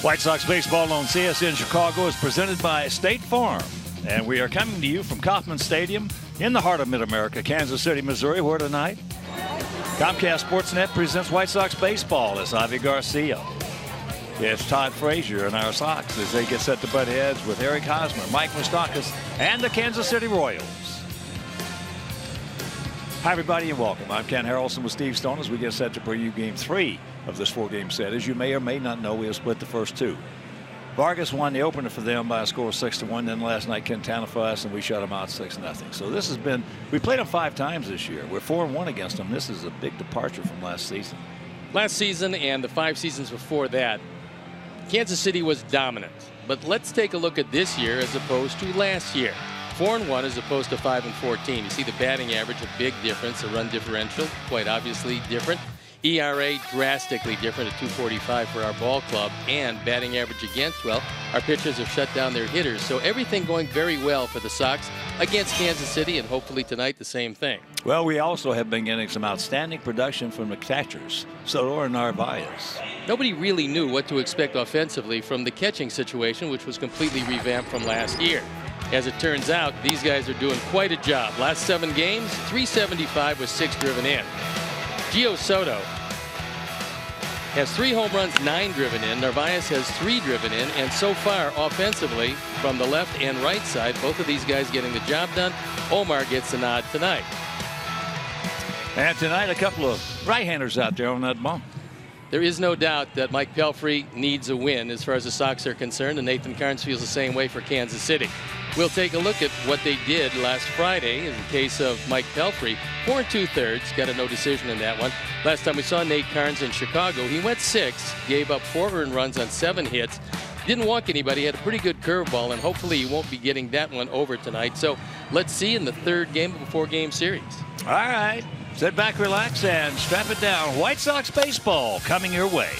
White Sox baseball on CSN Chicago is presented by State Farm. And we are coming to you from Kauffman Stadium in the heart of Mid-America, Kansas City, Missouri, where tonight Comcast Sportsnet presents White Sox baseball. It's Ivy Garcia. It's Todd Frazier and our Sox as they get set to butt heads with Eric Hosmer, Mike Moustakas, and the Kansas City Royals. Hi, everybody, and welcome. I'm Ken Harrelson with Steve Stone as we get set to preview Game 3 of this 4-game set. As you may or may not know, we have split the first two. Vargas won the opener for them by a score of 6-1. Then last night, Quintana for us, and we shut them out 6-0. So this has been, we played them 5 times this year. We're 4-1 against them. This is a big departure from last season. Last season and the 5 seasons before that, Kansas City was dominant. But let's take a look at this year as opposed to last year. 4-1 as opposed to 5-14. You see the batting average, a big difference. The run differential, quite obviously different. ERA drastically different at 2.45 for our ball club, and batting average against, well, our pitchers have shut down their hitters. So everything going very well for the Sox against Kansas City, and hopefully tonight the same thing. Well, we also have been getting some outstanding production from the catchers, Salvador and Narvaez. Nobody really knew what to expect offensively from the catching situation, which was completely revamped from last year. As it turns out, these guys are doing quite a job. Last 7 games, 375 with 6 driven in. Gio Soto has 3 home runs, 9 driven in. Narvaez has 3 driven in. And so far, offensively, from the left and right side, both of these guys getting the job done. Omar gets the nod tonight. And tonight, a couple of right-handers out there on that bump. There is no doubt that Mike Pelfrey needs a win as far as the Sox are concerned, and Nathan Karns feels the same way for Kansas City. We'll take a look at what they did last Friday in the case of Mike Pelfrey. 4 2/3, got a no decision in that one. Last time we saw Nate Karns in Chicago, he went 6, gave up 4 earned runs on 7 hits. Didn't walk anybody, had a pretty good curveball, and hopefully he won't be getting that one over tonight. So let's see in the 3rd game of a 4-game series. All right. Sit back, relax, and strap it down. White Sox baseball coming your way.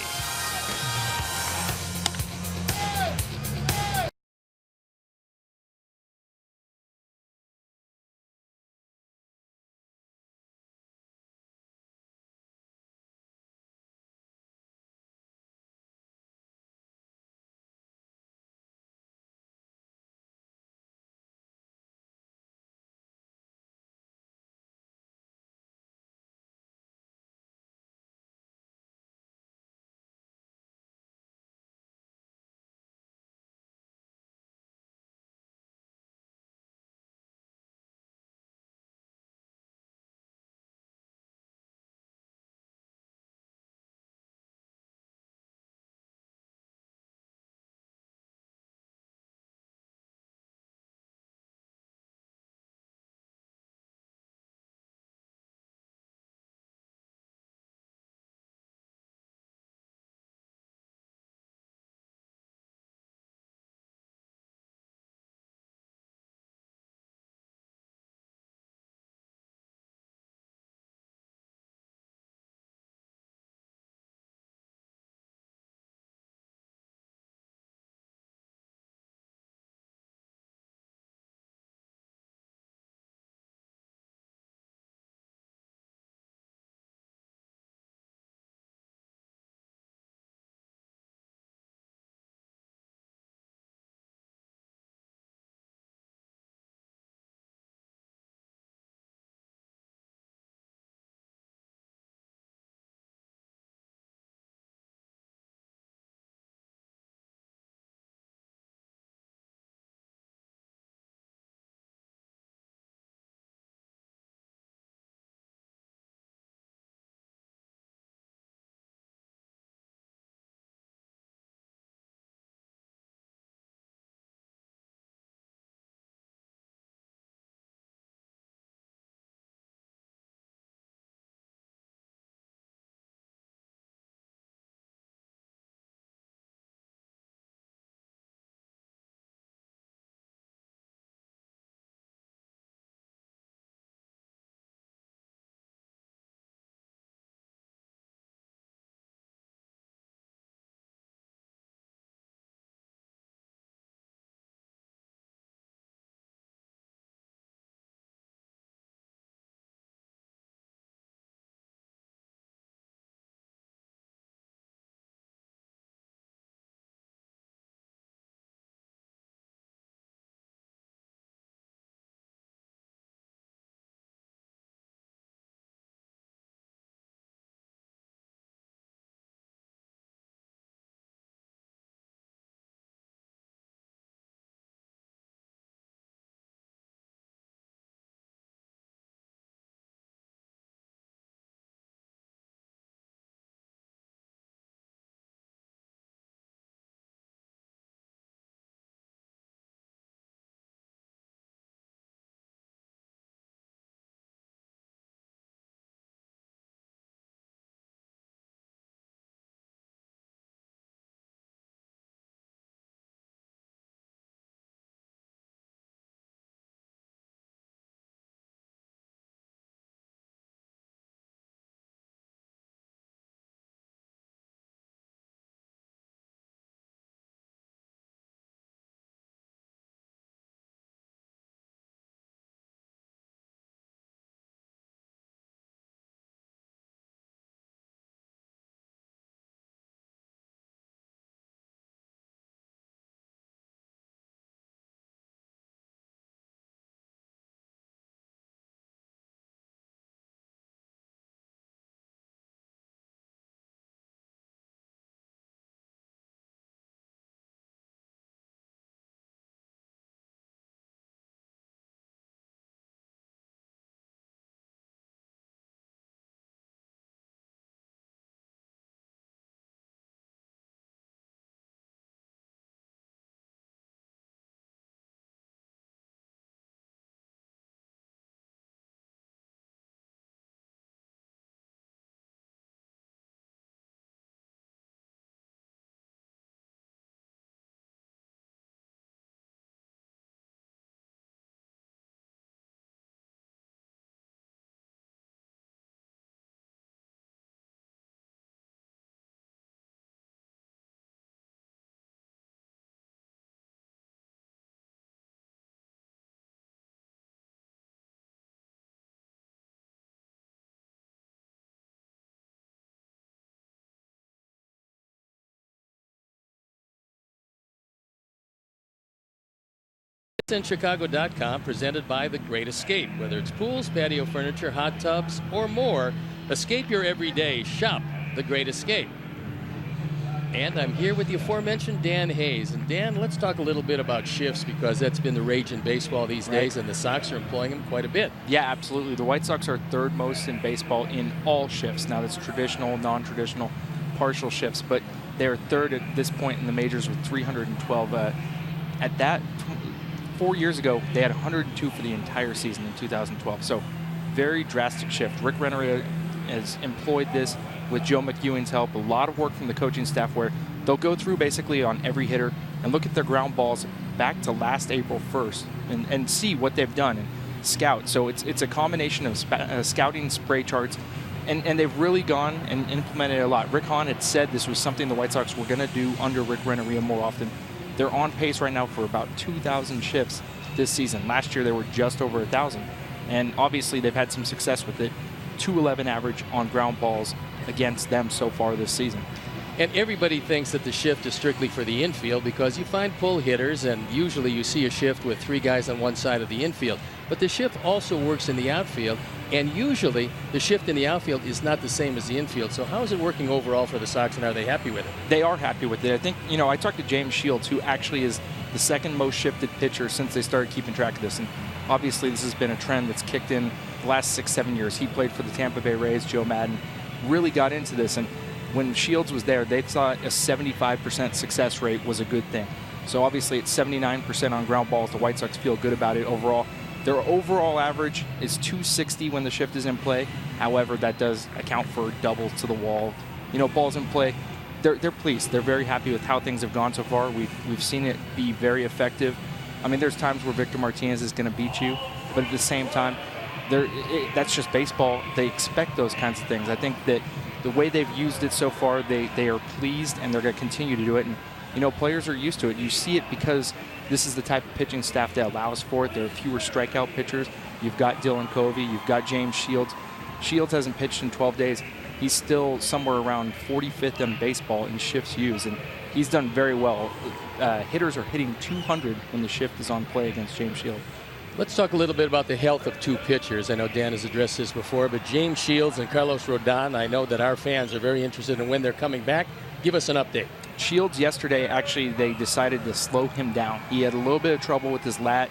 CSNChicago.com, presented by The Great Escape. Whether it's pools, patio furniture, hot tubs, or more, escape your everyday. Shop The Great Escape. And I'm here with the aforementioned Dan Hayes. And Dan, let's talk a little bit about shifts, because that's been the rage in baseball these days, and the Sox are employing them quite a bit. Yeah, absolutely. The White Sox are third most in baseball in all shifts. Now, that's traditional, non-traditional, partial shifts, but they're third at this point in the majors with 312. At that, 4 years ago, they had 102 for the entire season in 2012. So, very drastic shift. Rick Rennery has employed this with Joe McEwing's help. A lot of work from the coaching staff where they'll go through basically on every hitter and look at their ground balls back to last April 1st and see what they've done and scout. So it's a combination of scouting, spray charts, and they've really gone and implemented a lot. Rick Hahn had said this was something the White Sox were going to do under Rick Rennery more often. They're on pace right now for about 2,000 shifts this season. Last year they were just over 1,000. And obviously they've had some success with it. 211 average on ground balls against them so far this season. And everybody thinks that the shift is strictly for the infield, because you find pull hitters, and usually you see a shift with 3 guys on one side of the infield. But the shift also works in the outfield, and usually the shift in the outfield is not the same as the infield. So how is it working overall for the Sox, and are they happy with it? They are happy with it. I think, I talked to James Shields, who actually is the second most shifted pitcher since they started keeping track of this. And obviously this has been a trend that's kicked in the last 6-7 years. He played for the Tampa Bay Rays. Joe Madden really got into this. And when Shields was there, they thought a 75% success rate was a good thing. So obviously it's 79% on ground balls. The White Sox feel good about it overall. Their overall average is 260 when the shift is in play. However, that does account for doubles to the wall. Balls in play. They're pleased. They're very happy with how things have gone so far. We've seen it be very effective. I mean, there's times where Victor Martinez is going to beat you, but at the same time, that's just baseball. They expect those kinds of things. I think that the way they've used it so far, they are pleased, and they're going to continue to do it. And players are used to it. You see it because this is the type of pitching staff that allows for it. There are fewer strikeout pitchers. You've got Dylan Covey. You've got James Shields. Shields hasn't pitched in 12 days. He's still somewhere around 45th in baseball in shifts used, and he's done very well. Hitters are hitting 200 when the shift is on play against James Shields. Let's talk a little bit about the health of 2 pitchers. I know Dan has addressed this before, but James Shields and Carlos Rodon, I know that our fans are very interested in when they're coming back. Give us an update. Shields yesterday, actually, they decided to slow him down. He had a little bit of trouble with his lat.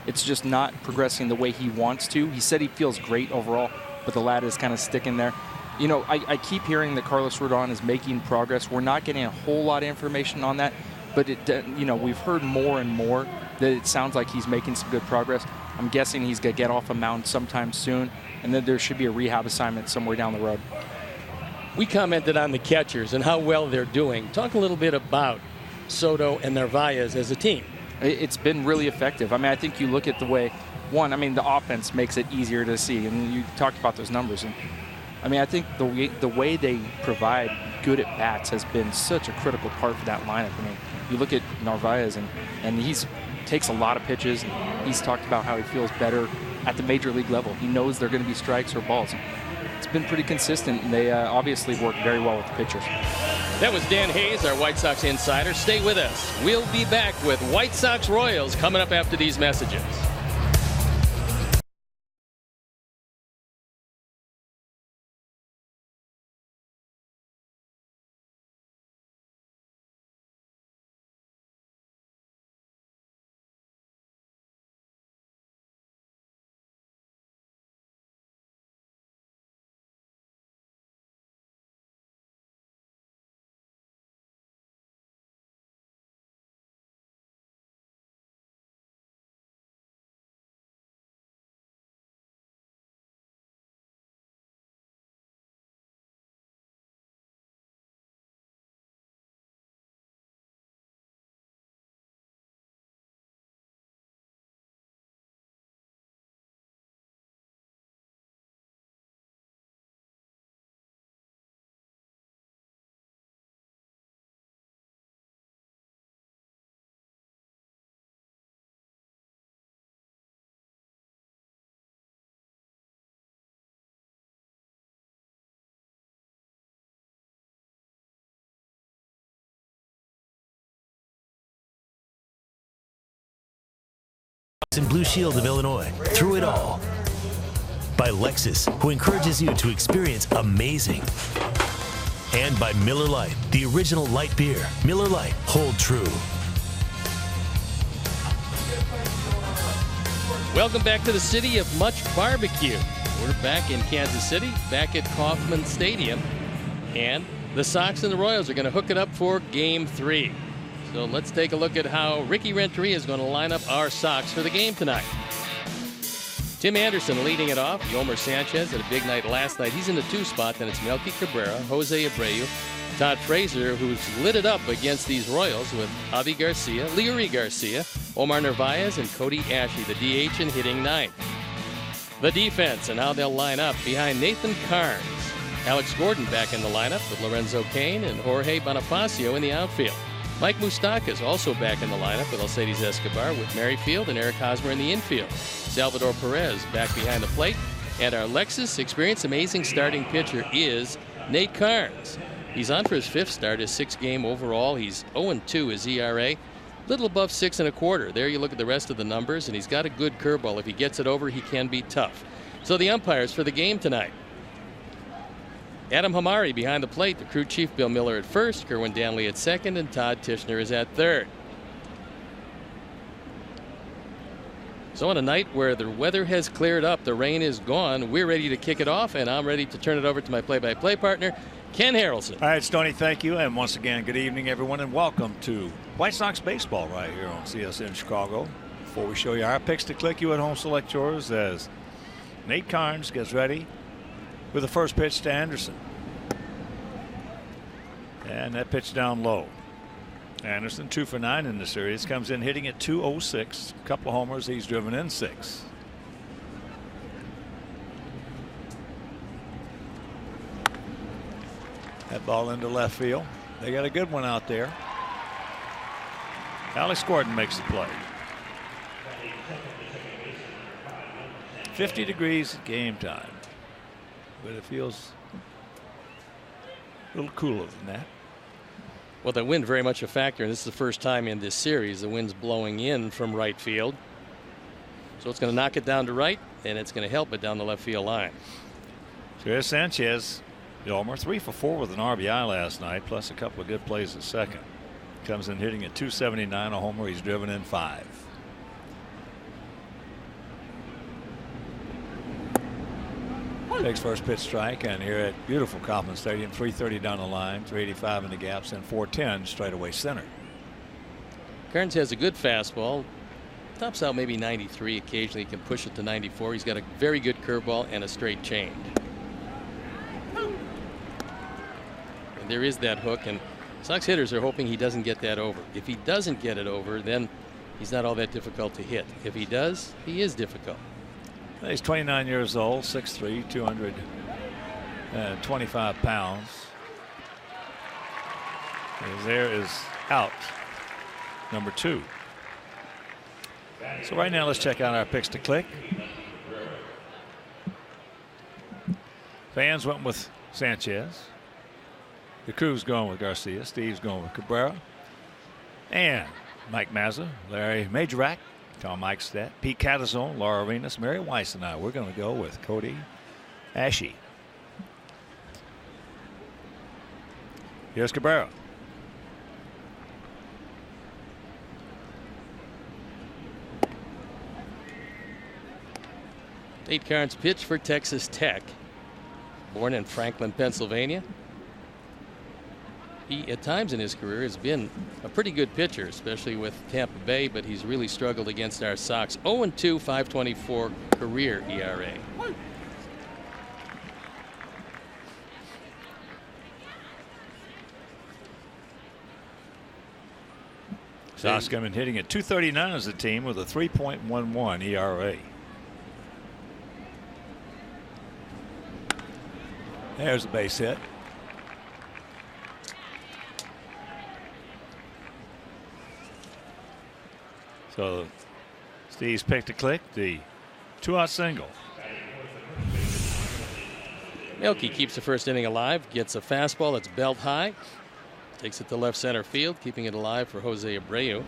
It's just not progressing the way he wants to. He said he feels great overall, but the lat is kind of sticking there. I keep hearing that Carlos Rodon is making progress. We're not getting a whole lot of information on that, but we've heard more and more that it sounds like he's making some good progress. I'm guessing he's going to get off a mound sometime soon, and then there should be a rehab assignment somewhere down the road. We commented on the catchers and how well they're doing. Talk a little bit about Soto and Narvaez as a team. It's been really effective. I mean, I think you look at the way, the offense makes it easier to see, and you talked about those numbers. And I mean, I think the way they provide good at bats has been such a critical part for that lineup. I mean, you look at Narvaez, and he's takes a lot of pitches, and he's talked about how he feels better at the major league level. He knows they're going to be strikes or balls. It's been pretty consistent, and they obviously work very well with the pitchers. That was Dan Hayes, our White Sox insider. Stay with us. We'll be back with White Sox Royals coming up after these messages. West and Blue Shield of Illinois. Through it all. By Lexus, who encourages you to experience amazing. And by Miller Lite, the original light beer. Miller Lite, hold true. Welcome back to the city of much barbecue. We're back in Kansas City, back at Kauffman Stadium. And the Sox and the Royals are going to hook it up for Game 3. So let's take a look at how Ricky Renteria is going to line up our Sox for the game tonight. Tim Anderson leading it off. Yomer Sanchez had a big night last night. He's in the 2 spot. Then it's Melky Cabrera, Jose Abreu, Todd Frazier, who's lit it up against these Royals with Avi Garcia, Leury Garcia, Omar Narvaez, and Cody Ashley, the DH and hitting 9th. The defense and how they'll line up behind Nathan Carnes. Alex Gordon back in the lineup with Lorenzo Cain and Jorge Bonifacio in the outfield. Mike Moustakas also back in the lineup with Alcides Escobar with Merrifield and Eric Hosmer in the infield. Salvador Perez back behind the plate. And our Lexus experienced amazing starting pitcher is Nate Carnes. He's on for his 5th start, his 6th game overall. He's 0-2 his ERA, little above 6 1/4. There you look at the rest of the numbers, and he's got a good curveball. If he gets it over, he can be tough. So the umpires for the game tonight. Adam Hamari behind the plate, the crew chief Bill Miller at first, Kerwin Danley at second, and Todd Tishner is at third. So on a night where the weather has cleared up, the rain is gone, we're ready to kick it off, and I'm ready to turn it over to my play-by-play partner, Ken Harrelson. All right, Stoney, thank you. And once again, good evening, everyone, and welcome to White Sox baseball right here on CSN Chicago. Before we show you our picks to click, you at home select yours as Nate Carnes gets ready with the first pitch to Anderson. And that pitch down low. Anderson 2 for 9 in the series, comes in hitting at .206. A couple of homers, he's driven in 6. That ball into left field. They got a good one out there. Alex Gordon makes the play. 50 degrees at game time, but it feels a little cooler than that. Well, the wind very much a factor, and this is the first time in this series the wind's blowing in from right field. So it's going to knock it down to right, and it's going to help it down the left field line. So here's Sanchez. Yomer 3 for 4 with an RBI last night, plus a couple of good plays at second. Comes in hitting at .279, a homer. He's driven in 5. Takes first pitch strike, and here at beautiful Kauffman Stadium, 330 down the line, 385 in the gaps, and 410 straight away center. Carnes has a good fastball. Tops out maybe 93. Occasionally he can push it to 94. He's got a very good curveball and a straight change. And there is that hook, and Sox hitters are hoping he doesn't get that over. If he doesn't get it over, then he's not all that difficult to hit. If he does, he is difficult. He's 29 years old, 6'3", 225 pounds. His air is out, number 2. So right now let's check out our picks to click. Fans went with Sanchez. The crew's going with Garcia. Steve's going with Cabrera. And Mike Mazza, Larry Majorak, Tom Eichstadt, Pete Catazone, Laura Arenas, Mary Weiss, and I. We're going to go with Cody Ashley. Here's Cabrera. Nate Carnes pitched for Texas Tech. Born in Franklin, Pennsylvania. He, at times in his career, has been a pretty good pitcher, especially with Tampa Bay, but he's really struggled against our Sox. 0-2, 5.24 career ERA. Sox coming hitting at .239 as a team with a 3.11 ERA. There's a base hit. So Steve's pick to click, the 2-out single. Melky keeps the first inning alive, gets a fastball that's belt high, takes it to left center field, keeping it alive for Jose Abreu.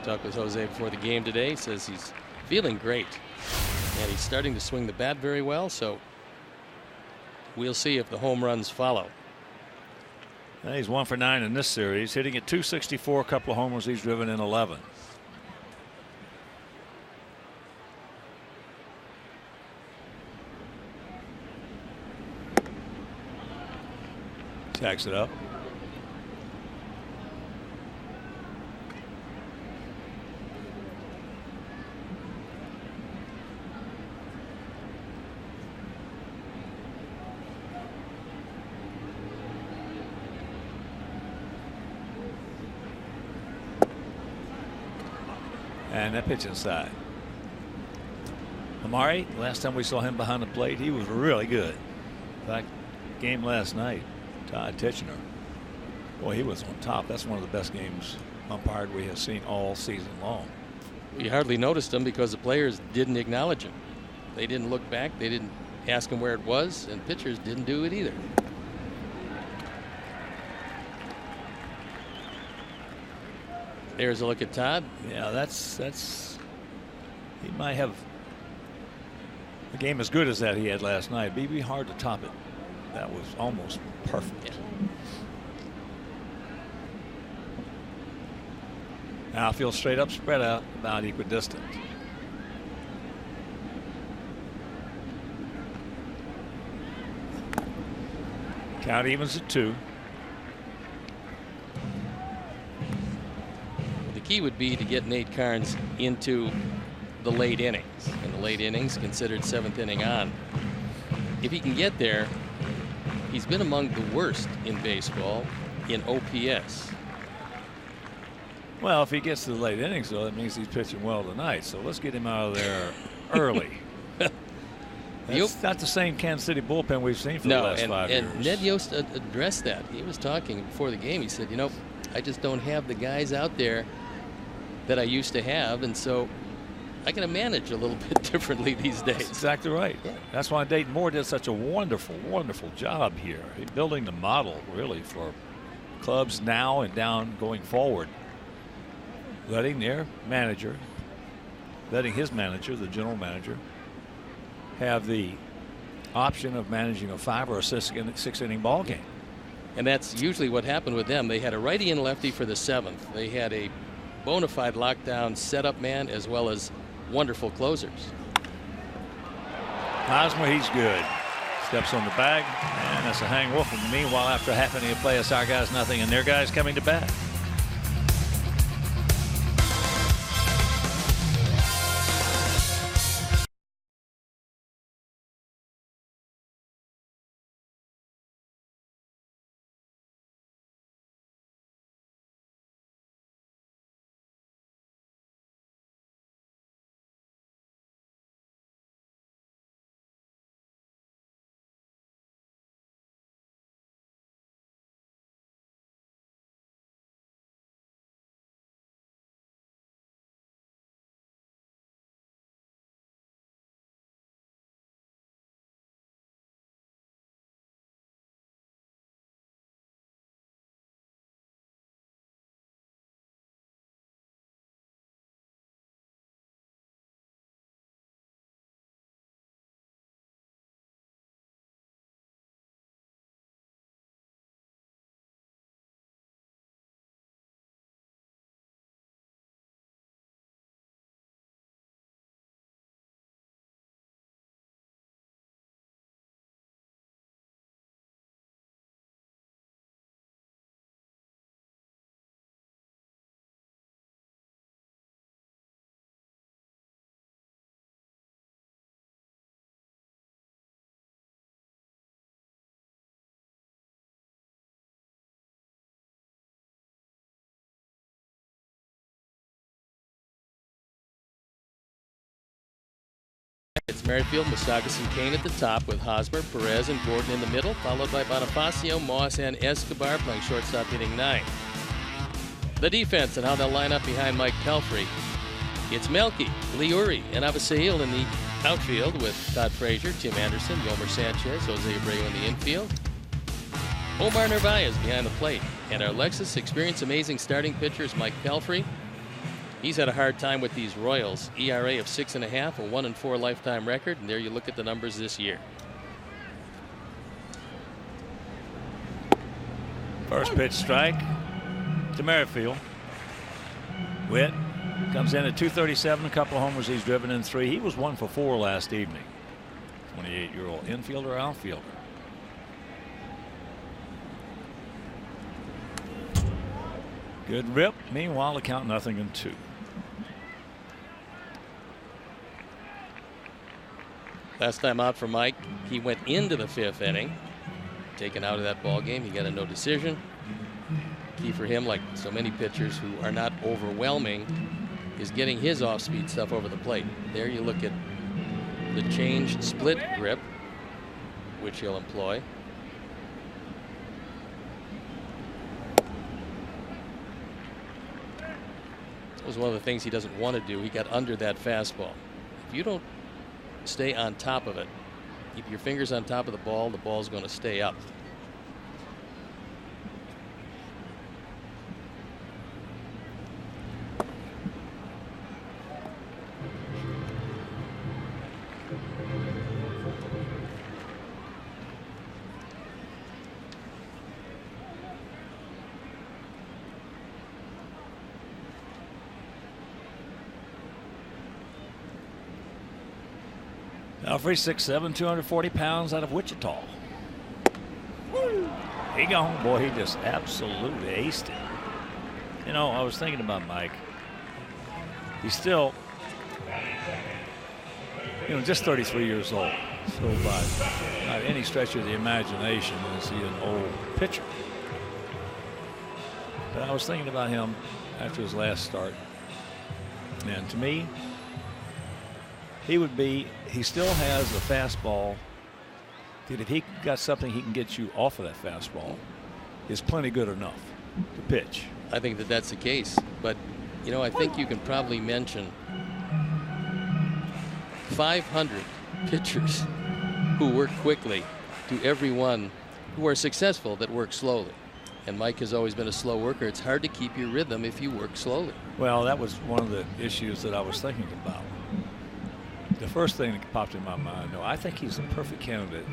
talked with Jose before the game today. He says he's feeling great. And he's starting to swing the bat very well. So we'll see if the home runs follow. He's 1 for 9 in this series, hitting at .264, a couple of homers. He's driven in 11. Tags it up. And that pitch inside. Amari, last time we saw him behind the plate, he was really good. In fact, game last night, Todd Titchener, boy, he was on top. That's one of the best games umpired we have seen all season long. We hardly noticed him because the players didn't acknowledge him. They didn't look back. They didn't ask him where it was, and pitchers didn't do it either. There's a look at Todd. Yeah, that's he might have a game as good as that he had last night. It'd be hard to top it. That was almost perfect. Yeah. Now field straight up, spread out, about equidistant. Count evens at 2. The key would be to get Nate Carnes into the late innings. And the late innings considered 7th inning on. If he can get there, he's been among the worst in baseball in OPS. Well, if he gets to the late innings, though, that means he's pitching well tonight. So let's get him out of there early. That's not the same Kansas City bullpen we've seen for the last 5 years. And Ned Yost addressed that. He was talking before the game. He said, you know, I just don't have the guys out there that I used to have, and so I got to manage a little bit differently these days. That's exactly right. Yeah. That's why Dayton Moore did such a wonderful, wonderful job here. Building the model, really, for clubs now and down going forward. Letting their manager, letting his manager, the general manager, have the option of managing a 5 or a 6 inning ball game. And that's usually what happened with them. They had a righty and lefty for the 7th. They had a bona fide lockdown setup man as well as wonderful closers. Hosmer, he's good. Steps on the bag, and that's a hang wolf. And meanwhile, after half inning of play, it's our guys nothing, and their guys coming to bat. It's Merrifield, Moustakas, and Kane at the top with Hosmer, Perez, and Gordon in the middle, followed by Bonifacio, Moss, and Escobar playing shortstop, hitting 9. The defense and how they'll line up behind Mike Pelfrey. It's Melky, Liuri, and Avisail in the outfield with Todd Frazier, Tim Anderson, Yomer Sanchez, Jose Abreu in the infield. Omar Narvaez behind the plate. And our Lexus experienced amazing starting pitchers, Mike Pelfrey. He's had a hard time with these Royals. ERA of 6.5, a 1-4 lifetime record, and there you look at the numbers this year. First pitch strike to Merrifield. Witt comes in at 237, a couple of homers. He's driven in 3. He was 1 for 4 last evening. 28-year-old infielder, outfielder. Good rip. Meanwhile, the count 0-2. Last time out for Mike, he went into the 5th inning. Taken out of that ball game. He got a no decision. Key for him, like so many pitchers who are not overwhelming, is getting his off-speed stuff over the plate. There you look at the changed split grip, which he'll employ. That was one of the things he doesn't want to do. He got under that fastball. If you don't stay on top of it, keep your fingers on top of the ball's going to stay up. Alfrey, 6'7", 240 pounds, out of Wichita. He gone. Boy, he just absolutely aced it. You know, I was thinking about Mike. He's still, just 33 years old. So by not any stretch of the imagination is he an old pitcher. But I was thinking about him after his last start. And to me, he still has a fastball that if he got something he can get you off of that fastball is plenty good enough to pitch. I think that's the case. But, I think you can probably mention 500 pitchers who work quickly to everyone who are successful that work slowly. And Mike has always been a slow worker. It's hard to keep your rhythm if you work slowly. Well, that was one of the issues that I was thinking about. The first thing that popped in my mind, I think he's the perfect candidate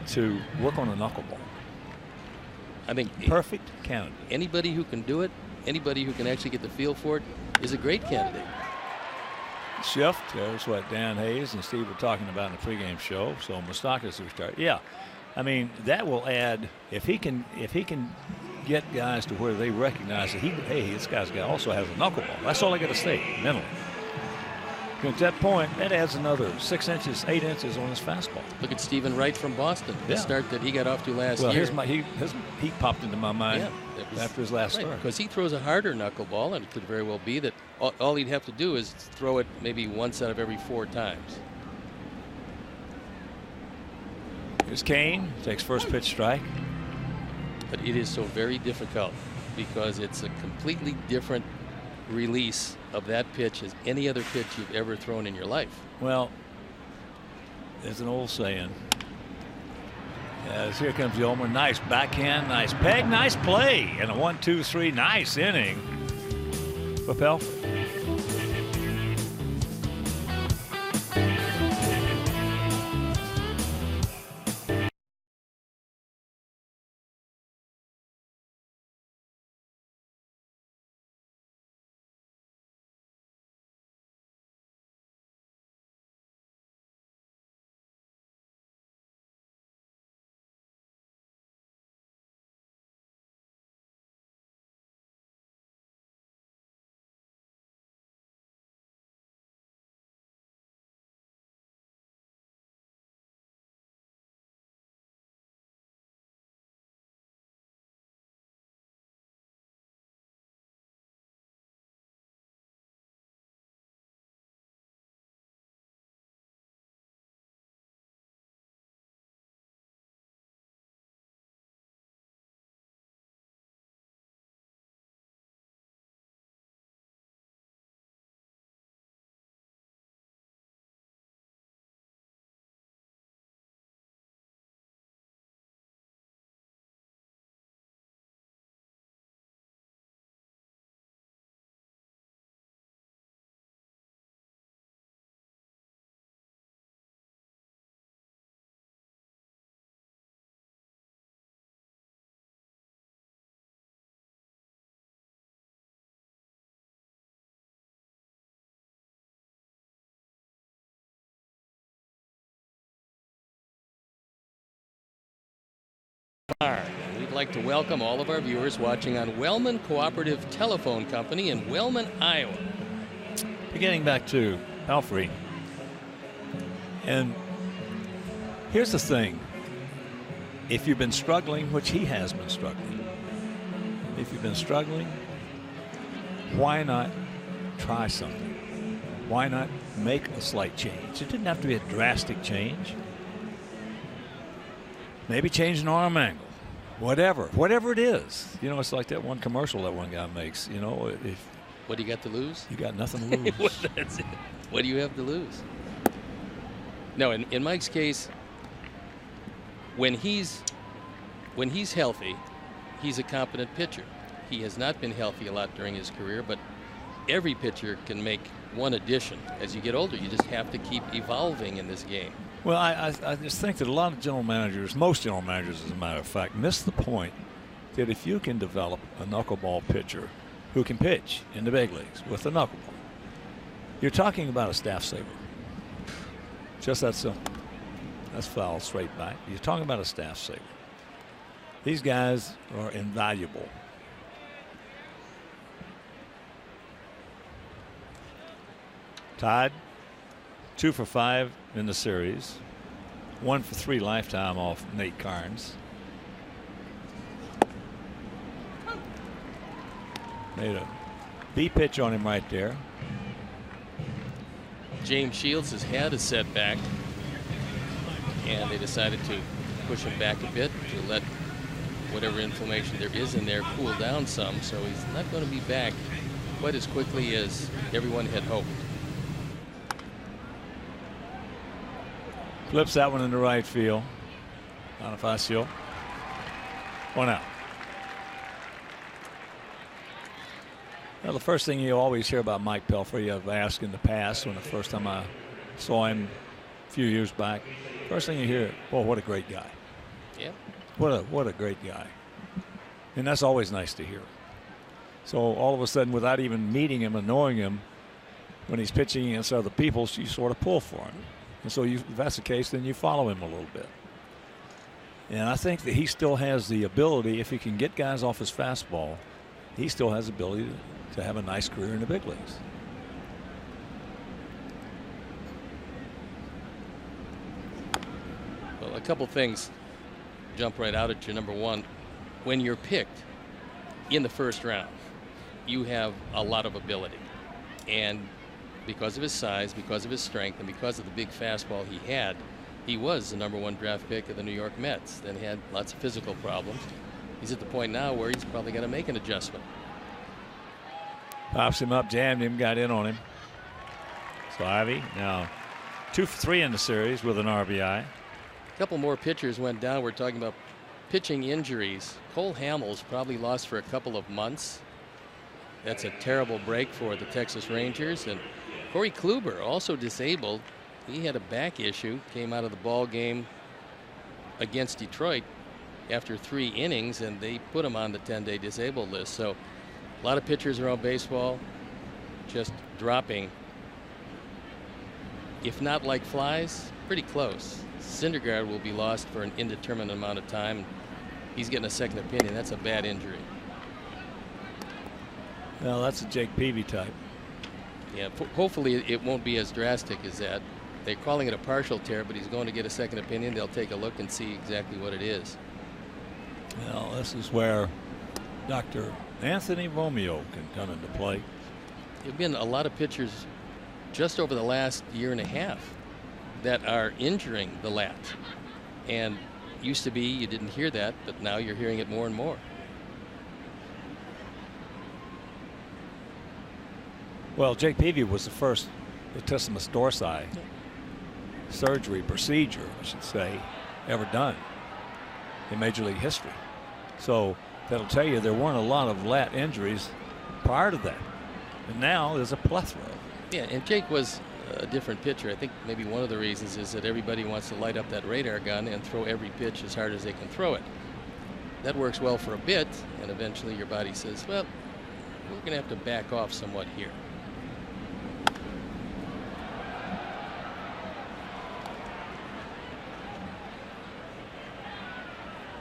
to work on a knuckleball. I think perfect candidate. Anybody who can do it, anybody who can actually get the feel for it, is a great candidate. Shift. There's what Dan Hayes and Steve were talking about in the pregame show. So Moustakas will start. Yeah, I mean that will add if he can get guys to where they recognize that this guy's also has a knuckleball. That's all I got to say mentally. At that point, that adds another 6 inches, 8 inches on his fastball. Look at Stephen Wright from Boston. The start that he got off to last year. He popped into my mind after his last start. Because he throws a harder knuckleball, and it could very well be that all he'd have to do is throw it maybe once out of every 4 times. Here's Kane, takes first pitch strike. But it is so very difficult because it's a completely different release of that pitch as any other pitch you've ever thrown in your life. Well, there's an old saying. As here comes the homer. Nice backhand, nice peg, nice play, and a 1-2-3 nice inning for Pelfrey. We'd like to welcome all of our viewers watching on Wellman Cooperative Telephone Company in Wellman, Iowa. Beginning back to Pelfrey. And here's the thing. If you've been struggling, which he has been struggling, if you've been struggling, why not try something? Why not make a slight change? It didn't have to be a drastic change. Maybe change an arm angle. Whatever it is. You know, it's like that one commercial that one guy makes. You know, if what do you got to lose? You got nothing to lose. That's it. What do you have to lose? No, in Mike's case, when he's healthy, he's a competent pitcher. He has not been healthy a lot during his career, but every pitcher can make one addition. As you get older, you just have to keep evolving in this game. Well, I just think that a lot of general managers, most general managers, as a matter of fact, miss the point that if you can develop a knuckleball pitcher who can pitch in the big leagues with a knuckleball, you're talking about a staff saver. Just that simple. That's foul straight back. You're talking about a staff saver. These guys are invaluable. Tied 2 for 5 in the series. 1 for 3 lifetime off Nate Carnes. Made a B pitch on him right there. James Shields has had a setback, and they decided to push him back a bit to let whatever inflammation there is in there cool down some, so he's not going to be back quite as quickly as everyone had hoped. Flips that one into right field. Bonifacio. 1 out. Well, the first thing you always hear about Mike Pelfrey, I've asked in the past when the first time I saw him a few years back. First thing you hear, oh, what a great guy. Yeah. What a great guy. And that's always nice to hear. So all of a sudden, without even meeting him and knowing him, when he's pitching against other people, you sort of pull for him. And so if that's the case, then you follow him a little bit. And I think that he still has the ability, if he can get guys off his fastball, he still has the ability to have a nice career in the big leagues. Well, a couple things jump right out at you. Number one, when you're picked in the first round, you have a lot of ability. And because of his size, because of his strength, and because of the big fastball he had, he was the #1 draft pick of the New York Mets. Then he had lots of physical problems. He's at the point now where he's probably got to make an adjustment. Pops him up, jammed him, got in on him. So Ivy now 2 for 3 in the series with an RBI. A couple more pitchers went down. We're talking about pitching injuries. Cole Hamels probably lost for a couple of months. That's a terrible break for the Texas Rangers. And Corey Kluber also disabled. He had a back issue, came out of the ball game against Detroit after 3 innings, and they put him on the 10-day disabled list. So a lot of pitchers around baseball just dropping, if not like flies, pretty close. Syndergaard will be lost for an indeterminate amount of time. He's getting a second opinion. That's a bad injury. Well, that's a Jake Peavy type. Yeah, hopefully it won't be as drastic as that. They're calling it a partial tear, but he's going to get a second opinion. They'll take a look and see exactly what it is. Well, this is where Dr. Anthony Romeo can come into play. There have been a lot of pitchers just over the last year and a half that are injuring the lat. And used to be you didn't hear that, but now you're hearing it more and more. Well, Jake Peavy was the first latissimus dorsi surgery procedure, I should say, ever done in Major League history. So that'll tell you there weren't a lot of lat injuries prior to that. And now there's a plethora. Yeah, and Jake was a different pitcher. I think maybe one of the reasons is that everybody wants to light up that radar gun and throw every pitch as hard as they can throw it. That works well for a bit, and eventually your body says, well, we're going to have to back off somewhat here.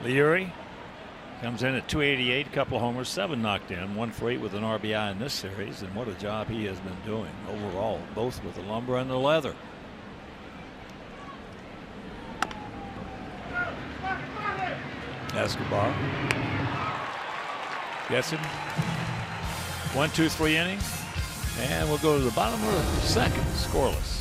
Leary Comes in at 288, a couple of homers, 7 knocked in, 1 for 8 with an RBI in this series, and what a job he has been doing overall, both with the lumber and the leather. Escobar gets him. 1, 2, 3 innings, and we'll go to the bottom of the second, scoreless.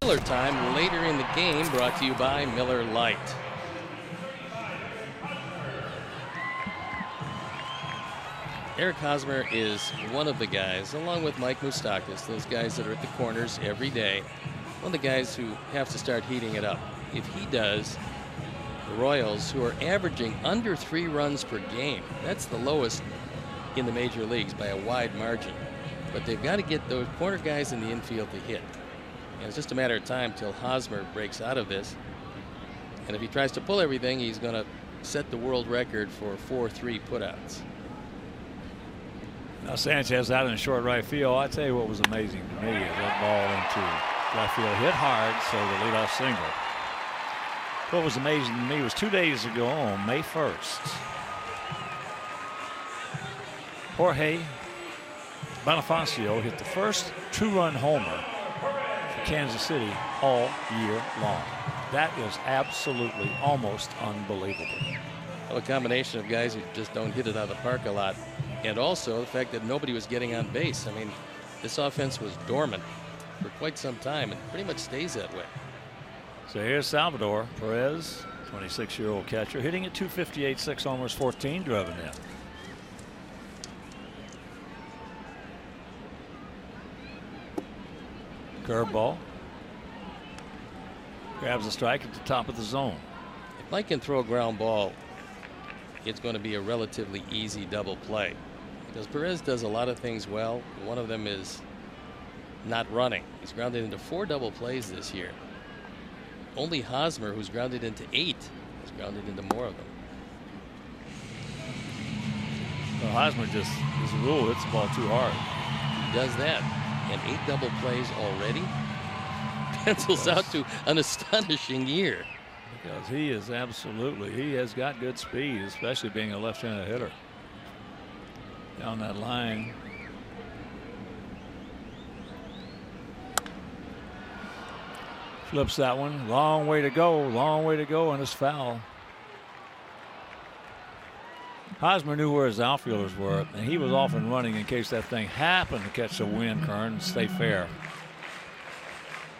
Miller time later in the game, brought to you by Miller Lite. Eric Hosmer is one of the guys, along with Mike Moustakas, those guys that are at the corners every day, one of the guys who have to start heating it up. If he does, the Royals, who are averaging under 3 runs per game, that's the lowest in the major leagues by a wide margin. But they've got to get those corner guys in the infield to hit. And it's just a matter of time till Hosmer breaks out of this. And if he tries to pull everything, he's going to set the world record for 4-3 putouts. Now Sanchez out in short right field. I tell you what was amazing to me is that ball into left field hit hard, so the leadoff single. What was amazing to me was 2 days ago on May 1st, Jorge Bonifacio hit the first 2-run homer for Kansas City all year long. That is absolutely almost unbelievable. Well, a combination of guys who just don't hit it out of the park a lot, and also the fact that nobody was getting on base. I mean, this offense was dormant for quite some time and pretty much stays that way. So here's Salvador Perez, 26-year-old catcher, hitting at 258, 6 homers, 14 driven in. Curveball. Grabs a strike at the top of the zone. If Mike can throw a ground ball, it's going to be a relatively easy double play, because Perez does a lot of things well. One of them is not running. He's grounded into 4 double plays this year. Only Hosmer, who's grounded into 8, has grounded into more of them. Well, Hosmer just, as a rule, hits the ball too hard. He does that, and 8 double plays already pencils out to an astonishing year. Because he is absolutely, he has got good speed, especially being a left-handed hitter. Down that line. Flips that one. Long way to go, and it's foul. Hosmer knew where his outfielders were, and he was off and running in case that thing happened to catch the wind, Kern, and stay fair.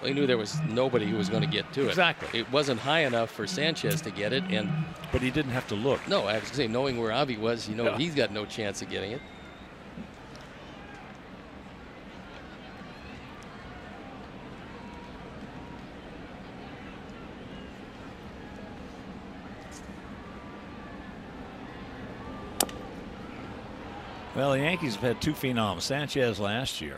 Well, he knew there was nobody who was going to get to it. Exactly. It wasn't high enough for Sanchez to get it, but he didn't have to look. No, I was going to say, knowing where Avi was, you know, yeah, he's got no chance of getting it. Well, the Yankees have had 2 phenoms, Sanchez last year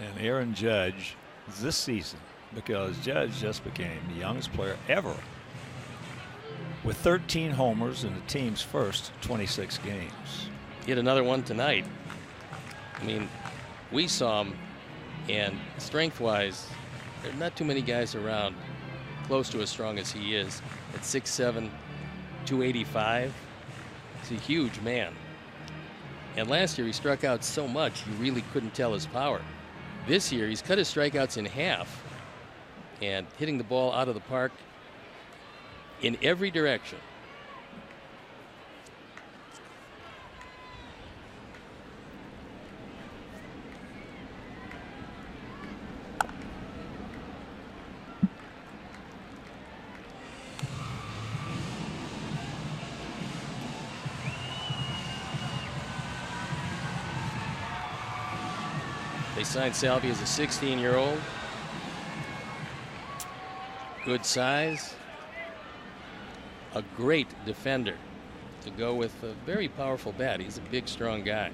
and Aaron Judge this season. because Judge just became the youngest player ever with 13 homers in the team's first 26 games. He had another one tonight. I mean, we saw him, and strength-wise, there are not too many guys around close to as strong as he is. At 6'7", 285, he's a huge man. And last year he struck out so much you really couldn't tell his power. This year he's cut his strikeouts in half and hitting the ball out of the park in every direction. They signed Salvi as a 16-year-old. Good size. A great defender to go with a very powerful bat. He's a big, strong guy.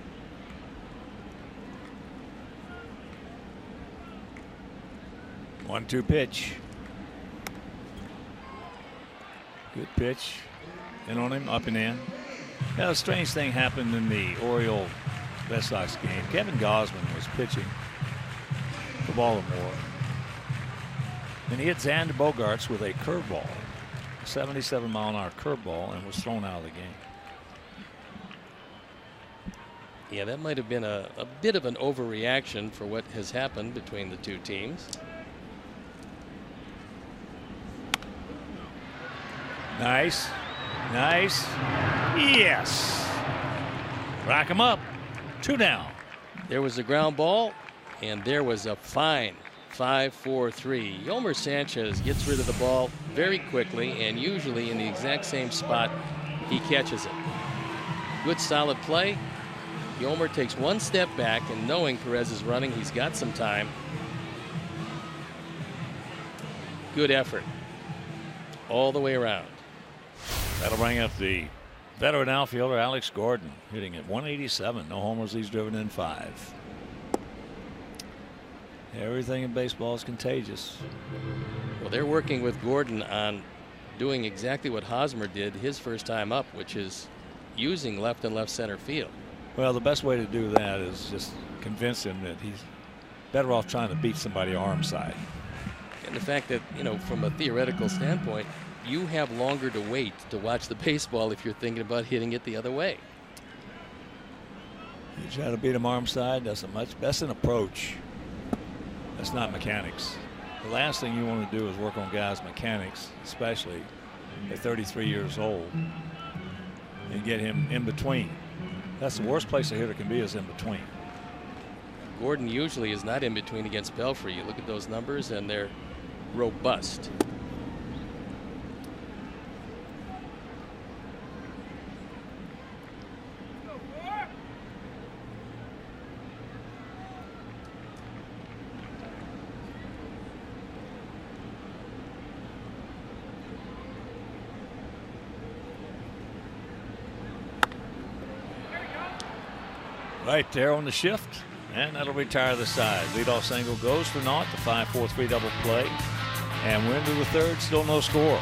One-two pitch. Good pitch. In on him, up and in. Now, a strange thing happened in the Orioles Red Sox game. Kevin Gausman was pitching for Baltimore, and he hit Xander Bogaerts with a curveball, a 77-mile-an-hour curveball, and was thrown out of the game. Yeah, that might have been a bit of an overreaction for what has happened between the two teams. Nice. Nice. Yes. Rack him up. 2 down. There was a ground ball, and there was a fine 5-4-3. Yolmer Sanchez gets rid of the ball very quickly, and usually in the exact same spot he catches it. Good solid play. Yolmer takes one step back, and knowing Perez is running, he's got some time. Good effort all the way around. That'll bring up the veteran outfielder Alex Gordon, hitting at 187. No homers, he's driven in 5. Everything in baseball is contagious. Well, they're working with Gordon on doing exactly what Hosmer did his first time up, which is using left and left center field. Well, the best way to do that is just convince him that he's better off trying to beat somebody arm side. And the fact that, you know, from a theoretical standpoint, you have longer to wait to watch the baseball if you're thinking about hitting it the other way. You try to beat him arm side, that's an approach. That's not mechanics. The last thing you want to do is work on guys' mechanics, especially at 33 years old, and get him in between. That's the worst place a hitter can be, is in between. Gordon usually is not in between against Belfry. You look at those numbers and they're robust. Right there on the shift, and that'll retire the side. Leadoff single goes for naught. The 5-4-3 double play, and we're into the third. Still no score.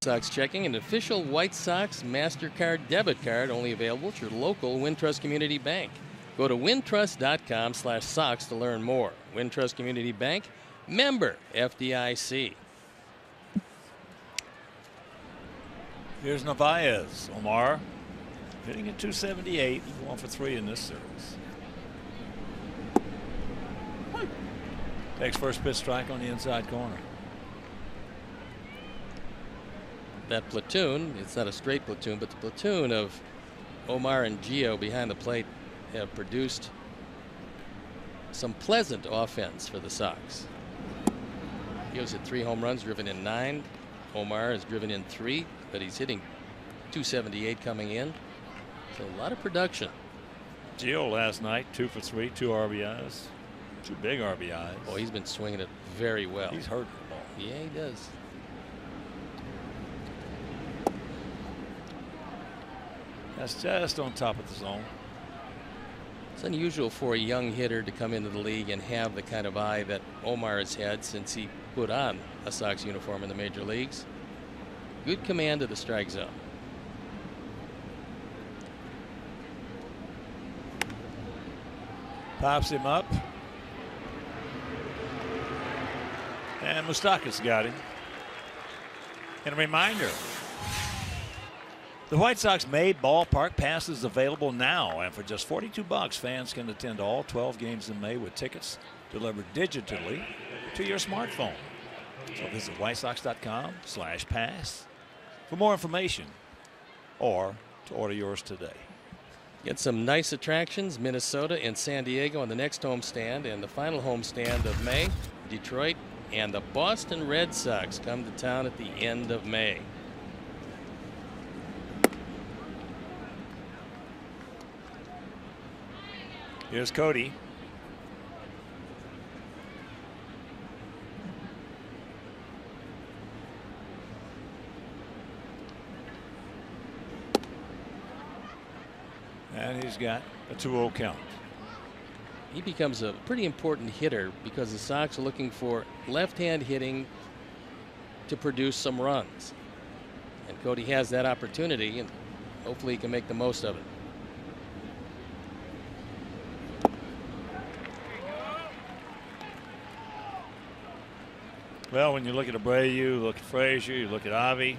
Sox checking an official White Sox MasterCard debit card only available at your local Wintrust Community Bank. Go to wintrust.com/Sox to learn more. Wintrust Community Bank, member FDIC. Here's Narvaez. Omar hitting at 278. 1 for 3 in this series. Takes first pitch strike on the inside corner. That platoon, it's not a straight platoon, but the platoon of Omar and Gio behind the plate have produced some pleasant offense for the Sox. Gio's hit 3 home runs, driven in 9. Omar has driven in 3, but he's hitting 278 coming in. So a lot of production. Gio last night, 2 for 3, 2 RBIs, 2 big RBIs. Oh, he's been swinging it very well. He's hurting the ball. Yeah, he does. That's just on top of the zone. It's unusual for a young hitter to come into the league and have the kind of eye that Omar has had since he put on a Sox uniform in the major leagues. Good command of the strike zone. Pops him up. And Moustakas got him. And a reminder, the White Sox made ballpark passes available now, and for just $42, fans can attend all 12 games in May with tickets delivered digitally to your smartphone. So visit whitesox.com/pass for more information or to order yours today. Get some nice attractions, Minnesota and San Diego on the next homestand, and the final homestand of May, Detroit and the Boston Red Sox come to town at the end of May. Here's Cody. And he's got a 2-0 count. He becomes a pretty important hitter because the Sox are looking for left-hand hitting to produce some runs. And Cody has that opportunity, and hopefully he can make the most of it. Well, when you look at Abreu, you look at Frazier, you look at Avi,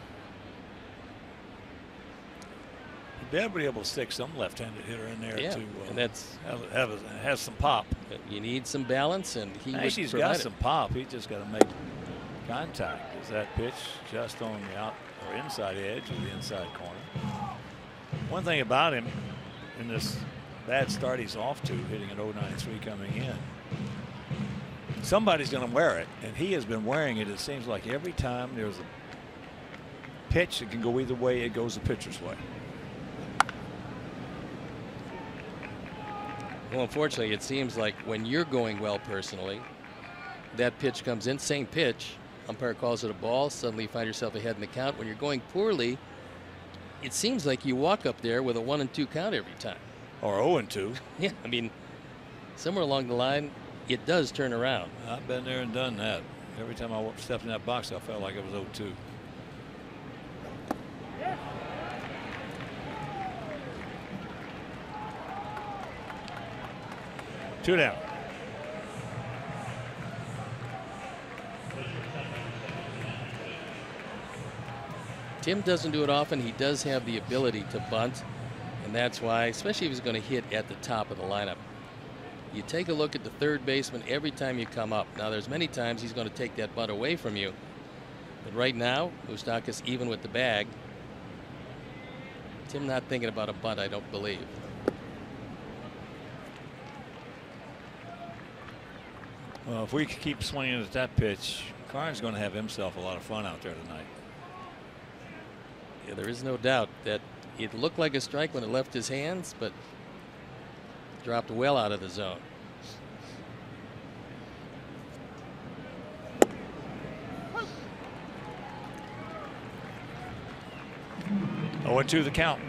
you'd better be able to stick some left-handed hitter in there to and that's have some pop. You need some balance, and He's got some pop. He just got to make contact. Is that pitch just on the out or inside edge of the inside corner? One thing about him in this bad start he's off to, hitting an 0.93 coming in, somebody's going to wear it, and he has been wearing it. It seems like every time there's a pitch that can go either way, it goes the pitcher's way. Well, unfortunately, it seems like when you're going well personally, that pitch comes in, same pitch, umpire calls it a ball, suddenly you find yourself ahead in the count. When you're going poorly, it seems like you walk up there with a 1-2 count every time. Or 0-2. Yeah, I mean, somewhere along the line, it does turn around. I've been there and done that. Every time I stepped in that box, I felt like it was 0-2. Two down. Tim doesn't do it often. He does have the ability to bunt, and that's why, especially if he's going to hit at the top of the lineup, you take a look at the third baseman every time you come up. Now, there's many times he's going to take that bunt away from you, but right now, Moustakas even with the bag. Tim not thinking about a bunt, I don't believe. Well, if we keep swinging at that pitch, Karn's going to have himself a lot of fun out there tonight. Yeah, there is no doubt that it looked like a strike when it left his hands, but dropped well out of the zone. Oh, 0-2 the count.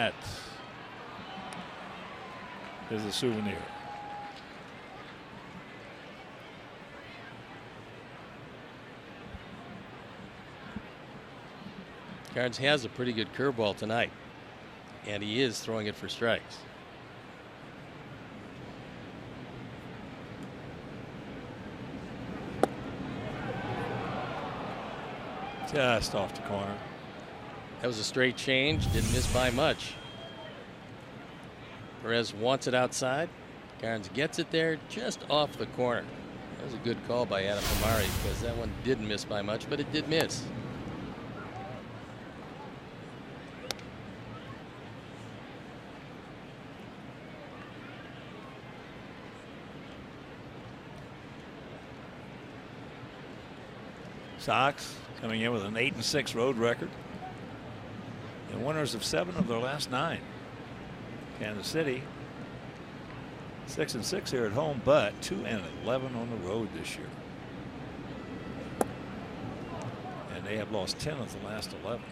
that is a souvenir. Carnes has a pretty good curveball tonight, and he is throwing it for strikes. Just off the corner. That was a straight change. Didn't miss by much. Perez wants it outside. Carnes gets it there just off the corner. That was a good call by Adam Amari because that one didn't miss by much, but it did miss. Sox coming in with an 8-6 road record. And winners of 7 of their last 9. Kansas City 6-6 here at home, but 2-11 on the road this year. And they have lost 10 of the last 11.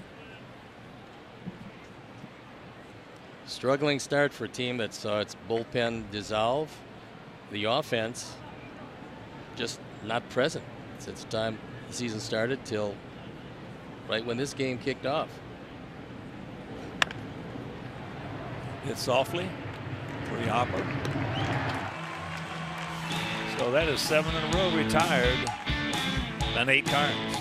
Struggling start for a team that saw its bullpen dissolve. The offense just not present since the time the season started till right when this game kicked off. Hit softly for the hopper. So that is 7 in a row retired on 8 Carnes.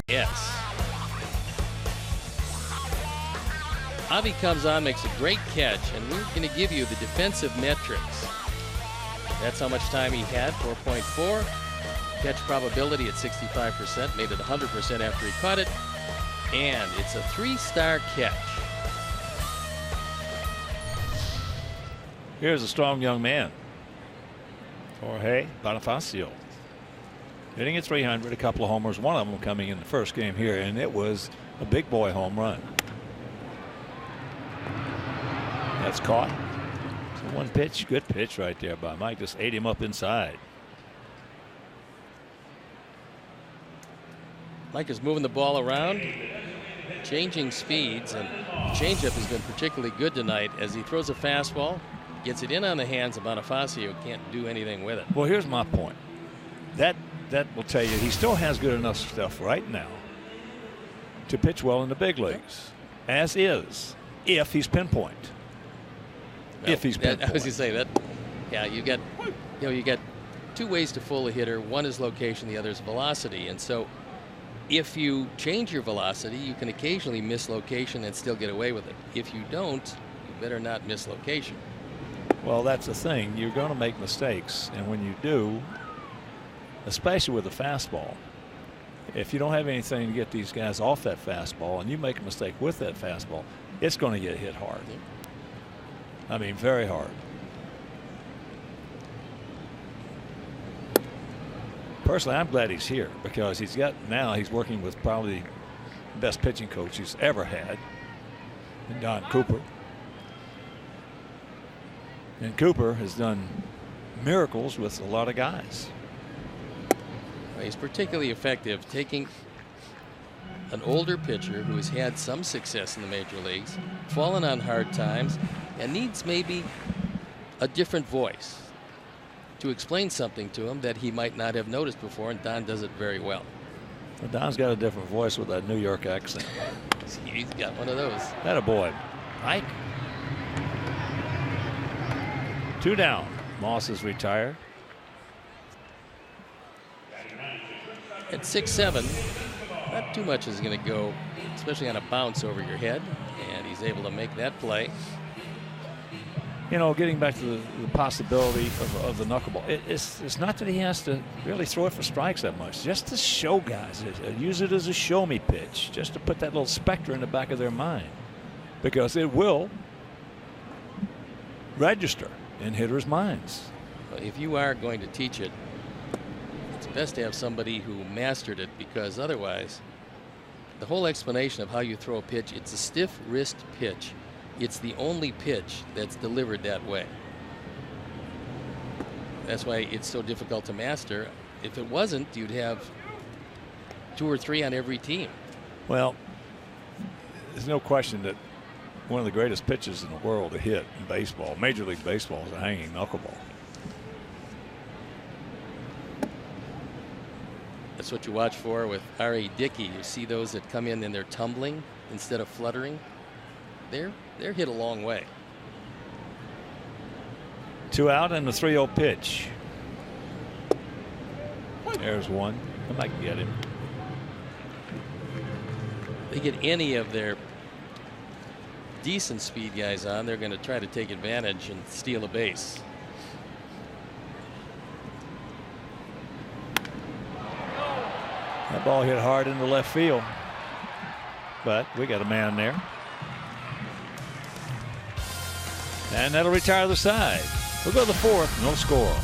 Yes. Javi comes on, makes a great catch, and we're going to give you the defensive metrics. That's how much time he had, 4.4. Catch probability at 65%, made it 100% after he caught it. And it's a 3-star catch. Here's a strong young man, Jorge Bonifacio, hitting at 300, a couple of homers, one of them coming in the first game here, and it was a big boy home run. That's caught. So one pitch, good pitch right there by Mike, just ate him up inside. Mike is moving the ball around, changing speeds, and the changeup has been particularly good tonight as he throws a fastball, gets it in on the hands of Bonifacio, can't do anything with it. Well, here's my point. That will tell you he still has good enough stuff right now to pitch well in the big leagues, as is, if he's pinpoint. Well, if he's pinpoint. I was going to say that. Yeah, you got 2 ways to fool a hitter. One is location, the other is velocity, and so if you change your velocity, you can occasionally miss location and still get away with it. If you don't, you better not miss location. Well, that's the thing. You're going to make mistakes, and when you do, especially with a fastball, if you don't have anything to get these guys off that fastball and you make a mistake with that fastball, it's going to get hit hard. I mean, very hard. Personally, I'm glad he's here because he's working with probably the best pitching coach he's ever had, in Don Cooper. And Cooper has done miracles with a lot of guys. He's particularly effective taking an older pitcher who has had some success in the major leagues, fallen on hard times, and needs maybe a different voice to explain something to him that he might not have noticed before, and Don does it very well. Well, Don's got a different voice with that New York accent. He's got one of those. That a boy. Ike. 2 down. Moss is retired. At 6'7", not too much is going to go, especially on a bounce over your head, and he's able to make that play. You know, getting back to the possibility of the knuckleball, it's not that he has to really throw it for strikes that much. Just to show guys, use it as a show-me pitch, just to put that little specter in the back of their mind, because it will register in hitters' minds. Well, if you are going to teach it, it's best to have somebody who mastered it, because otherwise, the whole explanation of how you throw a pitch, it's a stiff wrist pitch. It's the only pitch that's delivered that way. That's why it's so difficult to master. If it wasn't, you'd have 2 or 3 on every team. Well, there's no question that one of the greatest pitches in the world to hit in baseball, Major League Baseball, is a hanging knuckleball. That's what you watch for with R.A. Dickey. You see those that come in and they're tumbling instead of fluttering. They're hit a long way. 2 out and the 3-0 pitch. There's one. I might get him. They get any of their decent speed guys on, they're going to try to take advantage and steal a base. That ball hit hard into left field, but we got a man there. And that'll retire the side. We'll go to the 4th, no score.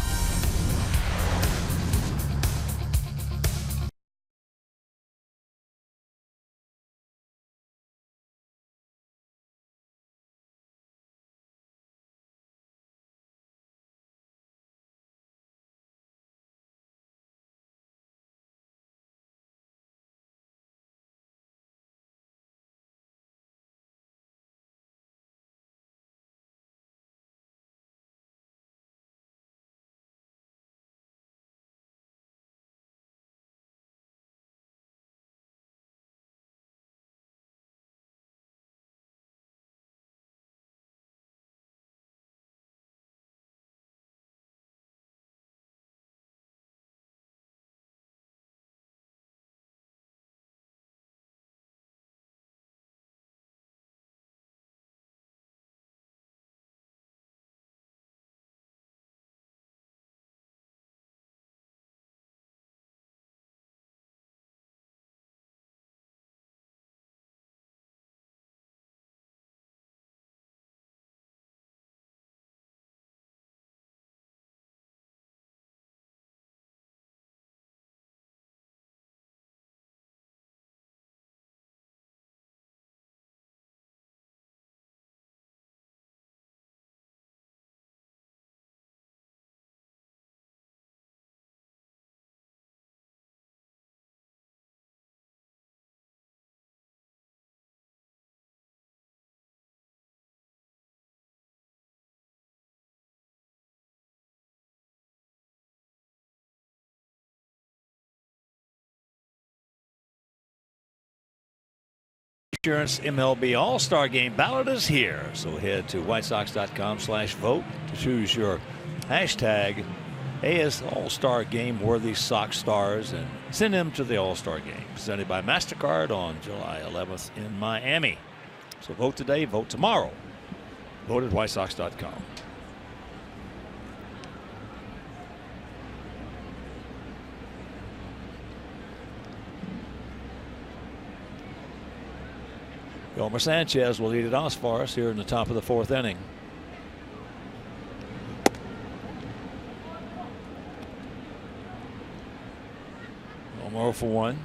Insurance MLB All-Star Game ballot is here. So head to whitesox.com/vote to choose your hashtag AS All-Star Game worthy Sox stars and send them to the All-Star Game. Presented by MasterCard on July 11th in Miami. So vote today, vote tomorrow. Vote at whitesox.com. Yolmer Sanchez will lead it off for us here in the top of the 4th inning. 0 for 1.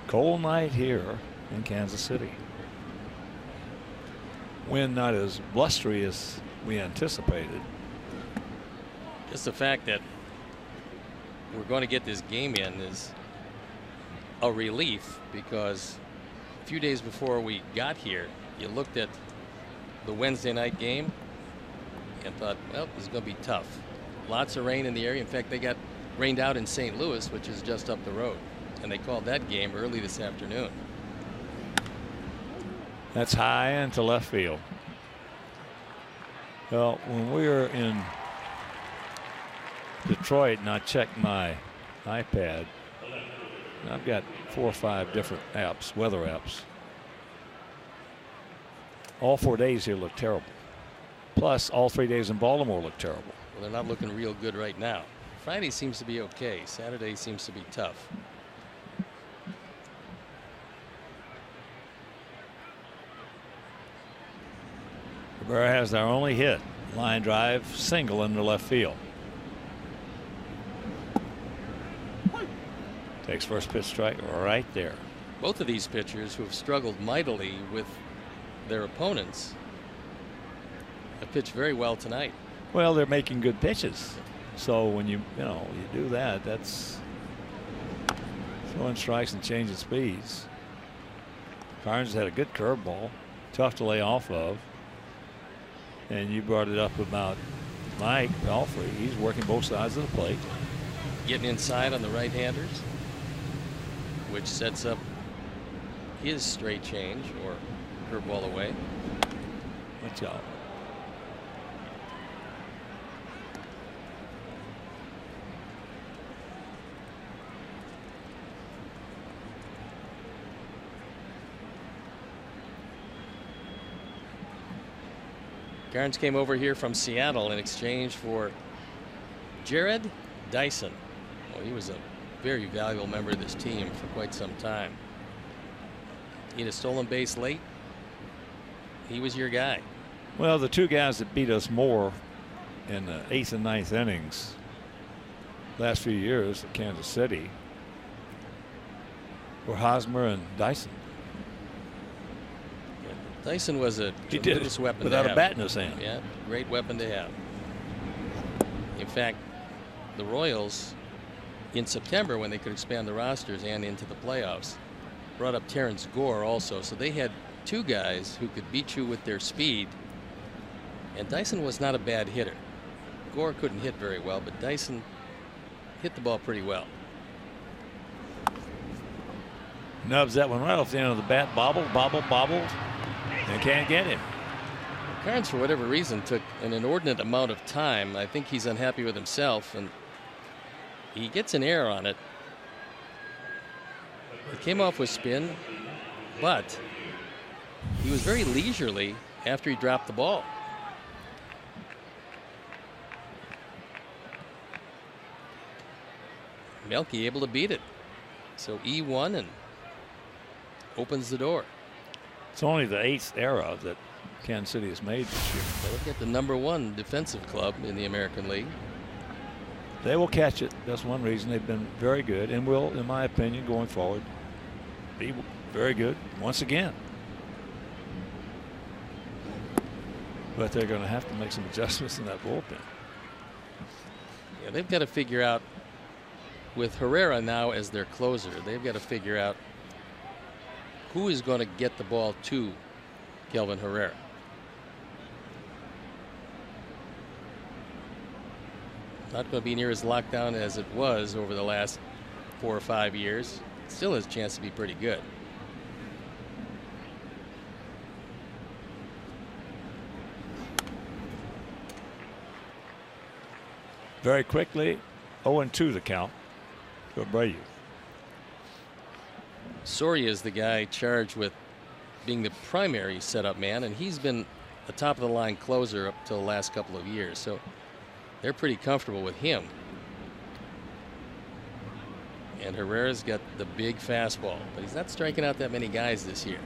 Cold night here in Kansas City. Wind not as blustery as we anticipated. Just the fact that we're going to get this game in is a relief, because a few days before we got here, you looked at the Wednesday night game and thought, well, this is going to be tough. Lots of rain in the area. In fact, they got rained out in St. Louis, which is just up the road. And they called that game early this afternoon. That's high into left field. Well, when we were in Detroit and I checked my iPad, I've got 4 or 5 different apps, weather apps. All 4 days here look terrible. Plus, all 3 days in Baltimore look terrible. Well, they're not looking real good right now. Friday seems to be okay. Saturday seems to be tough. Cabrera has their only hit. Line drive, single into left field. Takes first pitch strike right there. Both of these pitchers, who have struggled mightily with their opponents, have pitched very well tonight. Well, they're making good pitches. So when you do that, that's throwing strikes and changing speeds. Carnes had a good curveball, tough to lay off of. And you brought it up about Mike Pelfrey. He's working both sides of the plate. Getting inside on the right-handers, which sets up his straight change or curveball away. Good job. Carnes came over here from Seattle in exchange for Jared Dyson. Well, he was a very valuable member of this team for quite some time. He had a stolen base late. He was your guy. Well, the 2 guys that beat us more in the 8th and 9th innings last few years at Kansas City were Hosmer and Dyson. Dyson was a tremendous weapon without to a bat in his hand. Yeah, great weapon to have. In fact, the Royals in September, when they could expand the rosters and into the playoffs, brought up Terrence Gore also. So they had 2 guys who could beat you with their speed. And Dyson was not a bad hitter. Gore couldn't hit very well, but Dyson hit the ball pretty well. Nubs that one right off the end of the bat. Bobbled. And can't get him. Carnes, for whatever reason, took an inordinate amount of time. I think he's unhappy with himself, and he gets an error on it. It came off with spin, but he was very leisurely after he dropped the ball. Melky able to beat it. So E1 and opens the door. It's only the 8th error that Kansas City has made this year. Well, look at the #1 defensive club in the American League. They will catch it. That's one reason they've been very good and will, in my opinion, going forward, be very good once again. But they're going to have to make some adjustments in that bullpen. Yeah, they've got to figure out, with Herrera now as their closer, they've got to figure out who is going to get the ball to Kelvin Herrera. Not going to be near as locked down as it was over the last 4 or 5 years. Still has a chance to be pretty good. Very quickly, 0-2 the count to Abreu. Soria is the guy charged with being the primary setup man, and he's been a top of the line closer up till the last couple of years, so they're pretty comfortable with him. And Herrera's got the big fastball, but he's not striking out that many guys this year.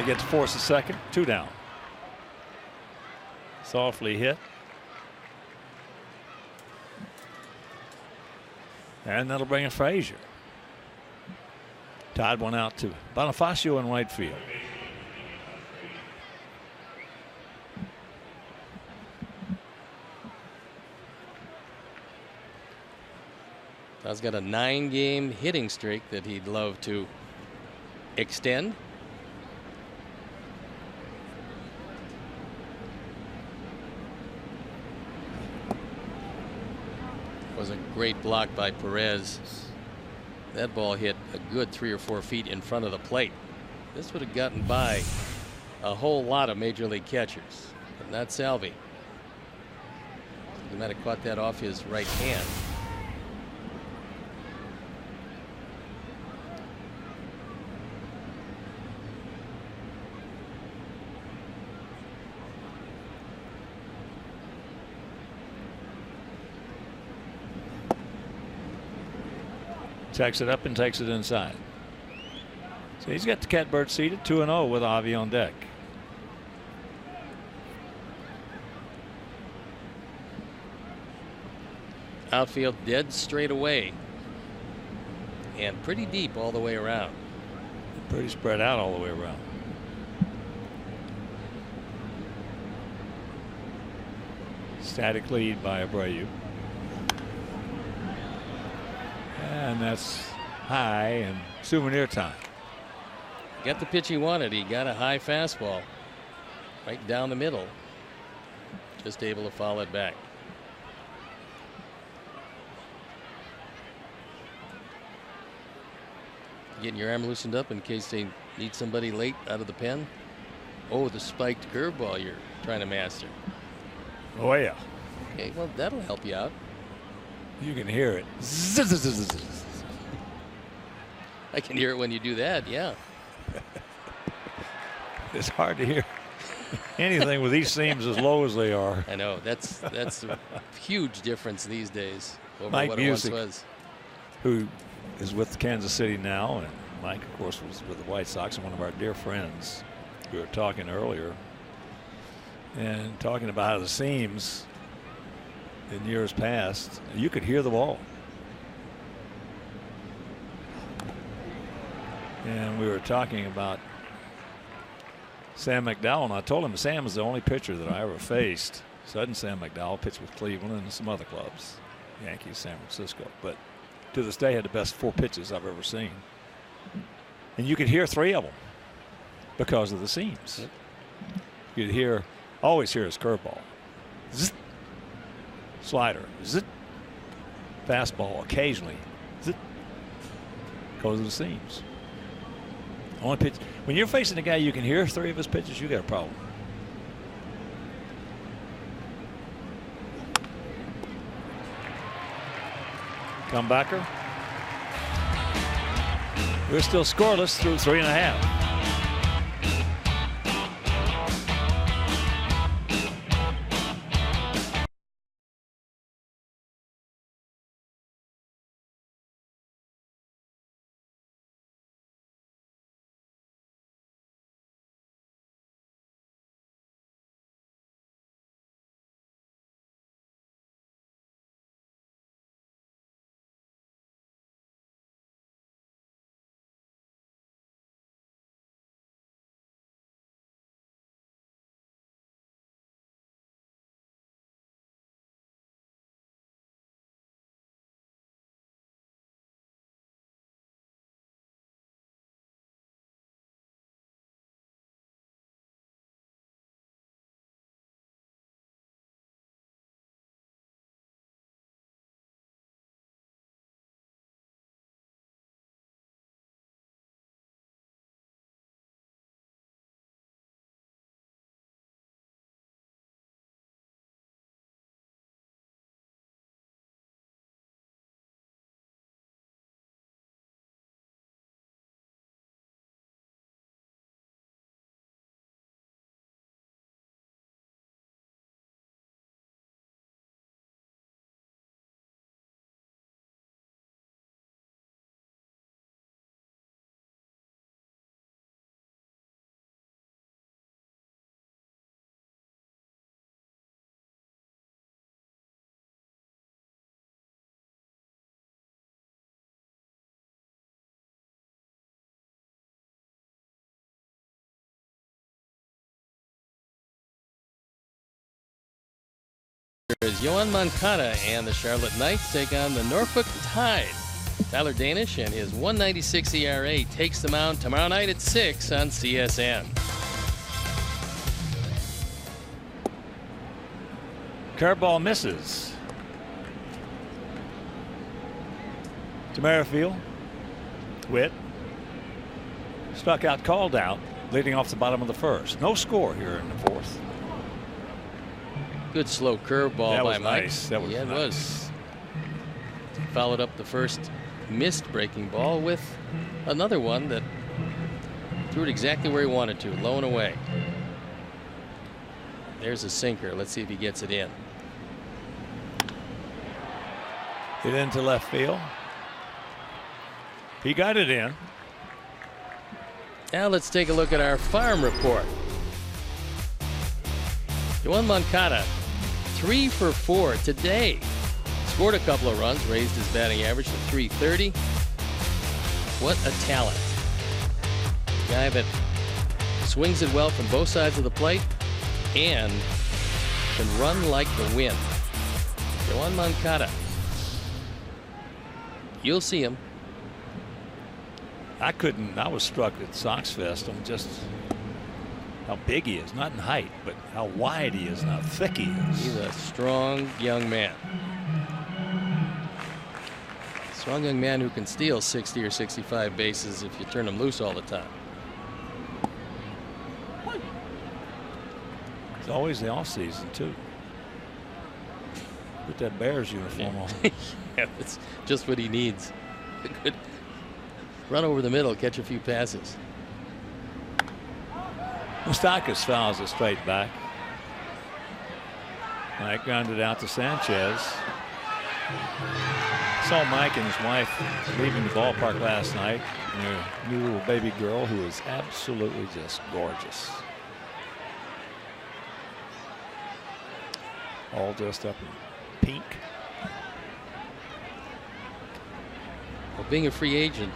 They get to force a second. 2 down. Softly hit. And that'll bring in Frazier. Tied one out to Bonifacio in right field. Todd's got a 9-game hitting streak that he'd love to extend. Was a great block by Perez. That ball hit a good 3 or 4 feet in front of the plate. This would have gotten by a whole lot of major league catchers, but not Salvi. He might have caught that off his right hand. Takes it up and takes it inside. So he's got the catbird seated 2-0 with Avi on deck. Outfield dead straight away and pretty deep all the way around. Pretty spread out all the way around. Static lead by Abreu. And that's high and souvenir time. Got the pitch he wanted. He got a high fastball right down the middle. Just able to foul it back. Getting your arm loosened up in case they need somebody late out of the pen. Oh, the spiked curveball you're trying to master. Oh, yeah. Okay, well, that'll help you out. You can hear it. I can hear it when you do that, yeah. It's hard to hear anything with these seams as low as they are. I know. That's a huge difference these days over Mike what Music, it once was. Who is with Kansas City now, and Mike, of course, was with the White Sox, and one of our dear friends. We were talking earlier and talking about how the seams in years past, you could hear the ball. And we were talking about Sam McDowell, and I told him Sam is the only pitcher that I ever faced. Sudden Sam McDowell pitched with Cleveland and some other clubs, Yankees, San Francisco, but to this day had the best 4 pitches I've ever seen. And you could hear 3 of them because of the seams. You'd hear, always hear his curveball. Zzz. Slider. Zzz. Fastball occasionally. Zzz. Because of the seams. Only pitch. When you're facing a guy you can hear 3 of his pitches, you got a problem. Comebacker. We're still scoreless through 3.5. There's Yoan Moncada, and the Charlotte Knights take on the Norfolk Tide. Tyler Danish and his 1.96 ERA takes the mound tomorrow night at 6 on CSN. Curveball misses. To Merrifield. Witt. Struck out, called out, leading off the bottom of the first. No score here in the fourth. Good slow curveball by Mike. Nice. That was yeah, it nice. was. Followed up the first missed breaking ball with another one that threw it exactly where he wanted to, low and away. There's a sinker. Let's see if he gets it in. Hit into left field. He got it in. Now let's take a look at our farm report. Yoan Moncada, 3 for 4 today. Scored a couple of runs, raised his batting average to .330. What a talent. Guy that swings it well from both sides of the plate and can run like the wind. Yoan Moncada. You'll see him. I was struck at Sox Fest on just how big he is, not in height, but how wide he is and how thick he is. He's a strong young man. Strong young man who can steal 60 or 65 bases if you turn him loose all the time. It's always the off season too. Put that Bears uniform on. Yeah, that's just what he needs. Good run over the middle, catch a few passes. Moustakas fouls it straight back. Mike grounded out to Sanchez. Saw Mike and his wife leaving the ballpark last night. And their new little baby girl who is absolutely just gorgeous. All dressed up in pink. Well, being a free agent,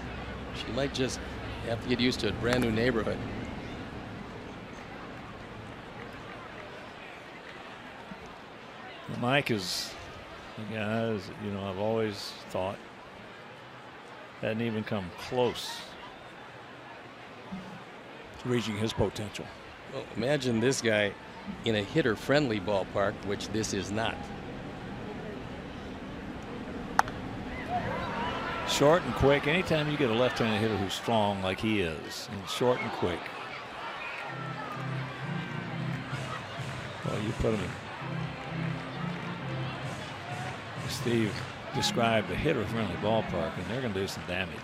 she might just have to get used to a brand new neighborhood. Mike is a guy, you know, I've always thought hadn't even come close to reaching his potential. Well, imagine this guy in a hitter-friendly ballpark, which this is not. Short and quick. Anytime you get a left-handed hitter who's strong like he is, and short and quick, well, you put him in. Steve described a hitter-friendly ballpark, and they're going to do some damage.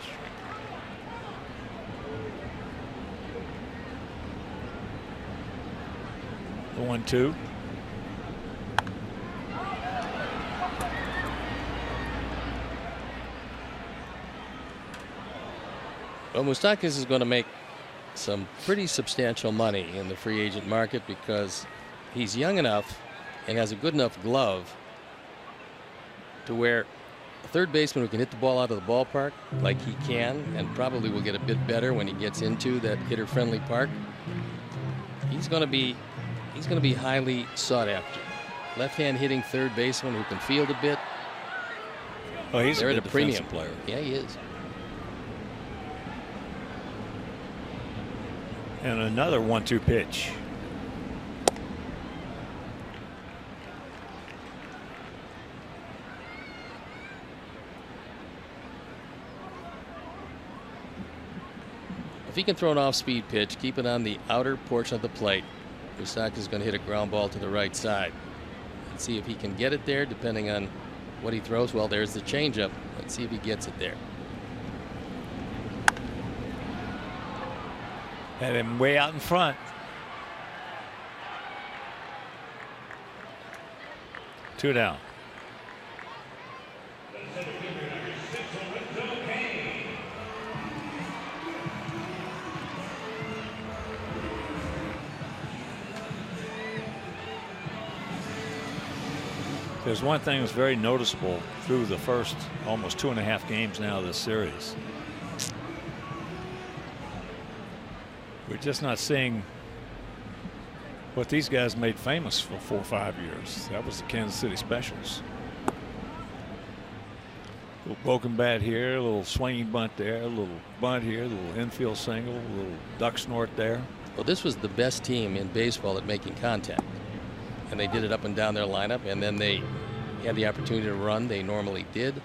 The 1-2. Well, Moustakas is going to make some pretty substantial money in the free agent market because he's young enough and has a good enough glove to where a third baseman who can hit the ball out of the ballpark like he can, and probably will get a bit better when he gets into that hitter-friendly park, he's going to be highly sought after. Left-hand hitting third baseman who can field a bit. Oh, he's They're a at good a premium player. Yeah, he is. And another 1-2 pitch. If he can throw an off-speed pitch, keep it on the outer portion of the plate, Moustakas is going to hit a ground ball to the right side. And see if he can get it there, depending on what he throws. Well, there's the changeup. Let's see if he gets it there. Had him way out in front. 2 down. There's one thing that's very noticeable through the first almost 2.5 games now of this series. We're just not seeing What these guys made famous for 4 or 5 years. That was the Kansas City Specials. A little broken bat here, a little swinging bunt there, a little bunt here, a little infield single, a little duck snort there. Well, this was the best team in baseball at making contact. And they did it up and down their lineup, and then they had the opportunity to run. They normally did.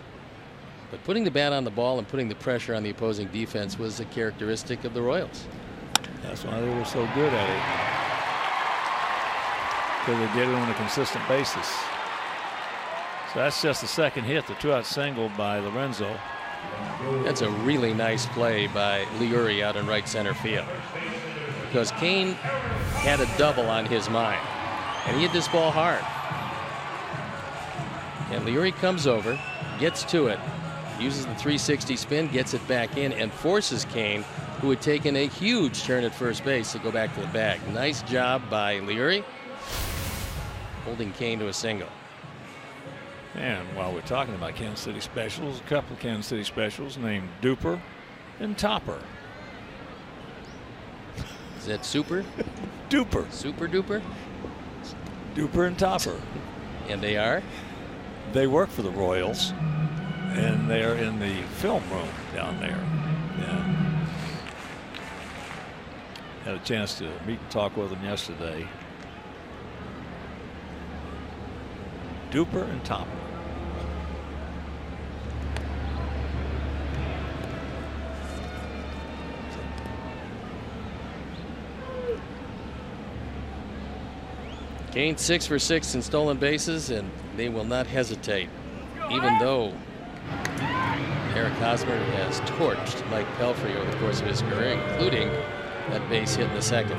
But putting the bat on the ball and putting the pressure on the opposing defense was a characteristic of the Royals. That's why they were so good at it. Because they did it on a consistent basis. So that's just the second hit, the 2-out single by Lorenzo. That's a really nice play by Leury out in right center field. Because Kane had a double on his mind. And he hit this ball hard. And Leury comes over, gets to it, uses the 360 spin, gets it back in, and forces Kane, who had taken a huge turn at first base, to go back to the bag. Nice job by Leury, holding Kane to a single. And while we're talking about Kansas City Specials, a couple of Kansas City Specials named Duper and Topper. Is that super? Duper. Super duper? Duper and Topper. And they are? They work for the Royals, and they're in the film room down there. And had a chance to meet and talk with them yesterday. Duper and Topper. Kane 6 for 6 in stolen bases, and they will not hesitate, even though Eric Hosmer has torched Mike Pelfrey over the course of his career, including that base hit in the second.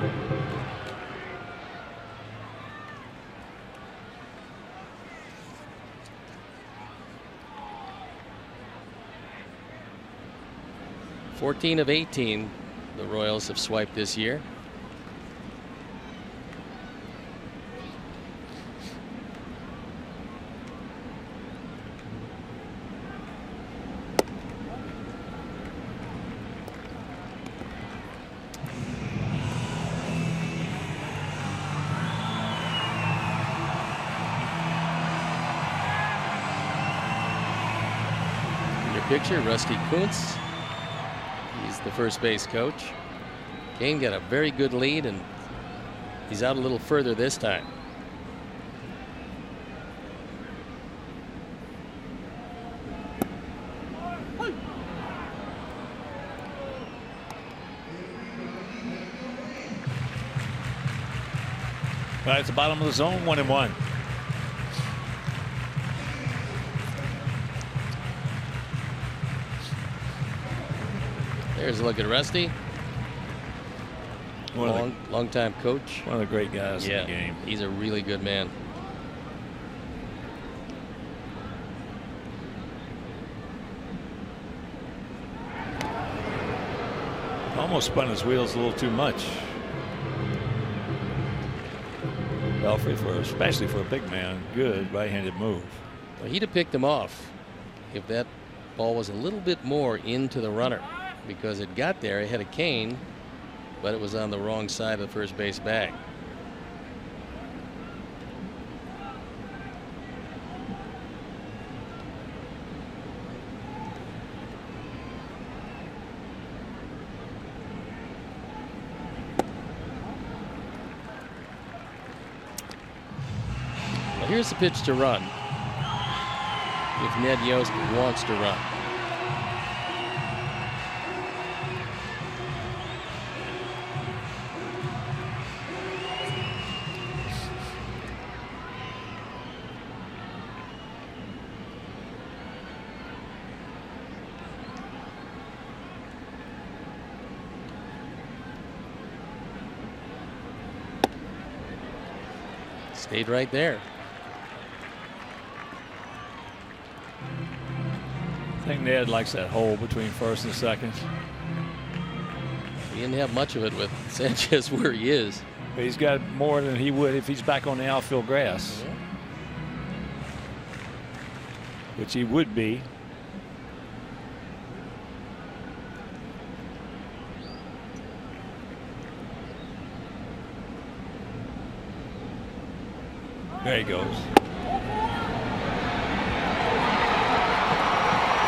"14 of 18 the Royals have swiped this year. Picture, Rusty Kuntz. He's the first base coach. Kane got a very good lead, and he's out a little further this time. Right at the bottom of the zone, 1-1. There's a look at Rusty. Long time coach. One of the great guys in the game. He's a really good man. Almost spun his wheels a little too much. Pelfrey, especially for a big man, good right-handed move. Well, he'd have picked him off if that ball was a little bit more into the runner, because it got there ahead of Kane, but it was on the wrong side of the first base bag. Well, here's the pitch to run if Ned Yost wants to run. Stayed right there. I think Ned likes that hole between first and second. He didn't have much of it with Sanchez where he is. But he's got more than he would if he's back on the outfield grass. Yeah. Which he would be. There he goes.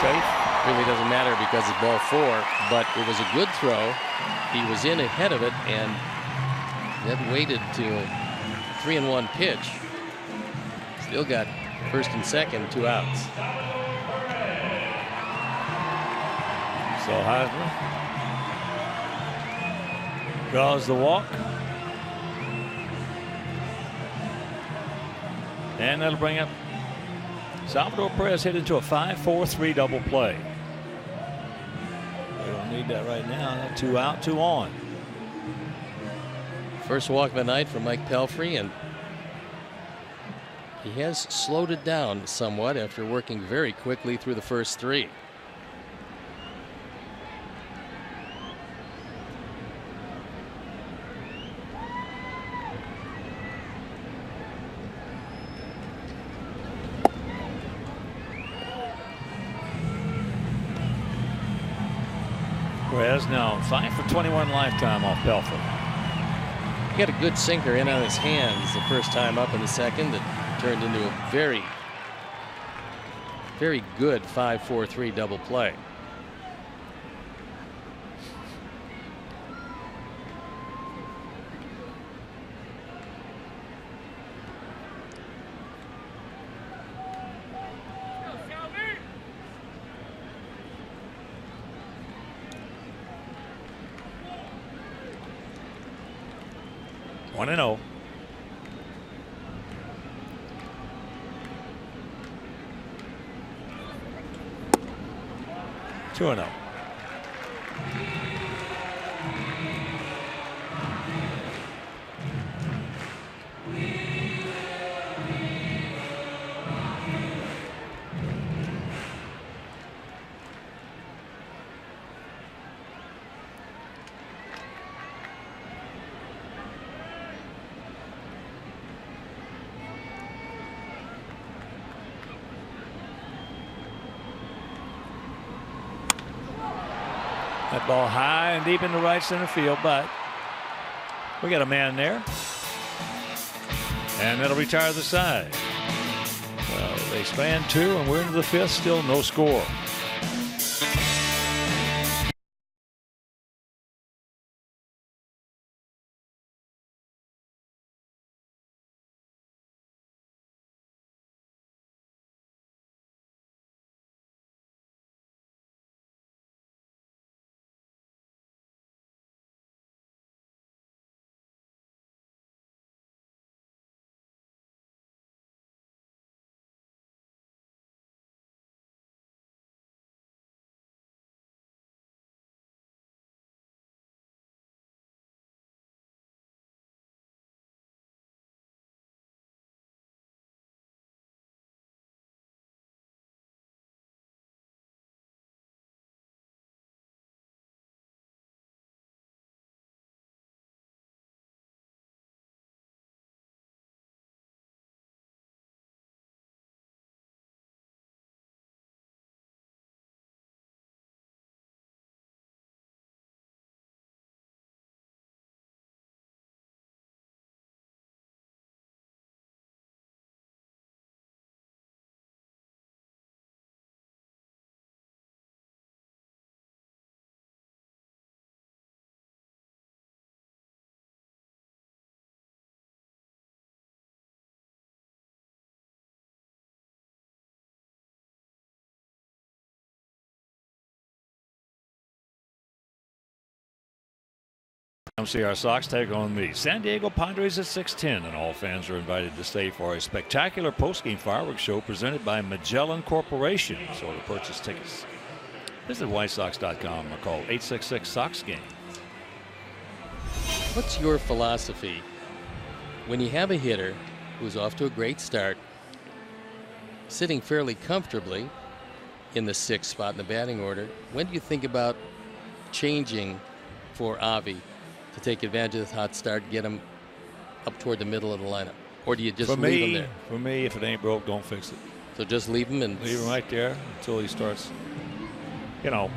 Safe. Really doesn't matter because it's ball 4, but it was a good throw. He was in ahead of it and then waited to a 3-1 pitch. Still got first and second, 2 outs. So Heisman draws the walk. And that'll bring up Salvador Perez hit into a 5-4-3 double play. We don't need that right now. 2 out, 2 on. First walk of the night for Mike Pelfrey, and he has slowed it down somewhat after working very quickly through the first 3. Perez now 5 for 21 lifetime off Pelfrey. He got a good sinker in on his hands the first time up in the second that turned into a very, very good 5-4-3 double play. One and 0. Two and 0. That ball high and deep into right center field, but we got a man there. And that'll retire the side. Well, they span 2 and we're into the 5th, still no score. CR Sox take on the San Diego Padres at 6:10, and all fans are invited to stay for a spectacular postgame fireworks show presented by Magellan Corporation. So to purchase tickets, visit whitesox.com or call 866-SOX-GAME. What's your philosophy when you have a hitter who's off to a great start, sitting fairly comfortably in the 6th spot in the batting order? When do you think about changing for Avi to take advantage of the hot start, get him up toward the middle of the lineup? Or do you just leave him there? For me, if it ain't broke, don't fix it. So just leave him and leave him right there until he starts. You know,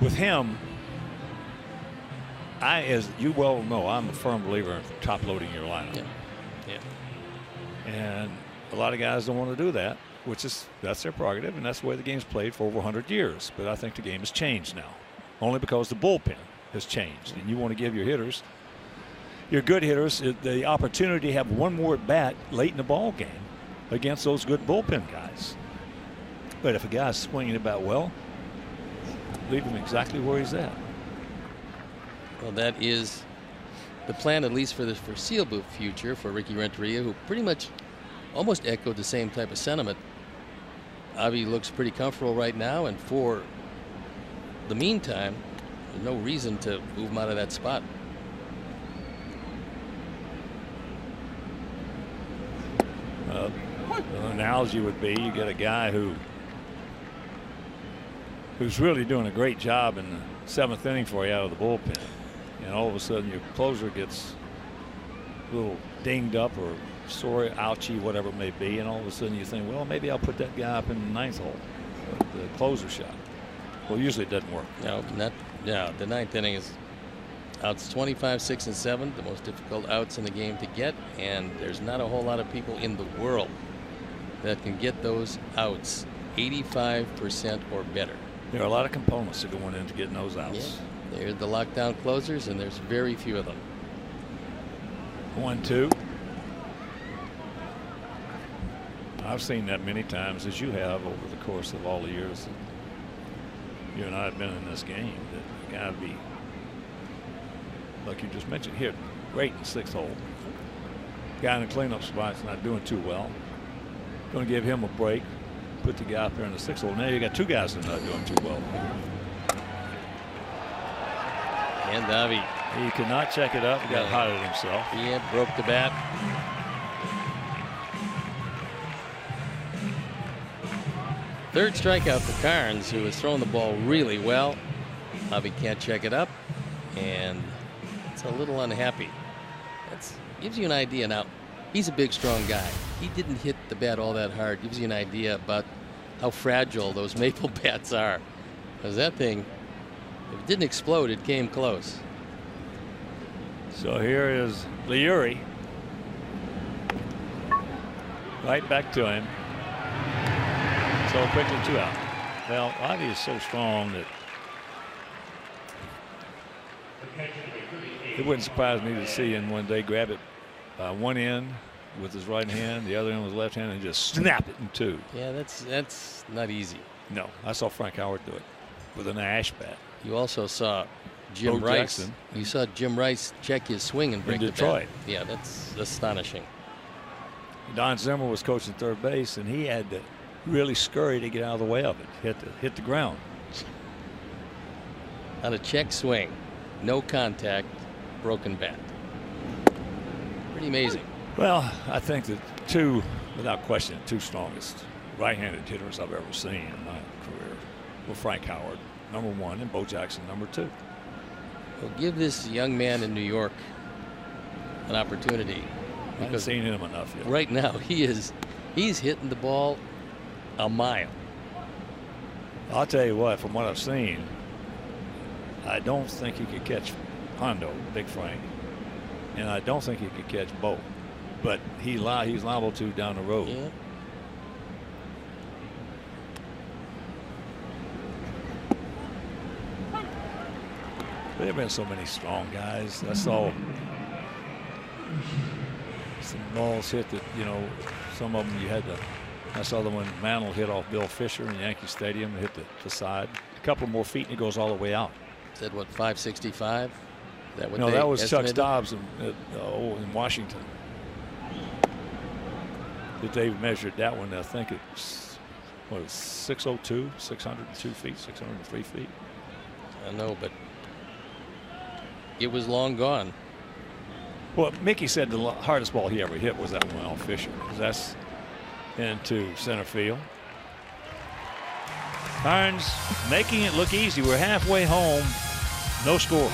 with him, as you well know, I'm a firm believer in top loading your lineup. Yeah. Yeah. And a lot of guys don't want to do that, that's their prerogative, and that's the way the game's played for over 100 years. But I think the game has changed now, only because the bullpen has changed, and you want to give your hitters, your good hitters, the opportunity to have one more at bat late in the ball game against those good bullpen guys. But if a guy's swinging the bat well, leave him exactly where he's at. Well, that is the plan, at least for the foreseeable future, for Ricky Renteria, who pretty much almost echoed the same type of sentiment. Avi looks pretty comfortable right now, and for the meantime, there's no reason to move him out of that spot. The analogy would be you get a guy who's really doing a great job in the 7th inning for you out of the bullpen, and all of a sudden your closer gets a little dinged up or sore, ouchy, whatever it may be, and all of a sudden you think, well, maybe I'll put that guy up in the 9th hole, the closer shot. Well, usually it doesn't work. No, the 9th inning is outs 25, 6, and 7, the most difficult outs in the game to get, and there's not a whole lot of people in the world that can get those outs 85% or better. There are a lot of components that go into getting those outs. Yeah, they're the lockdown closers, and there's very few of them. 1-2. I've seen that many times, as you have over the course of all the years that you and I have been in this game, that the guy would be, like you just mentioned, hit great in the 6th hole. Guy in the cleanup spot's not doing too well. Going to give him a break. Put the guy up there in the 6th hole. Now you got 2 guys that are not doing too well. And Avi, he could not check it up. He got hot at himself. He broke the bat. Third strikeout for Carnes, who has thrown the ball really well. Avi can't check it up, and it's a little unhappy. That gives you an idea. Now, he's a big, strong guy. He didn't hit the bat all that hard. Gives you an idea about how fragile those maple bats are. Because that thing, if it didn't explode, it came close. So here is Leury. Right back to him. So quickly, 2 out. Well, Avi is so strong that it wouldn't surprise me to see him one day grab it by one end with his right hand, the other end with his left hand, and just snap it in 2. Yeah, that's not easy. No, I saw Frank Howard do it with an ash bat. You also saw Jim Bo Rice. Jackson. You saw Jim Rice check his swing and break in Detroit. The bat. Yeah, that's astonishing. Don Zimmer was coaching third base, and he had to really scurry to get out of the way of it. Hit the ground. On a check swing, no contact, broken bat. Pretty amazing. Well, I think that without question, 2 strongest right-handed hitters I've ever seen in my career were Frank Howard, number 1, and Bo Jackson, number 2. Well, give this young man in New York an opportunity. I haven't seen him enough yet. Right now, he's hitting the ball a mile. I'll tell you what, from what I've seen, I don't think he could catch Hondo, Big Frank, and I don't think he could catch Bo, but he's liable to down the road. Yeah. There have been so many strong guys. I saw some balls hit that, some of them you had to. I saw the one Mantle hit off Bill Fisher in Yankee Stadium and hit the side. A couple more feet and it goes all the way out. Said what, 565? That what no, that was estimated? Chuck Dobbs in Washington. That they measured that one. I think it's 602, 602 feet, 603 feet. I know, but it was long gone. Well, Mickey said the hardest ball he ever hit was that one off Fisher. That's into center field. Carnes making it look easy. We're halfway home. No score.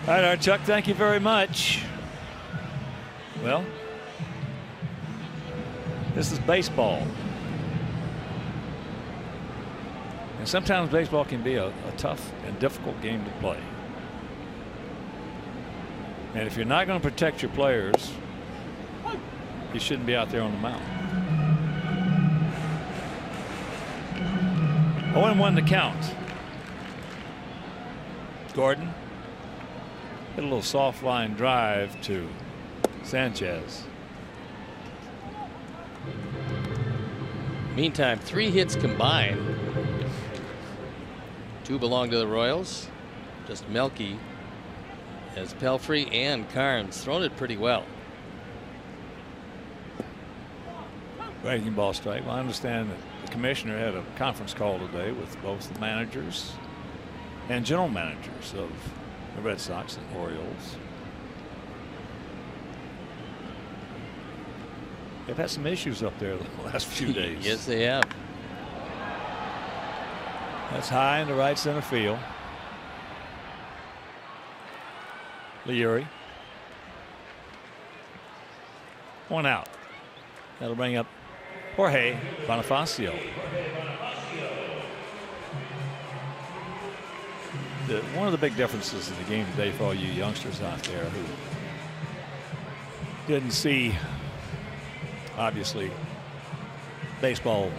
right, Chuck, thank you very much. Well, this is baseball. And sometimes baseball can be a tough and difficult game to play. And if you're not going to protect your players, you shouldn't be out there on the mound. 0-1 to count. Gordon hit a little soft line drive to Sanchez. Meantime, 3 hits combined. 2 belong to the Royals. Just Melky, as Pelfrey and Carnes thrown it pretty well. Breaking ball strike. Well, I understand that the commissioner had a conference call today with both the managers and general managers of the Red Sox and Orioles. They've had some issues up there the last few days. Yes, they have. That's high in the right center field. Leary. 1 out. That'll bring up Jorge Bonifacio. One of the big differences in the game today for all you youngsters out there who didn't see, obviously, baseball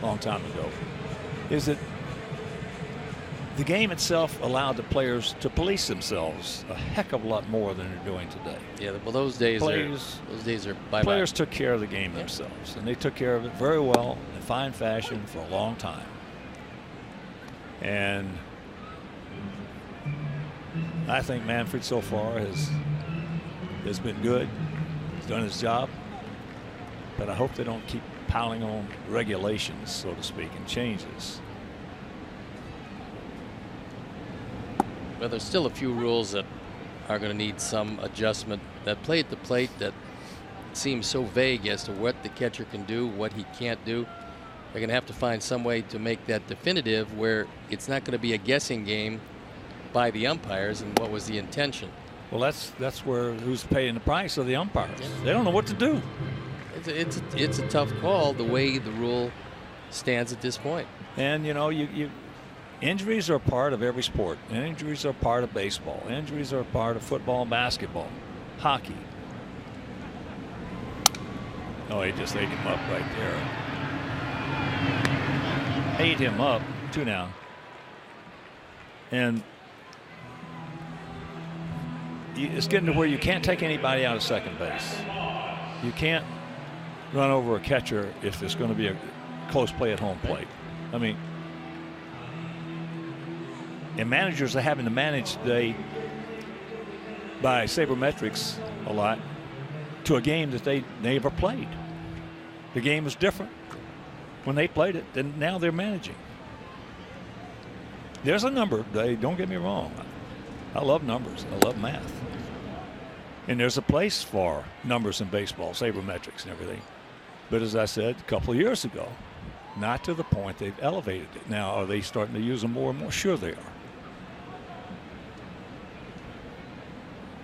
a long time ago, is that the game itself allowed the players to police themselves a heck of a lot more than they're doing today. Yeah, well, those days are bye-bye. Players took care of the game themselves, and they took care of it very well in fine fashion for a long time. And I think Manfred so far has been good. He's done his job, but I hope they don't keep piling on regulations, so to speak, and changes. Well, there's still a few rules that are going to need some adjustment. That play at the plate that seems so vague as to what the catcher can do, what he can't do. They're going to have to find some way to make that definitive, where it's not going to be a guessing game by the umpires and what was the intention. Well, that's where who's paying the price of the umpires. Yeah. They don't know what to do. It's a tough call the way the rule stands at this point. And you know, injuries are part of every sport. Injuries are part of baseball. Injuries are part of football and basketball, hockey. Oh, he just ate him up right there. Ate him up. 2 down. And it's getting to where you can't take anybody out of second base. You can't run over a catcher if there's going to be a close play at home plate. I mean, and managers are having to manage today by sabermetrics a lot to a game that they never played. The game was different when they played it than now they're managing. There's a number. Don't get me wrong. I love numbers. I love math. And there's a place for numbers in baseball, sabermetrics and everything. But as I said a couple of years ago, not to the point they've elevated it. Now, are they starting to use them more and more? Sure they are.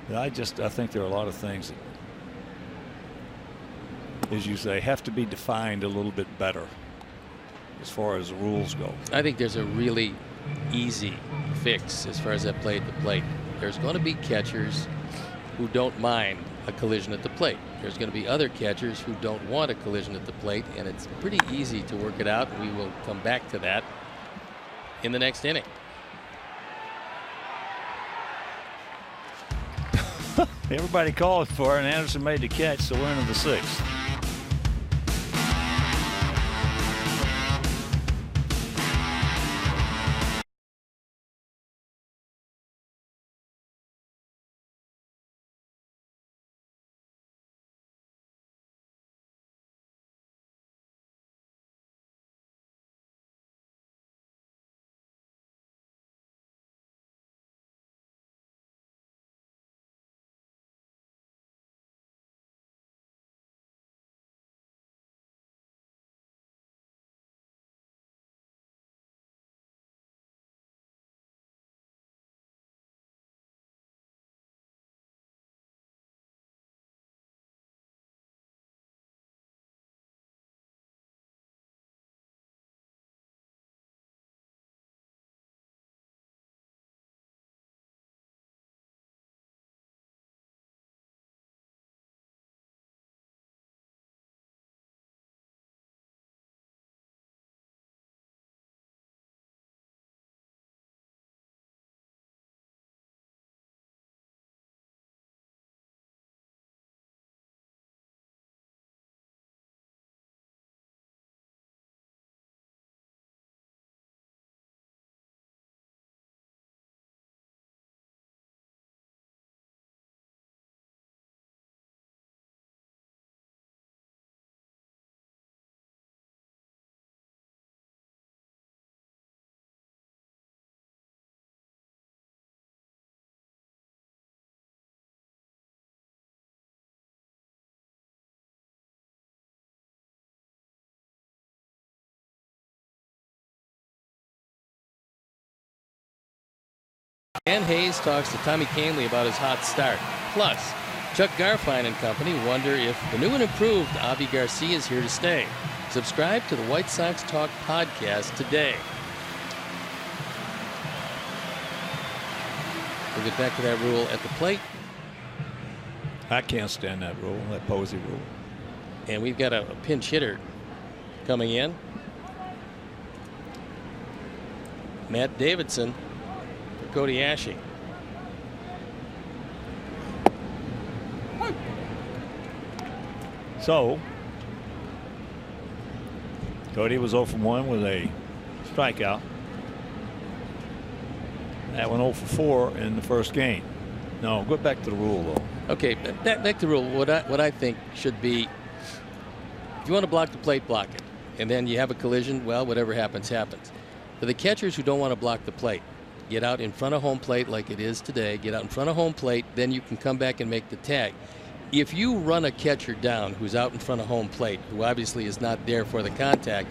But I think there are a lot of things that, as you say, have to be defined a little bit better as far as the rules go. I think there's a really easy fix as far as that play at the plate. There's going to be catchers who don't mind a collision at the plate. There's going to be other catchers who don't want a collision at the plate, and it's pretty easy to work it out. We will come back to that in the next inning. Everybody called for it, and Anderson made the catch, so we're into the 6th. Dan Hayes talks to Tommy Kahnle about his hot start. Plus, Chuck Garfien and company wonder if the new and improved Avi Garcia is here to stay. Subscribe to the White Sox Talk podcast today. We'll get back to that rule at the plate. I can't stand that rule, that Posey rule. And we've got a pinch hitter coming in. Matt Davidson for Cody Ashe. So, Cody was 0 for 1 with a strikeout. That went 0 for 4 in the first game. No, go back to the rule, though. Okay, back to the rule. What I think should be, if you want to block the plate, block it. And then you have a collision, well, whatever happens, happens. For the catchers who don't want to block the plate, get out in front of home plate like it is today. Get out in front of home plate, then you can come back and make the tag. If you run a catcher down who's out in front of home plate, who obviously is not there for the contact,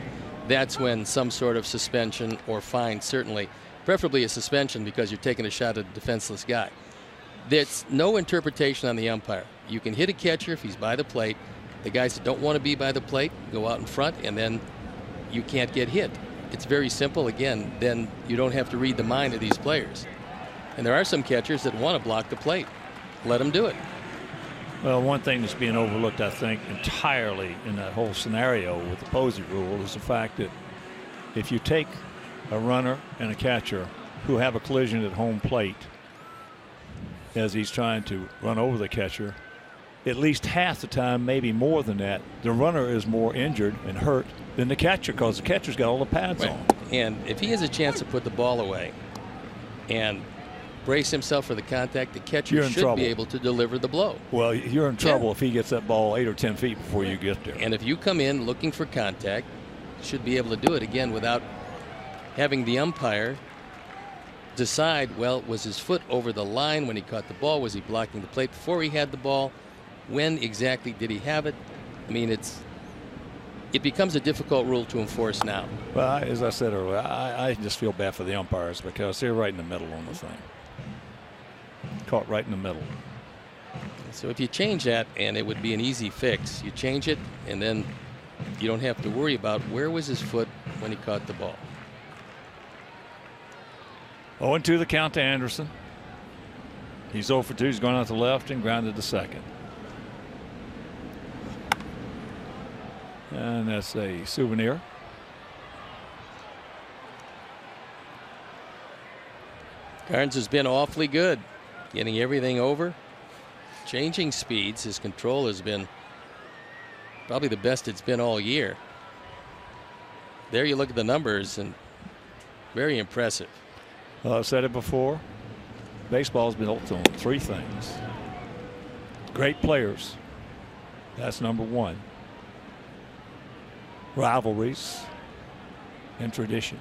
that's when some sort of suspension or fine, certainly, preferably a suspension because you're taking a shot at a defenseless guy. There's no interpretation on the umpire. You can hit a catcher if he's by the plate. The guys that don't want to be by the plate go out in front, and then you can't get hit. It's very simple. Again, then you don't have to read the mind of these players. And there are some catchers that want to block the plate. Let them do it. Well, one thing that's being overlooked, I think, entirely in that whole scenario with the Posey rule is the fact that if you take a runner and a catcher who have a collision at home plate as he's trying to run over the catcher, at least half the time, maybe more than that, the runner is more injured and hurt than the catcher because the catcher's got all the pads on. And if he has a chance to put the ball away and brace himself for the contact, the catcher should be able to deliver the blow. Well, you're in trouble if he gets that ball 8 or 10 feet before you get there. And if you come in looking for contact, you should be able to do it again without having the umpire decide, well, was his foot over the line when he caught the ball? Was he blocking the plate before he had the ball? When exactly did he have it? I mean, it becomes a difficult rule to enforce now. Well, as I said earlier, I just feel bad for the umpires because they're right in the middle on the thing. Caught right in the middle. So if you change that, and it would be an easy fix, you change it, and then you don't have to worry about where was his foot when he caught the ball. 0-2 the count to Anderson. He's 0 for 2. He's going out to left and grounded to second. And that's a souvenir. Carnes has been awfully good, getting everything over, changing speeds. His control has been probably the best it's been all year. There you look at the numbers, and very impressive. Well, I've said it before. Baseball's been built on 3 things. Great players. That's number 1. Rivalries and tradition.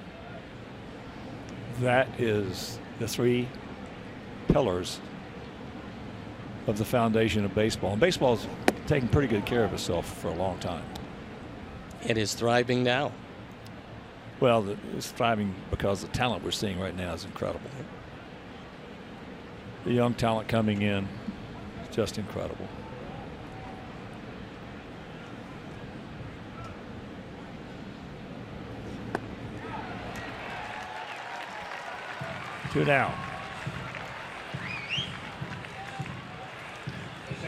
That is the 3 pillars of the foundation of baseball. And baseball's taken pretty good care of itself for a long time. It is thriving now. Well, it's thriving because the talent we're seeing right now is incredible. The young talent coming in is just incredible. Two down.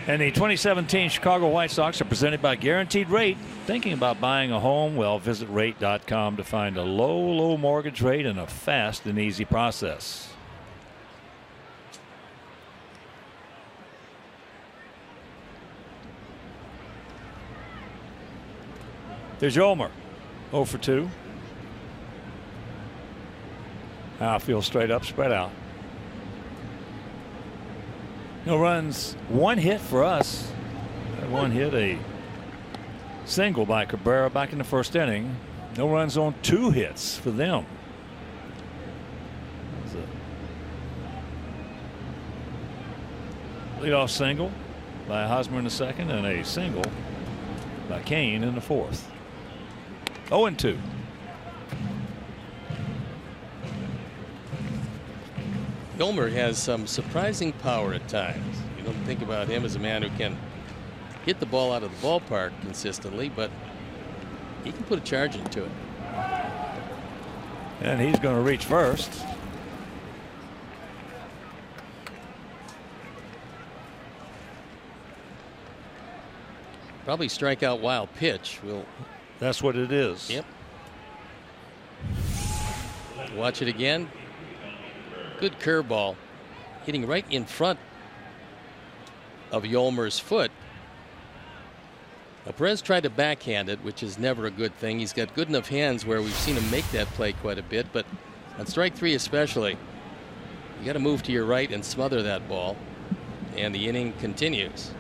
And the 2017 Chicago White Sox are presented by Guaranteed Rate. Thinking about buying a home? Well, visit rate.com to find a low mortgage rate and a fast and easy process. There's Ulmer, 0 for 2. Outfield straight up, spread out. No runs, 1 hit for us. That 1 hit, a single by Cabrera back in the first inning. No runs on 2 hits for them. Leadoff single by Hosmer in the second, and a single by Kane in the fourth. 0-2. Yolmer has some surprising power at times. You don't think about him as a man who can hit the ball out of the ballpark consistently, but he can put a charge into it. And he's going to reach first. Probably strike out wild pitch. That's what it is. Yep. Watch it again. Good curveball, hitting right in front of Yolmer's foot. Now, Perez tried to backhand it, which is never a good thing. He's got good enough hands where we've seen him make that play quite a bit, but on strike 3 especially, you got to move to your right and smother that ball, and the inning continues.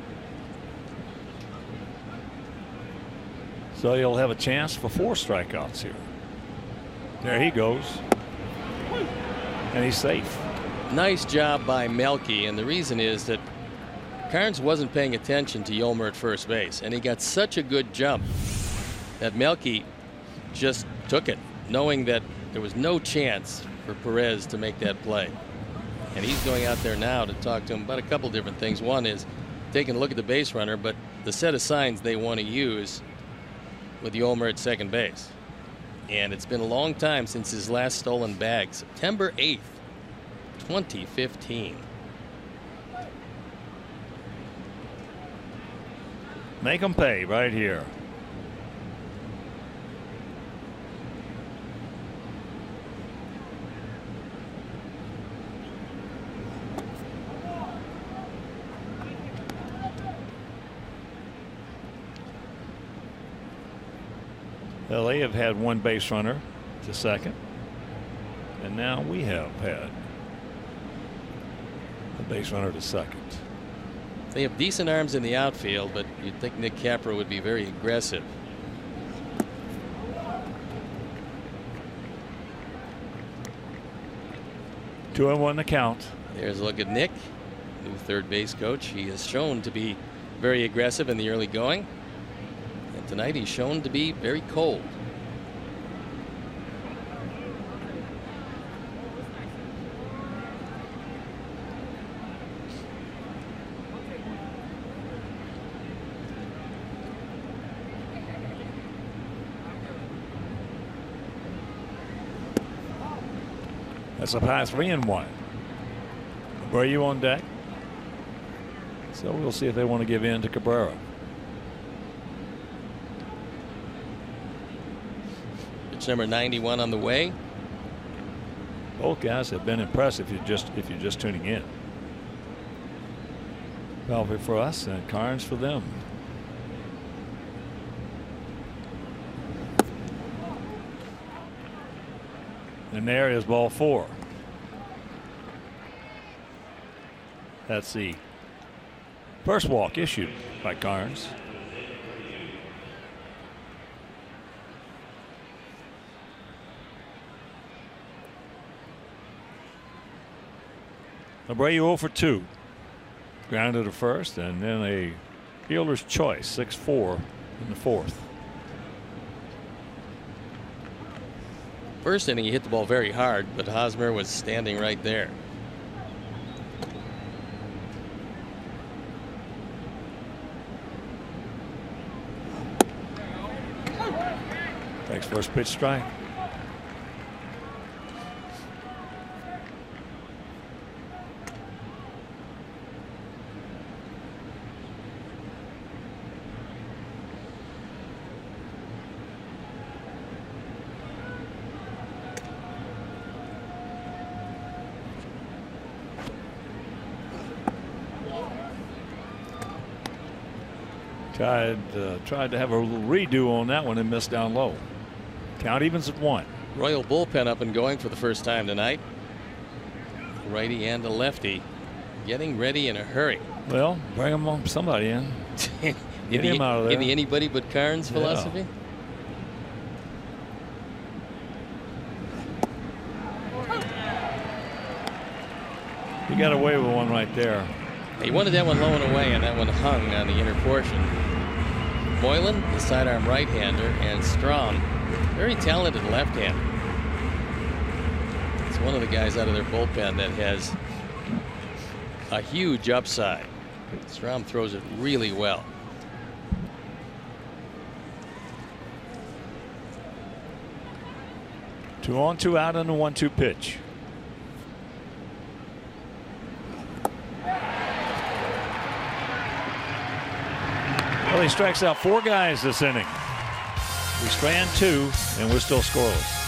So you'll have a chance for 4 strikeouts here. There he goes. And he's safe. Nice job by Melky, and the reason is that Carnes wasn't paying attention to Yolmer at first base, and he got such a good jump that Melky just took it, knowing that there was no chance for Perez to make that play. And he's going out there now to talk to him about a couple different things. One is taking a look at the base runner, but the set of signs they want to use with Yolmer at second base. And it's been a long time since his last stolen bag, September 8th, 2015. Make them pay right here. Well, they have had 1 base runner to second, and now we have had a base runner to second. They have decent arms in the outfield, but you'd think Nick Capra would be very aggressive. Two and 1 the count. There's a look at Nick, new third base coach. He is shown to be very aggressive in the early going. And tonight he's shown to be very cold. That's a high 3 and 1. Abreu on deck. So we'll see if they want to give in to Cabrera. Pitch number 91 on the way. Both guys have been impressive if you're just tuning in. Velvet for us and Carnes for them. And there is ball 4. That's the first walk issued by Carnes. Abreu 0 for 2. Grounded to first, and then a fielder's choice, 6-4 in the 4th. First inning, he hit the ball very hard, but Hosmer was standing right there. Takes first pitch strike. Tried to have a little redo on that one and missed down low. Count evens at 1. Royal bullpen up and going for the first time tonight. Righty and a lefty getting ready in a hurry. Well, bring him on, somebody in. Get him out of there. In the anybody but Carnes philosophy. He got away with one right there. He wanted that one low and away, and that one hung on the inner portion. Moylan, the sidearm right-hander, and Strom, very talented left-hander. It's one of the guys out of their bullpen that has a huge upside. Strom throws it really well. Two on, two out on the 1-2 pitch. Well, he strikes out 4 guys this inning. We strand 2, and we're still scoreless.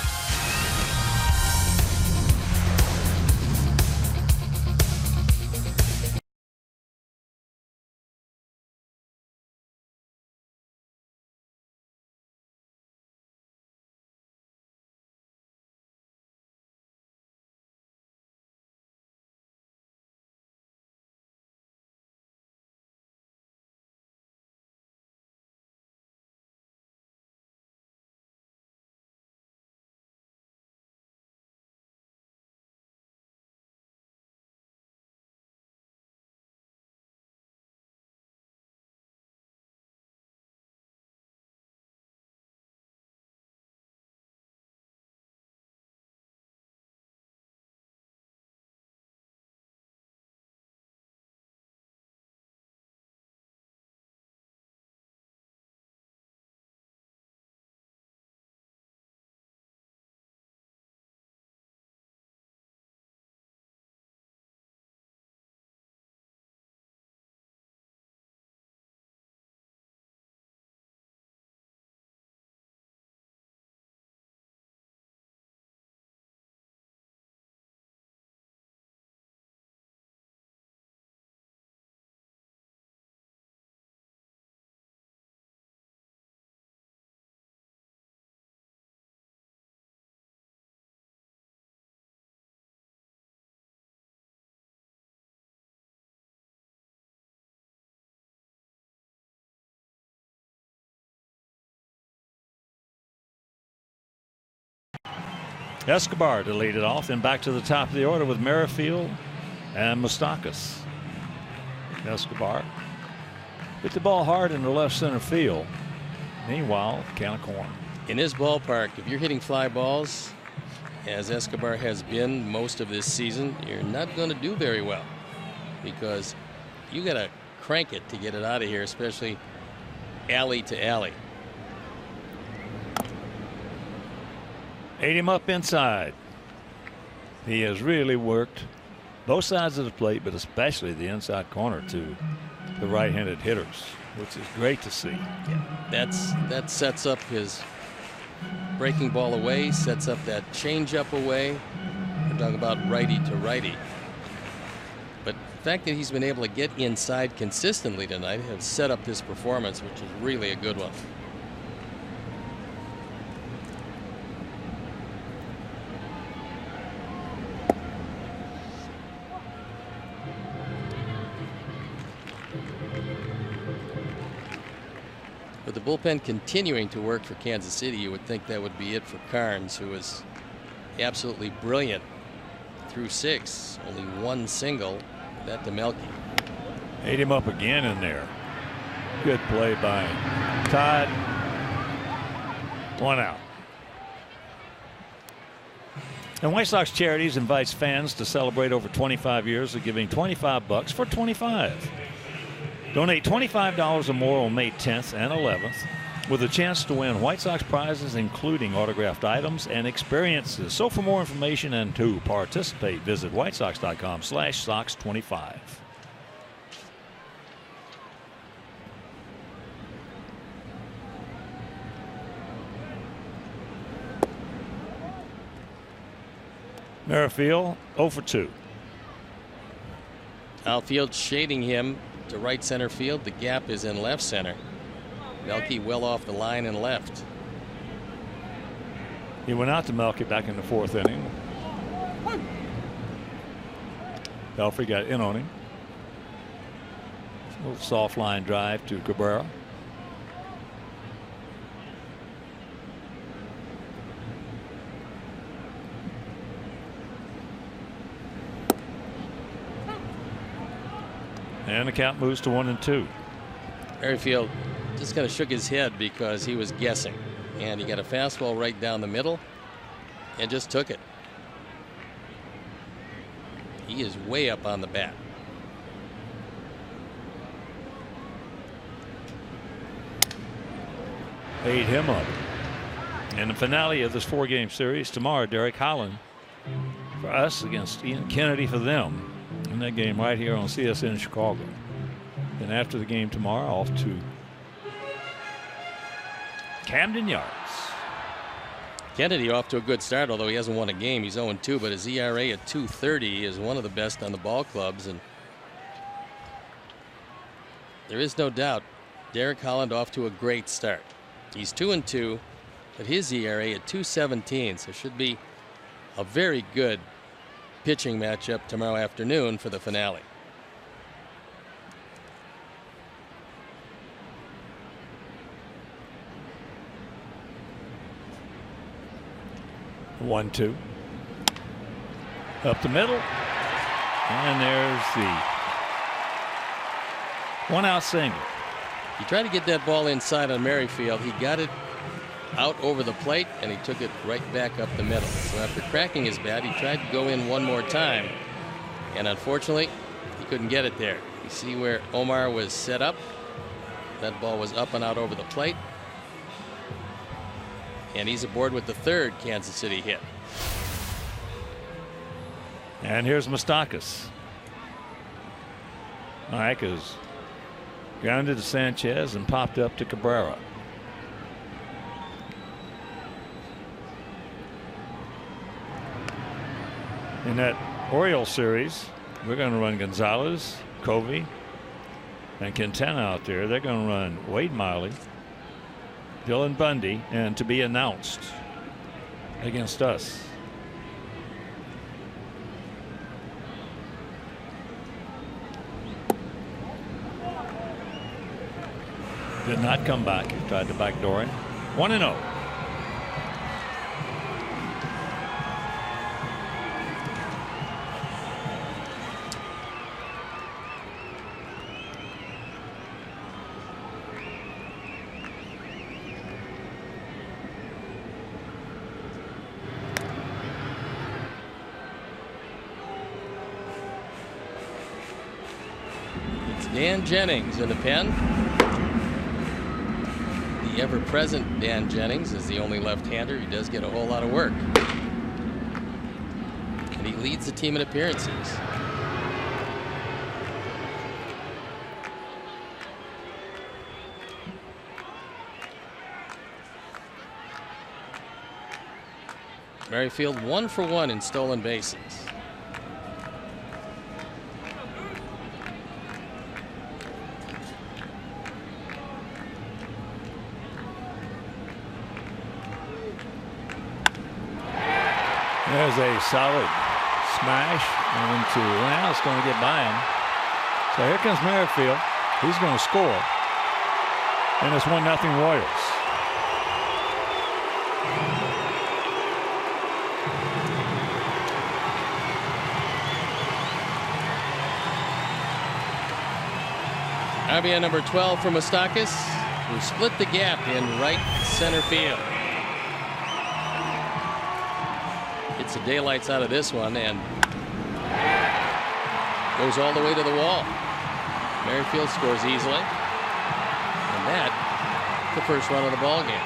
Escobar to lead it off, then back to the top of the order with Merrifield and Moustakas. Escobar hit the ball hard in the left center field. Meanwhile, can of corn. In his ballpark, if you're hitting fly balls, as Escobar has been most of this season, you're not going to do very well, because you got to crank it to get it out of here, especially alley to alley. Ate him up inside. He has really worked both sides of the plate, but especially the inside corner to the right-handed hitters, which is great to see. Yeah, that sets up his breaking ball away, sets up that changeup away. We're talking about righty to righty. But the fact that he's been able to get inside consistently tonight has set up this performance, which is really a good one. With the bullpen continuing to work for Kansas City, you would think that would be it for Carnes, who was absolutely brilliant through 6. Only 1 single, that to Melky. Ate him up again in there. Good play by Todd. 1 out. And White Sox Charities invites fans to celebrate over 25 years of giving $25 for 25. Donate $25 or more on May 10th and 11th with a chance to win White Sox prizes, including autographed items and experiences. So for more information and to participate, visit whitesox.com/Sox25. Merrifield 0 for 2. Outfield shading him to right center field. The gap is in left center. Melky well off the line and left. He went out to Melky back in the 4th inning. Belfry got in on him. A little soft line drive to Cabrera. And the count moves to 1-2. Merrifield just kind of shook his head because he was guessing, and he got a fastball right down the middle and just took it. He is way up on the bat. ate him up. And the finale of this 4-game series tomorrow, Derek Holland for us against Ian Kennedy for them in that game right here on CSN Chicago. And after the game tomorrow, off to Camden Yards. Kennedy off to a good start, although he hasn't won a game. He's 0-2, but his ERA at 2.30 is one of the best on the ball clubs. And there is no doubt Derek Holland off to a great start. He's 2-2, but his ERA at 2.17, so should be a very good pitching matchup tomorrow afternoon for the finale. One, two. Up the middle. And there's the 1-out single. He tried to get that ball inside on Merrifield. He got it out over the plate, and he took it right back up the middle. So after cracking his bat, he tried to go in one more time, and unfortunately, he couldn't get it there. You see where Omar was set up? That ball was up and out over the plate. And he's aboard with the 3rd Kansas City hit. And here's Moustakas. Moustakas grounded to Sanchez and popped up to Cabrera. In that Orioles series, we're going to run Gonzalez, Covey, and Quintana out there. They're going to run Wade Miley, Dylan Bundy, and to be announced against us. Did not come back. He tried to backdoor him. 1-0. Dan Jennings in the pen. The ever-present Dan Jennings is the only left-hander. He does get a whole lot of work. And he leads the team in appearances. Merrifield 1 for 1 in stolen bases. There's a solid smash into, well, it's going to get by him. So here comes Merrifield. He's going to score. And it's 1-0 Royals. RBI number 12 for Moustakas, who split the gap in right center field. Gets the daylights out of this one and goes all the way to the wall. Merrifield scores easily. And that, the first run of the ball game.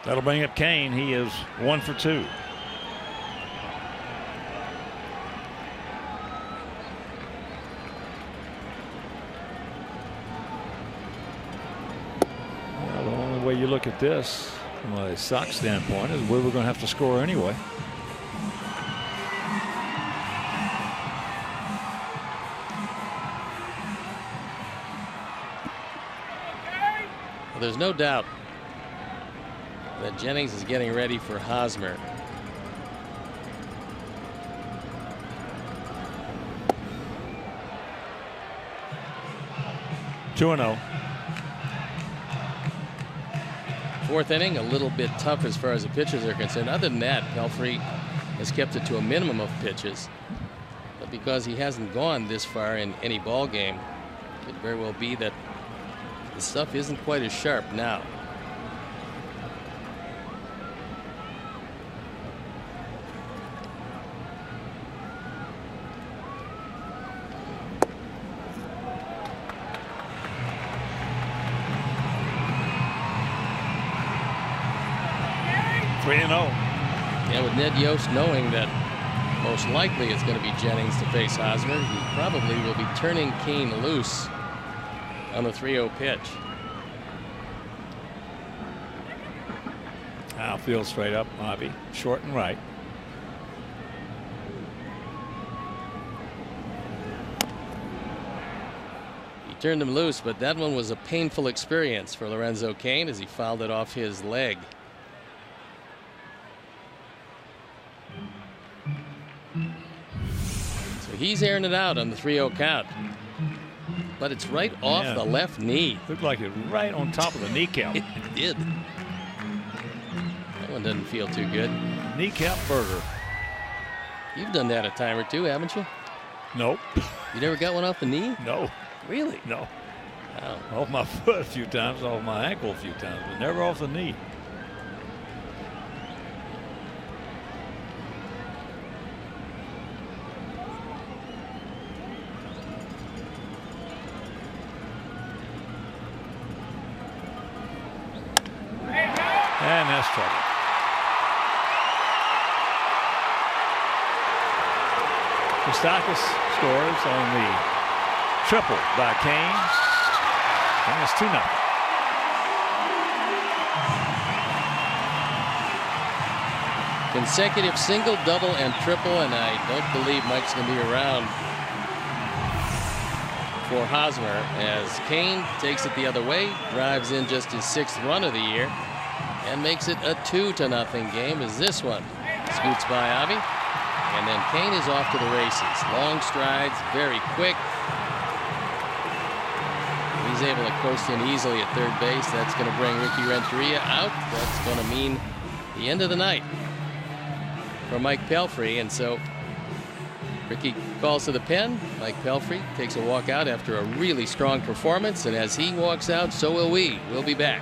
That'll bring up Kane. He is 1 for 2. You look at this from a Sox standpoint is we were going to have to score anyway. Well, there's no doubt that Jennings is getting ready for Hosmer. Two 2-0. Fourth inning, a little bit tough as far as the pitchers are concerned. Other than that, Pelfrey has kept it to a minimum of pitches. But because he hasn't gone this far in any ball game, it could very well be that the stuff isn't quite as sharp now. 3-0. And with Ned Yost knowing that most likely it's going to be Jennings to face Hosmer, he probably will be turning Kane loose on the 3-0 pitch. Outfield straight up, Bobby. Short and right. He turned him loose, but that one was a painful experience for Lorenzo Cain as he fouled it off his leg. So he's airing it out on the 3-0 count. But it's right off the left knee. Looked like it right on top of the kneecap. It did. That one doesn't feel too good. Kneecap burger. You've done that a time or two, haven't you? Nope. You never got one off the knee? No. Really? No. Wow. Off my foot a few times, off my ankle a few times, but never off the knee. And that's trouble. Moustakas scores on the triple by Cain. And it's 2-0. Consecutive single, double, and triple, and I don't believe Mike's going to be around for Hosmer as Cain takes it the other way, drives in just his 6th run of the year, and makes it a 2-0 game as this one scoots by Avi. And then Cain is off to the races. Long strides, very quick. He's able to coast in easily at third base. That's going to bring Ricky Renteria out. That's going to mean the end of the night for Mike Pelfrey. And so Ricky calls to the pen. Mike Pelfrey takes a walk out after a really strong performance. And as he walks out, so will we. We'll be back.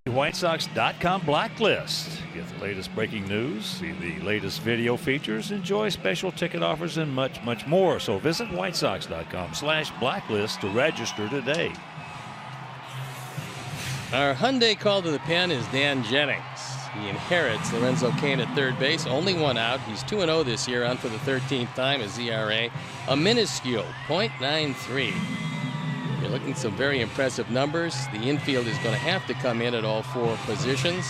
WhiteSox.com blacklist. Get the latest breaking news, see the latest video features, enjoy special ticket offers, and much, much more. So visit WhiteSox.com/blacklist to register today. Our Hyundai call to the pen is Dan Jennings. He inherits Lorenzo Cain at third base. Only one out. He's 2-0 this year, on for the 13th time. His ERA a minuscule .93. You're looking at some very impressive numbers. The infield is going to have to come in at all 4 positions.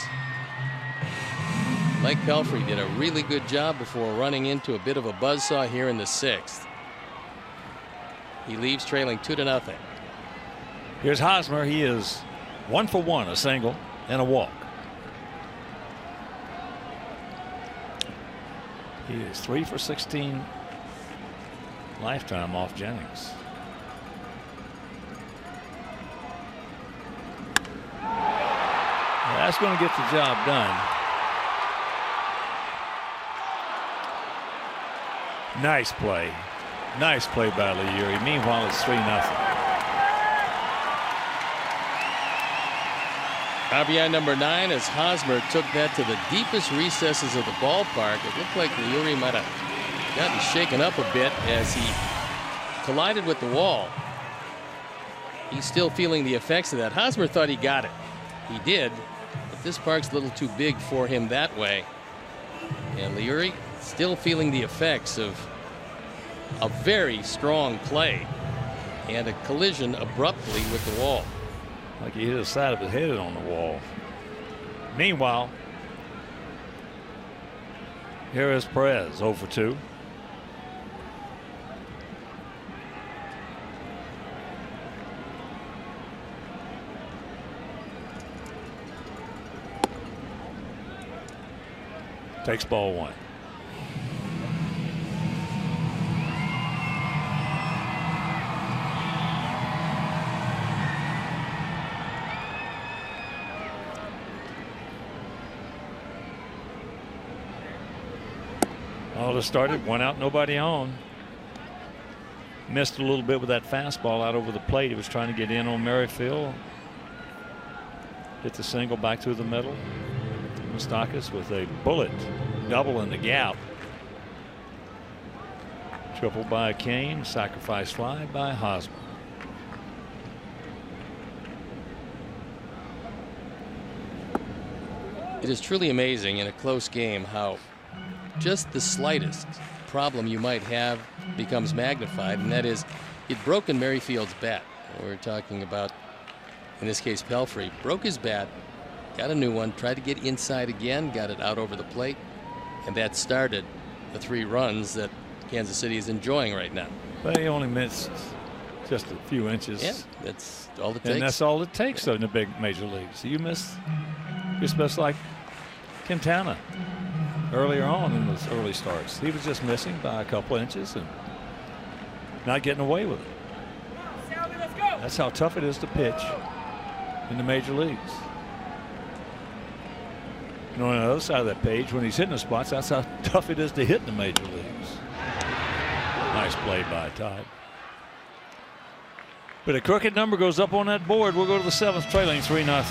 Mike Pelfrey did a really good job before running into a bit of a buzzsaw here in the 6th. He leaves trailing 2-0. Here's Hosmer. He is 1 for 1, a single and a walk. He is 3 for 16 lifetime off Jennings. That's going to get the job done. Nice play. Nice play by Leary. Meanwhile, it's 3-0. RBI number 9 as Hosmer took that to the deepest recesses of the ballpark. It looked like Leury might have gotten shaken up a bit as he collided with the wall. He's still feeling the effects of that. Hosmer thought he got it. He did, but this park's a little too big for him that way. And Leury still feeling the effects of a very strong play and a collision abruptly with the wall. Like he hit the side of his head on the wall. Meanwhile, here is Perez, 0 for 2. Takes ball 1. All it started, 1 out, nobody on. Missed a little bit with that fastball out over the plate. He was trying to get in on Merrifield. Hit the single back through the middle. Moustakas with a bullet double in the gap. Triple by Kane, sacrifice fly by Hosmer. It is truly amazing in a close game how just the slightest problem you might have becomes magnified, and that is he'd broken Merrifield's bat. We're talking about, in this case, Pelfrey broke his bat, got a new one, tried to get inside again, got it out over the plate, and that started the 3 runs that Kansas City is enjoying right now. But he only missed just a few inches. Yeah, that's all it takes. And that's all it takes in the big major leagues. So you miss like Quintana earlier on in those early starts. He was just missing by a couple inches and not getting away with it. That's how tough it is to pitch in the major leagues. And on the other side of that page, when he's hitting the spots, that's how tough it is to hit in the major leagues. Nice play by Todd. But a crooked number goes up on that board. We'll go to the 7th, trailing 3-0.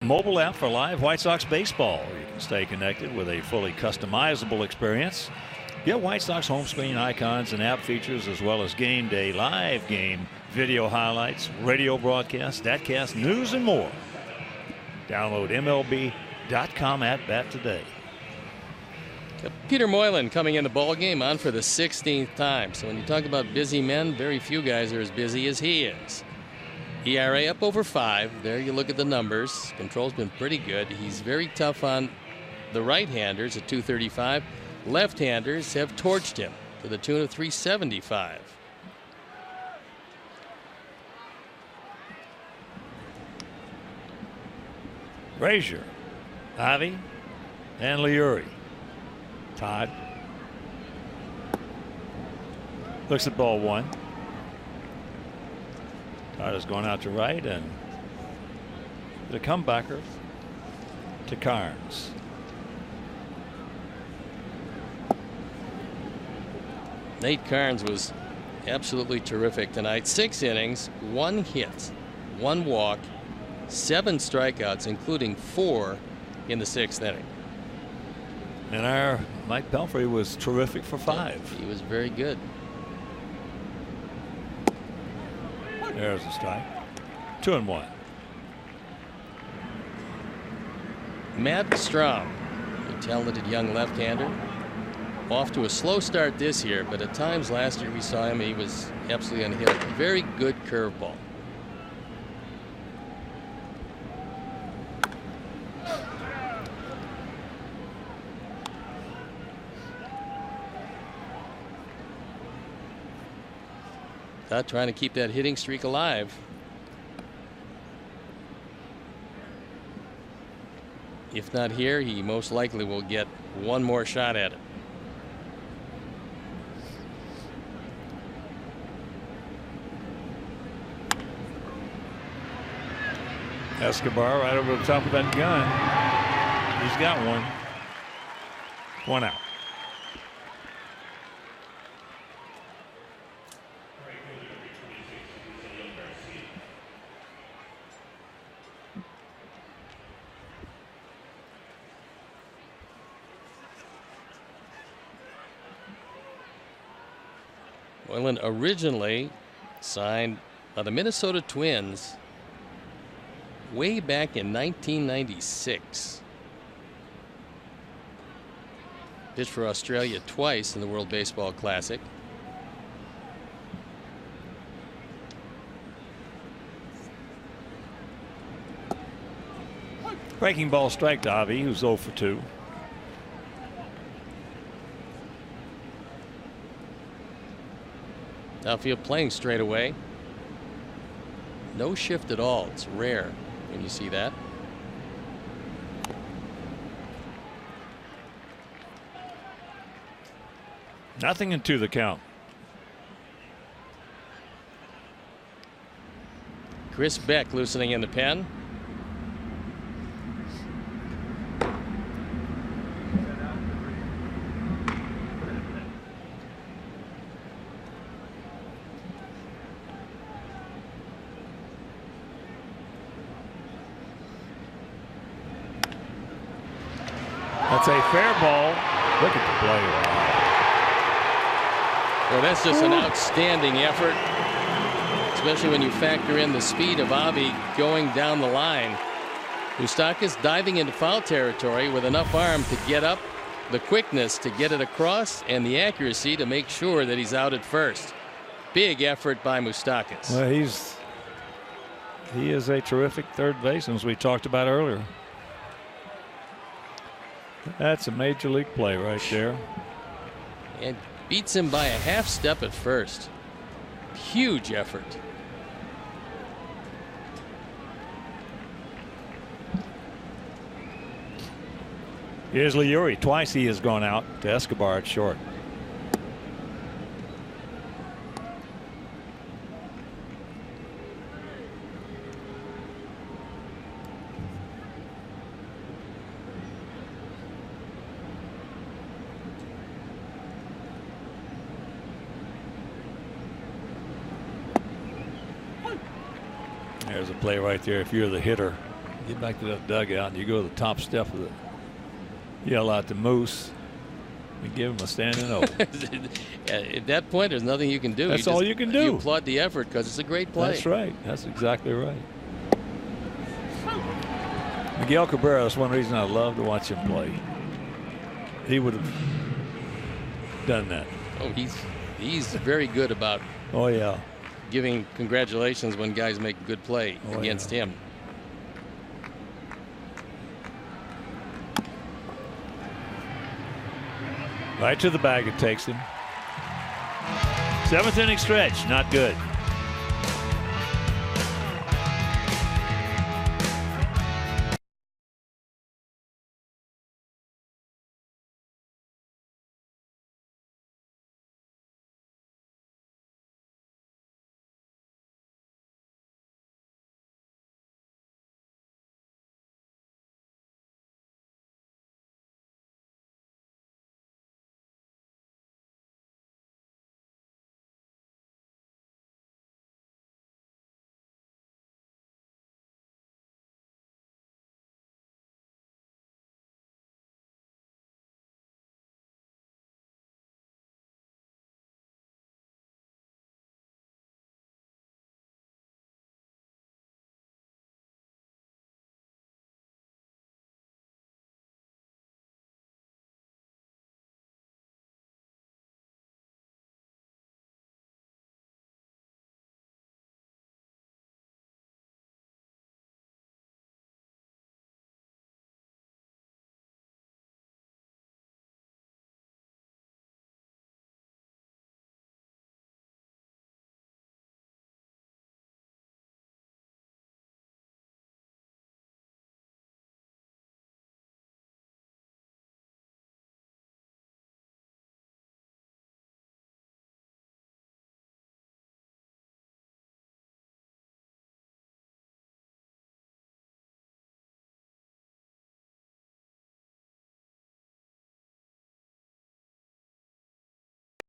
Mobile app for live White Sox baseball. You can stay connected with a fully customizable experience. Get White Sox home screen icons and app features, as well as game day, live game, video highlights, radio broadcasts, statcast, news, and more. Download MLB.com at bat today. Peter Moylan coming in the ball game on for the 16th time. So when you talk about busy men, very few guys are as busy as he is. ERA up over 5. There you look at the numbers. Control's been pretty good. He's very tough on the right-handers at 235. Left-handers have torched him to the tune of 375. Frazier, Ivy, and Leury. Todd. Looks at ball one. Carter's going out to right, and the comebacker to Carnes. Nate Carnes was absolutely terrific tonight. 6 innings, 1 hit, 1 walk, 7 strikeouts, including 4 in the 6th inning. And our Mike Pelfrey was terrific for 5. He was very good. There's a strike. 2-1. Matt Strom, a talented young left-hander, off to a slow start this year, but at times last year we saw him, he was absolutely unhittable. Very good curveball. Trying to keep that hitting streak alive. If not here, he most likely will get one more shot at it. Escobar right over the top of that gun. He's got one. 1 out. Moylan originally signed by the Minnesota Twins way back in 1996. Pitched for Australia twice in the World Baseball Classic. Breaking ball strike to Avi, who's 0 for 2. Outfield playing straight away. No shift at all. It's rare when you see that. Nothing into the count. Chris Beck loosening in the pen. That's a fair ball. Look at the play. Well, that's just an outstanding effort, especially when you factor in the speed of Avi going down the line. Moustakas diving into foul territory with enough arm to get up, the quickness to get it across, and the accuracy to make sure that he's out at first. Big effort by Moustakas. Well, he is a terrific third baseman, as we talked about earlier. That's a major league play right there. And beats him by a half step at first. Huge effort. Here's Liuri. Twice he has gone out to Escobar at short. There's a play right there. If you're the hitter, get back to that dugout and you go to the top step of it. Yell out to Moose and give him a standing O. At that point, there's nothing you can do. That's all you can do. You applaud the effort because it's a great play. That's right. That's exactly right. Miguel Cabrera is one reason I love to watch him play. He would have done that. Oh, he's very good about. Oh yeah. Giving congratulations when guys make a good play against him. Right to the bag it takes him. 7th inning stretch, not good.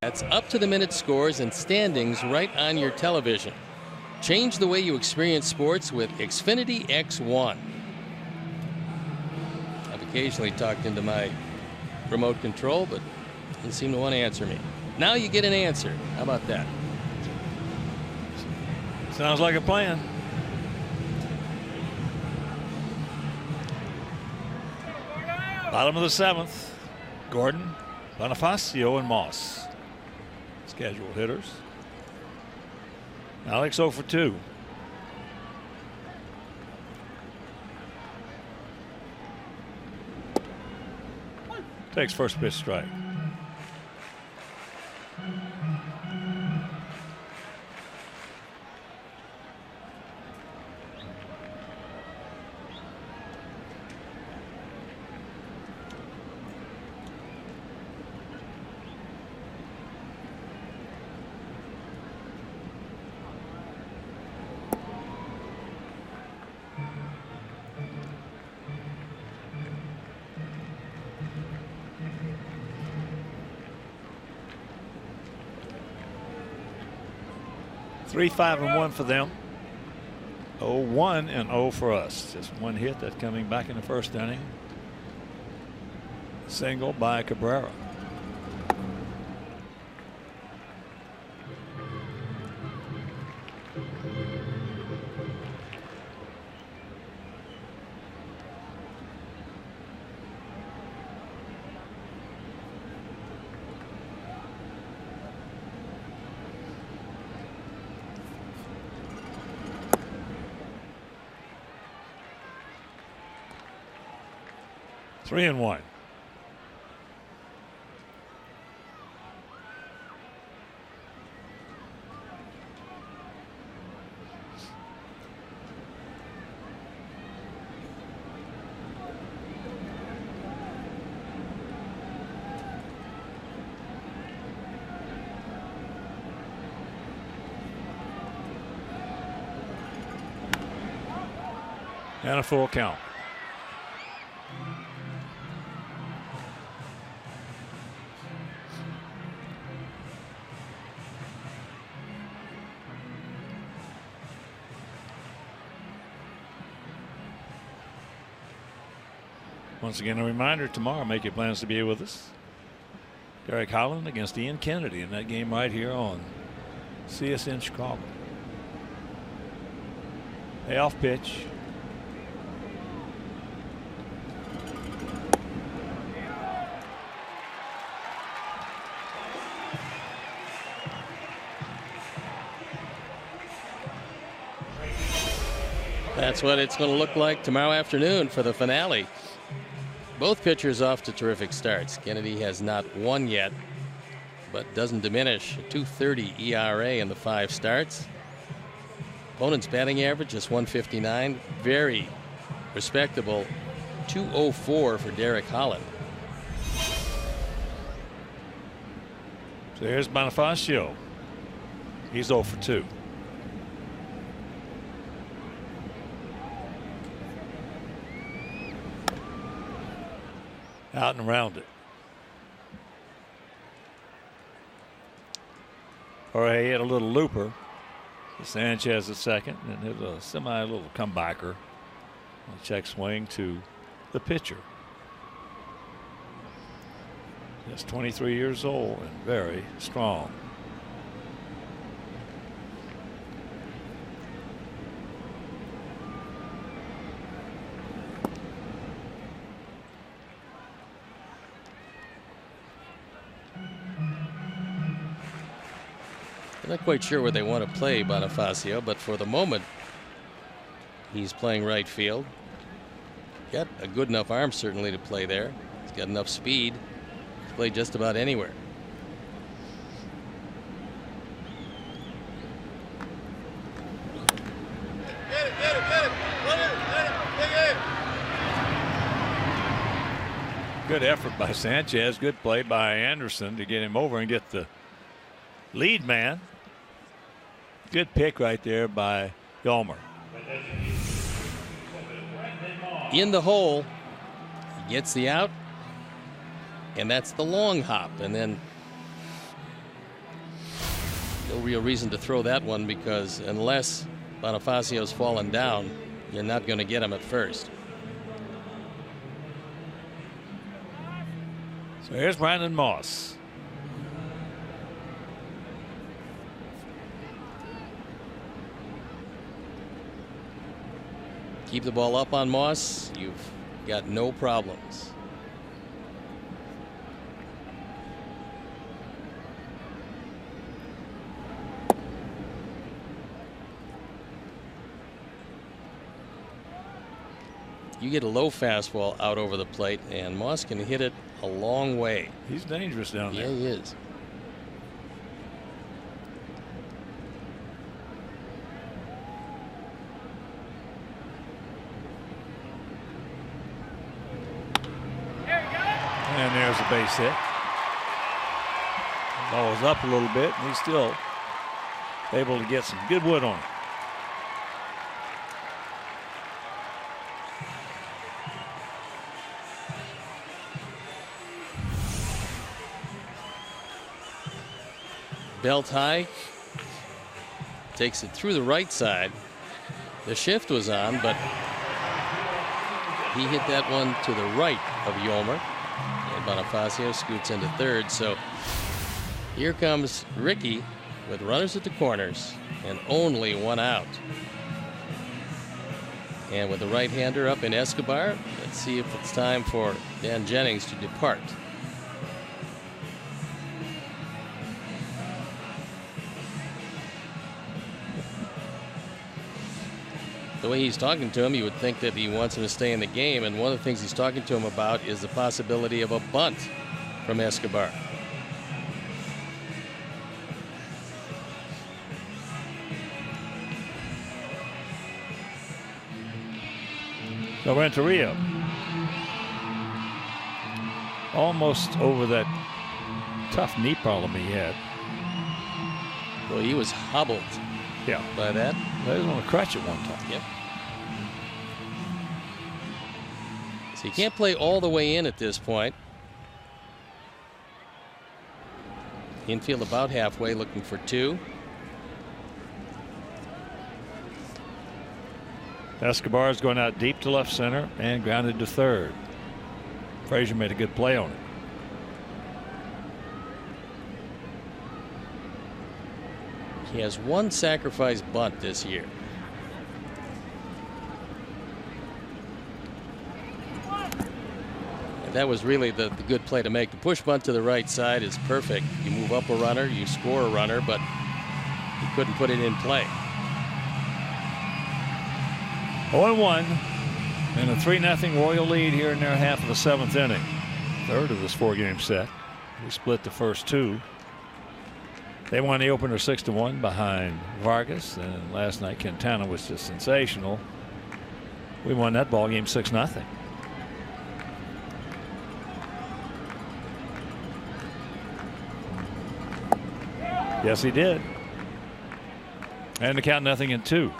That's up-to-the-minute scores and standings right on your television. Change the way you experience sports with Xfinity X1. I've occasionally talked into my remote control, but didn't seem to want to answer me. Now you get an answer. How about that? Sounds like a plan. Bottom of the 7th. Gordon, Bonifacio, and Moss. Scheduled hitters. Alex 0 for 2. Takes first pitch strike. Three, 5, and 1 for them. 0-1 and 0 for us. Just one hit, that coming back in the first inning. Single by Cabrera. Three and 1. And a full count. Once again, a reminder, tomorrow make your plans to be with us. Derek Holland against Ian Kennedy in that game right here on CSN Chicago. Payoff pitch. That's what it's going to look like tomorrow afternoon for the finale. Both pitchers off to terrific starts. Kennedy has not won yet, but doesn't diminish. A 2.30 ERA in the 5 starts. Opponent's batting average just 159. Very respectable 2.04 for Derek Holland. So here's Bonifacio. He's 0 for 2. Out and around it. Jorge hit a little looper. Sanchez at second, and hit a little comebacker. A check swing to the pitcher. Just 23 years old and very strong. Not quite sure where they want to play Bonifacio, but for the moment, he's playing right field. Got a good enough arm certainly to play there. He's got enough speed to play just about anywhere. Good effort by Sanchez. Good play by Anderson to get him over and get the lead man. Good pick right there by Yolmer. In the hole, he gets the out, and that's the long hop. And then No real reason to throw that one, because unless Bonifacio's fallen down, you're not going to get him at first. So here's Brandon Moss. Keep the ball up on Moss, you've got no problems. You get a low fastball out over the plate, and Moss can hit it a long way. He's dangerous down there. Yeah, he is. And there's a base hit. The ball was up a little bit, and he's still able to get some good wood on it. Belt high, takes it through the right side. The shift was on, but he hit that one to the right of Yolmer, and Bonifacio scoots into third. So here comes Ricky with runners at the corners and only one out. And with the right-hander up in Escobar, let's see if it's time for Dan Jennings to depart. The way he's talking to him, you would think that he wants him to stay in the game, and one of the things he's talking to him about is the possibility of a bunt from Escobar. So Renteria almost over that tough knee problem he had. Well, he was hobbled by that. He was on a crutch at one time. Yep. So he can't play all the way in at this point. Infield about halfway, looking for two. Escobar is going out deep to left center and grounded to third. Frazier made a good play on it. He has one sacrifice bunt this year. And that was really the good play to make. The push bunt to the right side is perfect. You move up a runner, you score a runner, but he couldn't put it in play. 0-1 and a 3-0 Royal lead here in their half of the 7th inning. Third of this 4-game set. We split the first two. They won the opener 6-1 behind Vargas, and last night Quintana was just sensational. We won that ball game 6-0. Yes, he did. And the count 0-2.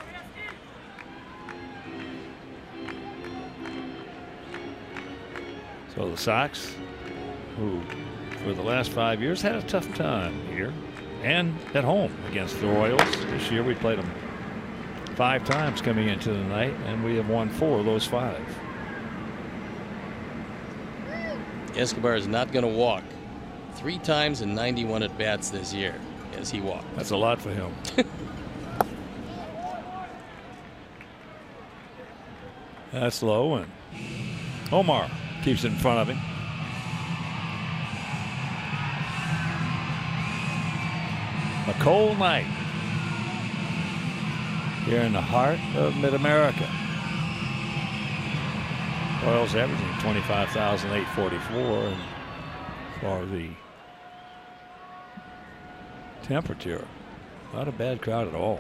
So the Sox, who for the last 5 years had a tough time here and at home against the Royals. This year we played them 5 times coming into the night, and we have won 4 of those 5. Escobar is not going to walk. 3 times in 91 at bats this year as he walked. That's a lot for him. That's low, and Omar keeps it in front of him. A cold night here in the heart of Mid-America. Royals averaging 25,844, and for the temperature, not a bad crowd at all.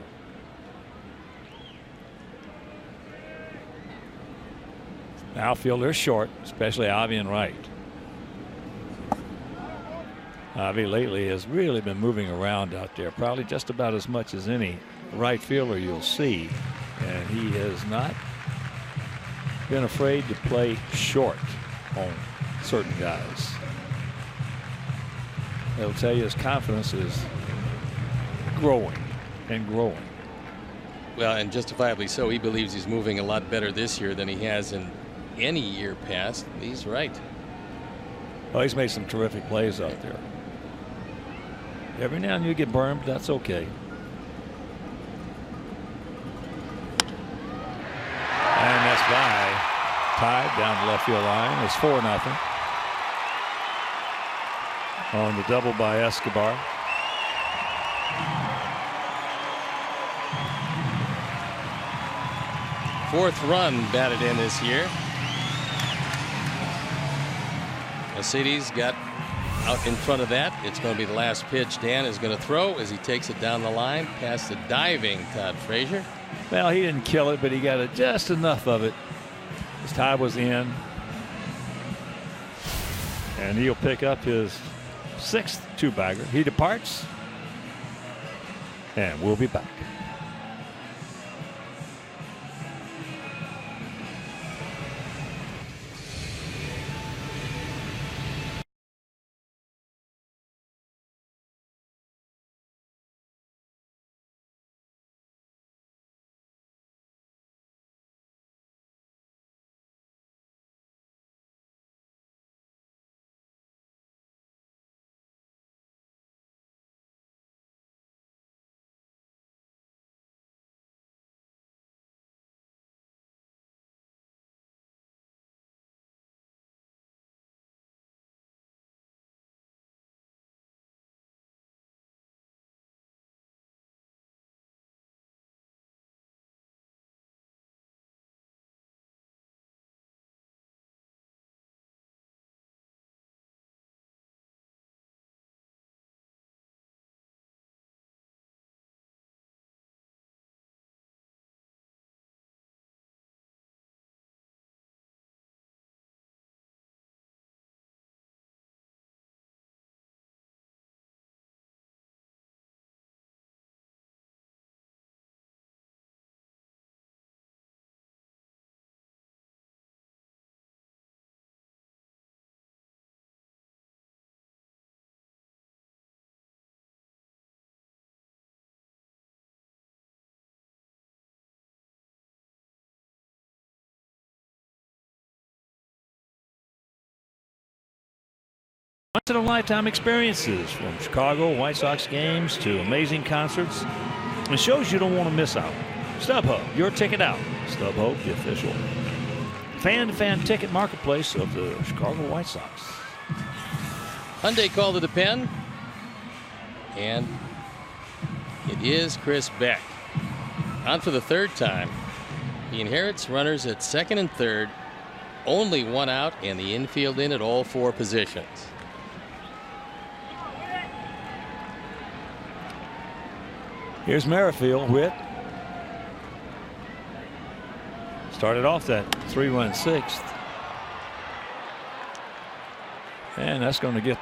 Outfielders short, especially Avi and Wright. Avi lately has really been moving around out there, probably just about as much as any right fielder you'll see, and he has not been afraid to play short on certain guys. He'll tell you his confidence is growing and growing. Well, and justifiably so. He believes he's moving a lot better this year than he has in any year past. He's right. Oh, he's made some terrific plays out there. Every now and then you get burned, but that's okay. And that's by tied down the left field line. It's 4-0 on the double by Escobar. Fourth run batted in this year. Mercedes got out in front of that. It's going to be the last pitch Dan is going to throw as he takes it down the line past the diving Todd Frazier. Well, he didn't kill it, but he got it just enough of it. His tie was in. And he'll pick up his 6th two-bagger. He departs. And we'll be back. Once-in-a-lifetime experiences, from Chicago White Sox games to amazing concerts and shows you don't want to miss out. StubHub, your ticket out. StubHub, the official fan-to-fan ticket marketplace of the Chicago White Sox. Hyundai called to the pen, and it is Chris Beck. On for the 3rd time. He inherits runners at 2nd and 3rd, only 1 out, and the infield in at all 4 positions. Here's Merrifield with. Started off that 3-run 6th. And that's going to get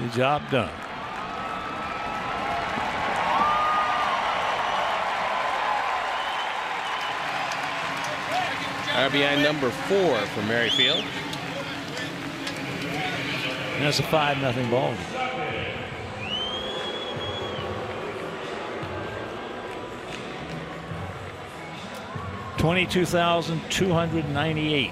the job done. RBI number 4 for Merrifield. And that's a 5-0 ball game. 22,298.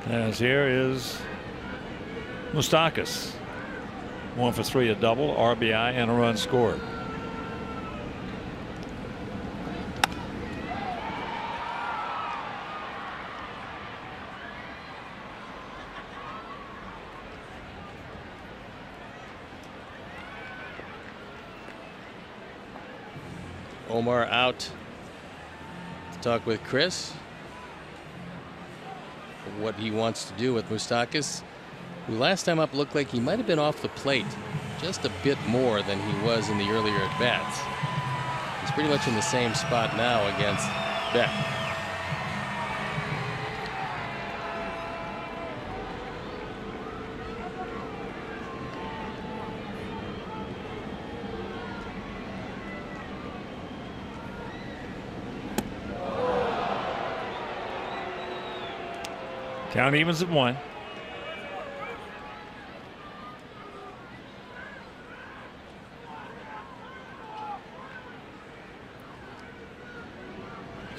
As here is Moustakas. 1 for 3, a double, RBI, and a run scored. Omar out to talk with Chris. What he wants to do with Moustakas, who last time up looked like he might have been off the plate just a bit more than he was in the earlier at bats. He's pretty much in the same spot now against Beck. Count evens at 1.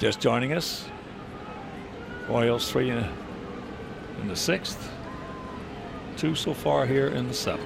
Just joining us, Orioles 3 in the 6th, 2 so far here in the 7th.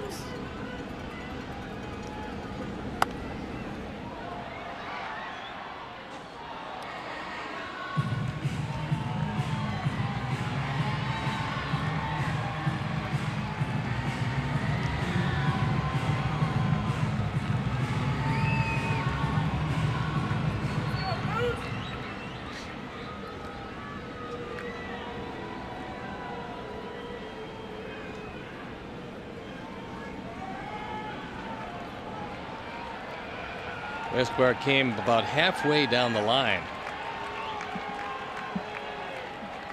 Escobar came about halfway down the line.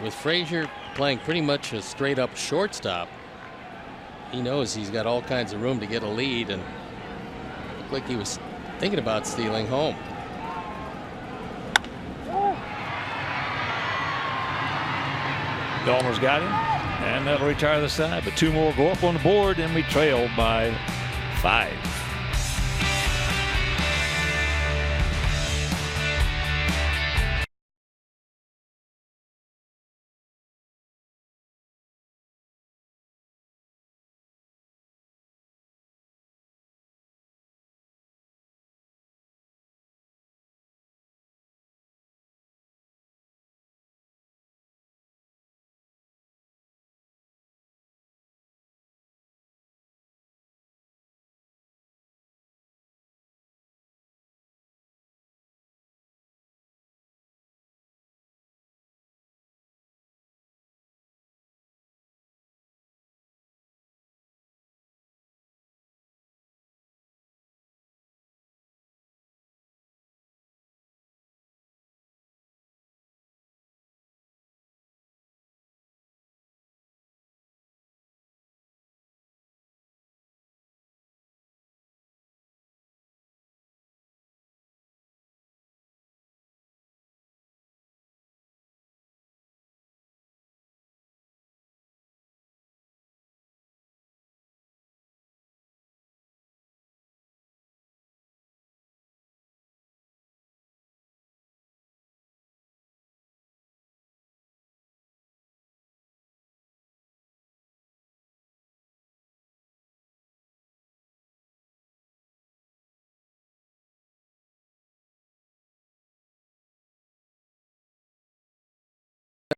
With Frazier playing pretty much a straight up shortstop, he knows he's got all kinds of room to get a lead, and looked like he was thinking about stealing home. Dahmer's got him, and that'll retire the side, but 2 more go up on the board, and we trail by 5.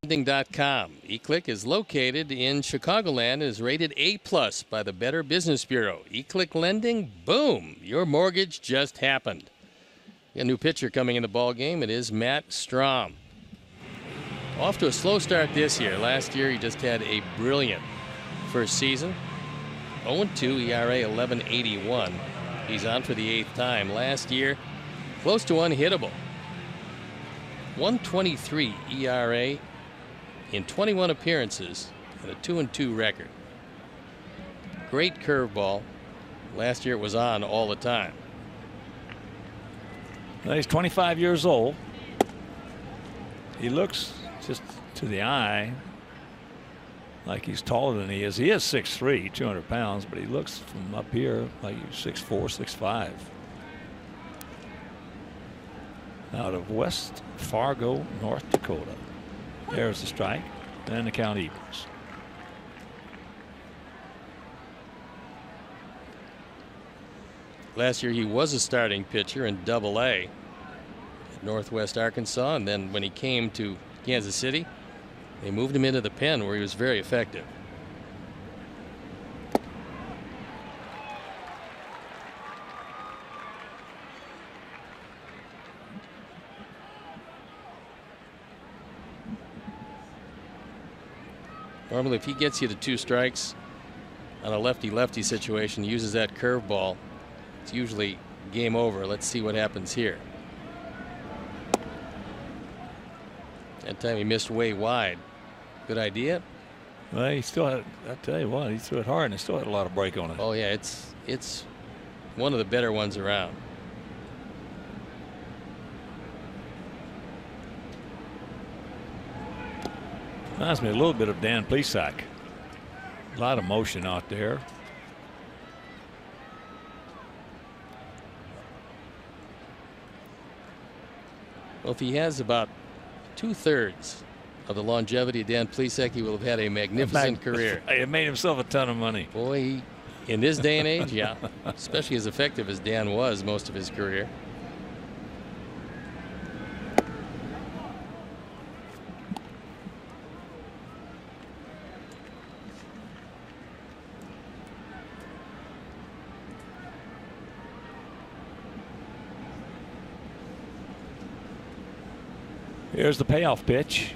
Lending.com. eClick is located in Chicagoland and is rated A+ by the Better Business Bureau. eClick Lending, boom, your mortgage just happened. A new pitcher coming in the ball game. It is Matt Strom. Off to a slow start this year. Last year he just had a brilliant first season. 0-2 ERA 11.81. He's on for the 8th time. Last year, close to unhittable. 1.23 ERA in 21 appearances and a 2-2 record. Great curveball. Last year it was on all the time. Well, he's 25 years old. He looks, just to the eye, like he's taller than he is. He is 6'3", 200 pounds, but he looks from up here like he's 6'4", 6'5". Out of West Fargo, North Dakota. There's the strike, and the count evens. Last year he was a starting pitcher in Double-A at Northwest Arkansas, and then when he came to Kansas City, they moved him into the pen where he was very effective. Normally, if he gets you to 2 strikes on a lefty-lefty situation, uses that curveball, it's usually game over. Let's see what happens here. That time he missed way wide. Good idea. Well, he still had, I tell you what, he threw it hard and he still had a lot of break on it. Oh yeah, it's one of the better ones around. Reminds me a little bit of Dan Plesac. A lot of motion out there. Well, if he has about 2/3 of the longevity of Dan Plesac, he will have had a magnificent career. He made himself a ton of money. Boy, in this day and age, yeah, especially as effective as Dan was most of his career. Here's the payoff pitch.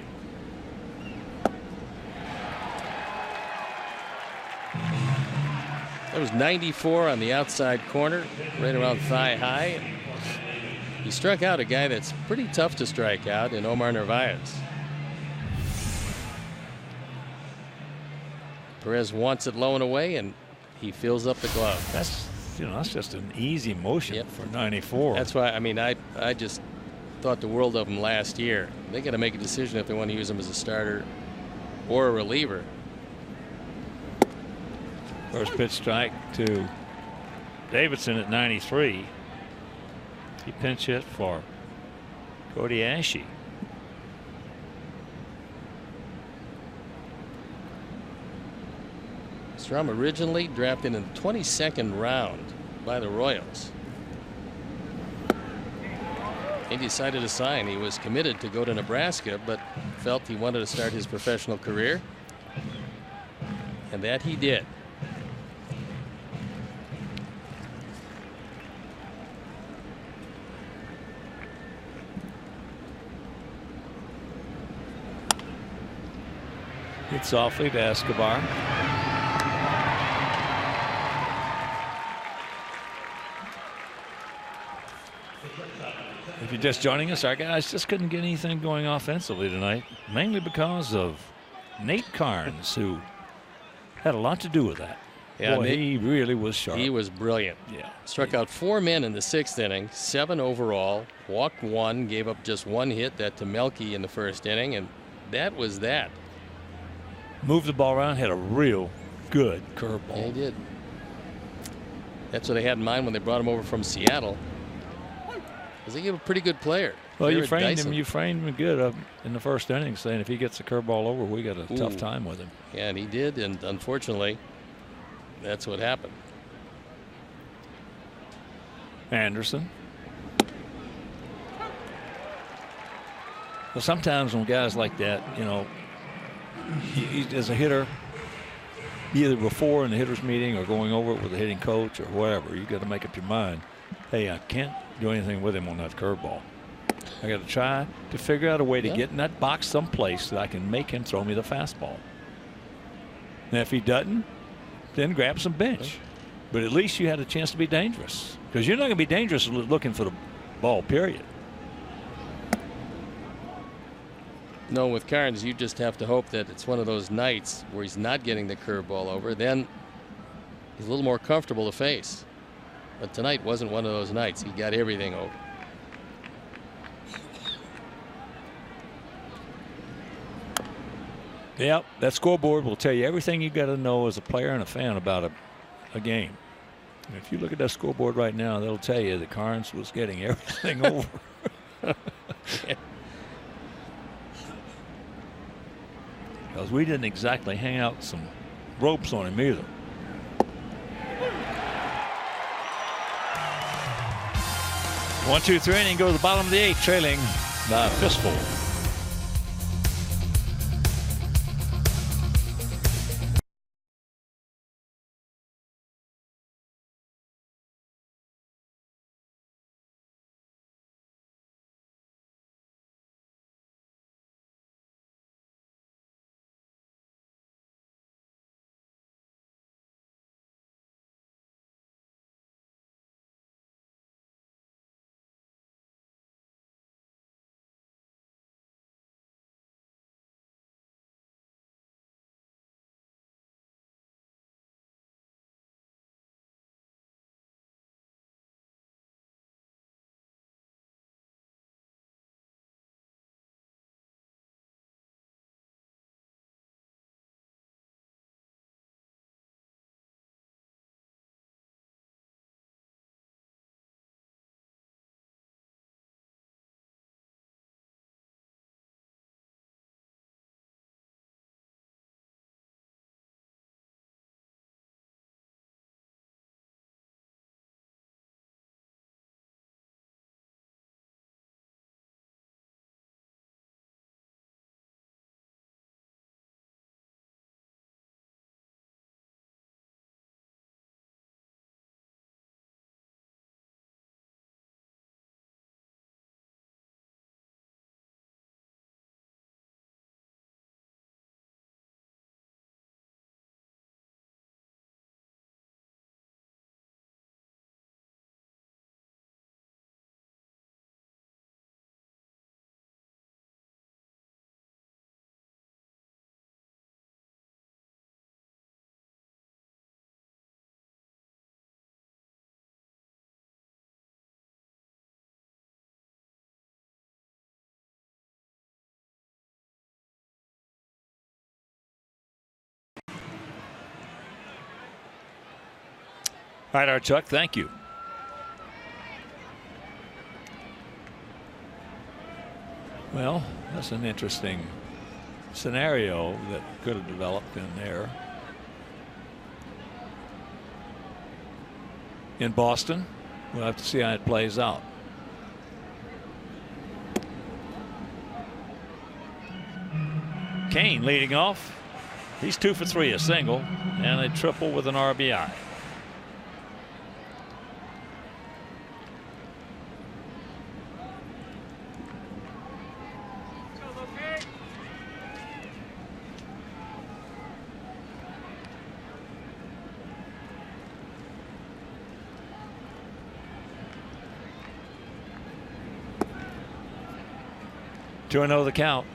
That was 94 on the outside corner, right around thigh high. He struck out a guy that's pretty tough to strike out in Omar Narvaez. Perez wants it low and away, and he fills up the glove. That's just an easy motion Yep. for 94. That's why, I mean, I just thought the world of him last year. They got to make a decision if they want to use him as a starter or a reliever. First pitch strike to Davidson at 93. He pinch hit for Cody Ashe. Strom originally drafted in the 22nd round by the Royals. He decided to sign. He was committed to go to Nebraska, but felt he wanted to start his professional career. And that he did. Hit softly to Escobar. If you're just joining us, our guys just couldn't get anything going offensively tonight, mainly because of Nate Carnes, who had a lot to do with that. Yeah, Boy, he really was sharp. He was brilliant. Yeah. Struck out 4 men in the 6th inning, 7 overall, walked 1, gave up just 1 hit, that to Melky in the 1st inning, and that was that. Moved the ball around, had a real good curveball. Yeah, he did. That's what they had in mind when they brought him over from Seattle. Because they gave a pretty good player. Well, you Jared framed Dyson. him. You framed him good up in the 1st inning, saying if he gets the curveball over, we got a tough time with him. Yeah, and he did, and unfortunately, that's what happened. Anderson. Well, sometimes when guys like that, as a hitter, either before in the hitters meeting or going over it with the hitting coach or whatever, you got to make up your mind. Hey, I can't do anything with him on that curveball. I got to try to figure out a way to get in that box someplace that I can make him throw me the fastball. And if he doesn't, then grab some bench. But at least you had a chance to be dangerous, because you're not going to be dangerous looking for the ball, period. No, with Carnes, you just have to hope that it's one of those nights where he's not getting the curveball over. Then he's a little more comfortable to face. But tonight wasn't one of those nights. He got everything over. Yep, that scoreboard will tell you everything you got to know as a player and a fan about a game. And if you look at that scoreboard right now, that'll tell you that Carnes was getting everything over. Because we didn't exactly hang out some ropes on him either. One, two, three, inning, go to the bottom of the 8th, trailing by a fistful. All right, our Chuck, thank you. Well, that's an interesting scenario that could have developed in there. In Boston, we'll have to see how it plays out. Kane leading off. He's 2 for 3, a single and a triple with an RBI. Two 2-0 the count.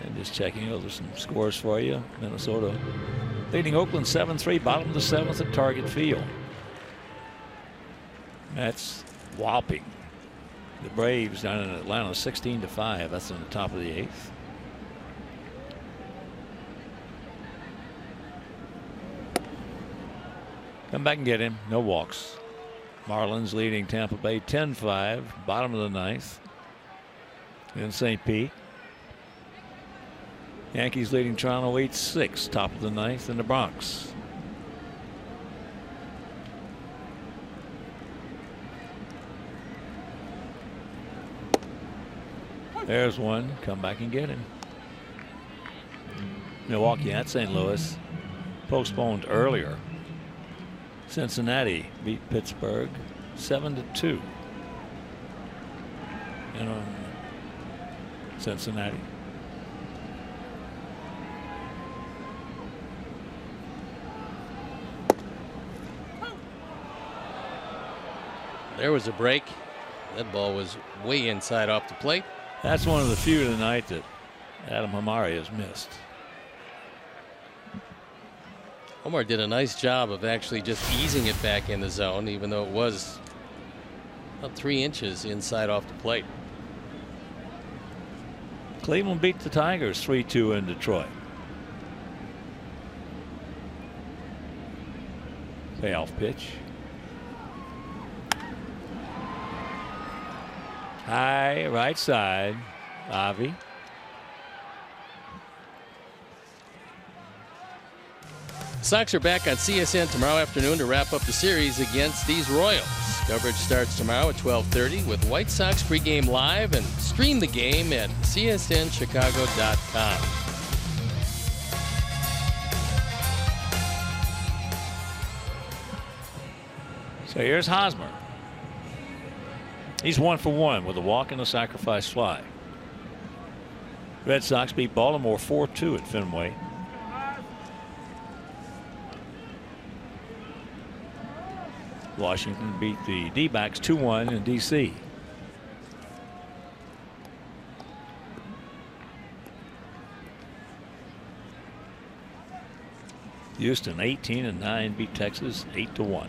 And just checking over some scores for you. Minnesota leading Oakland 7-3, bottom of the 7th at Target Field. That's whopping. The Braves down in Atlanta 16-5. That's on the top of the 8th. Come back and get him. No walks. Marlins leading Tampa Bay 10-5, bottom of the 9th in St. Pete. Yankees leading Toronto 8-6, top of the 9th in the Bronx. There's one. Come back and get him. Milwaukee at St. Louis postponed earlier. Cincinnati beat Pittsburgh 7-2. In Cincinnati. There was a break. That ball was way inside off the plate. That's one of the few tonight that Adam Hamari has missed. Omar did a nice job of actually just easing it back in the zone, even though it was about 3 inches inside off the plate. Cleveland beat the Tigers 3-2 in Detroit. Payoff pitch. High right side. Avi. Sox are back on CSN tomorrow afternoon to wrap up the series against these Royals. Coverage starts tomorrow at 12:30 with White Sox pregame live, and stream the game at csnchicago.com. So here's Hosmer. He's 1 for 1 with a walk and a sacrifice fly. Red Sox beat Baltimore 4-2 at Fenway. Washington beat the D-backs 2-1 in D.C. Houston 18-9 beat Texas 8-1.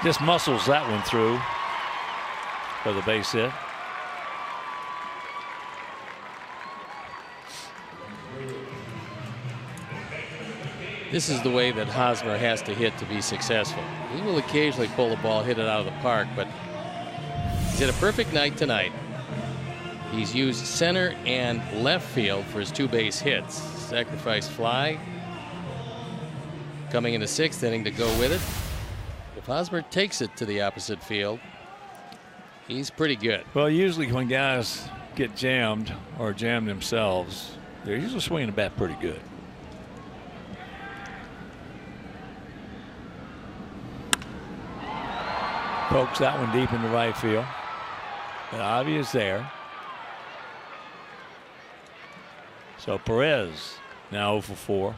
Just muscles that one through for the base hit. This is the way that Hosmer has to hit to be successful. He will occasionally pull the ball, hit it out of the park, but he's had a perfect night tonight. He's used center and left field for his 2 base hits. Sacrifice fly coming in the 6th inning to go with it. If Hosmer takes it to the opposite field, he's pretty good. Well, usually when guys get jammed or jammed themselves, they're usually swinging the bat pretty good. Pokes that one deep into right field. But Avi is there. So Perez now 0 for 4.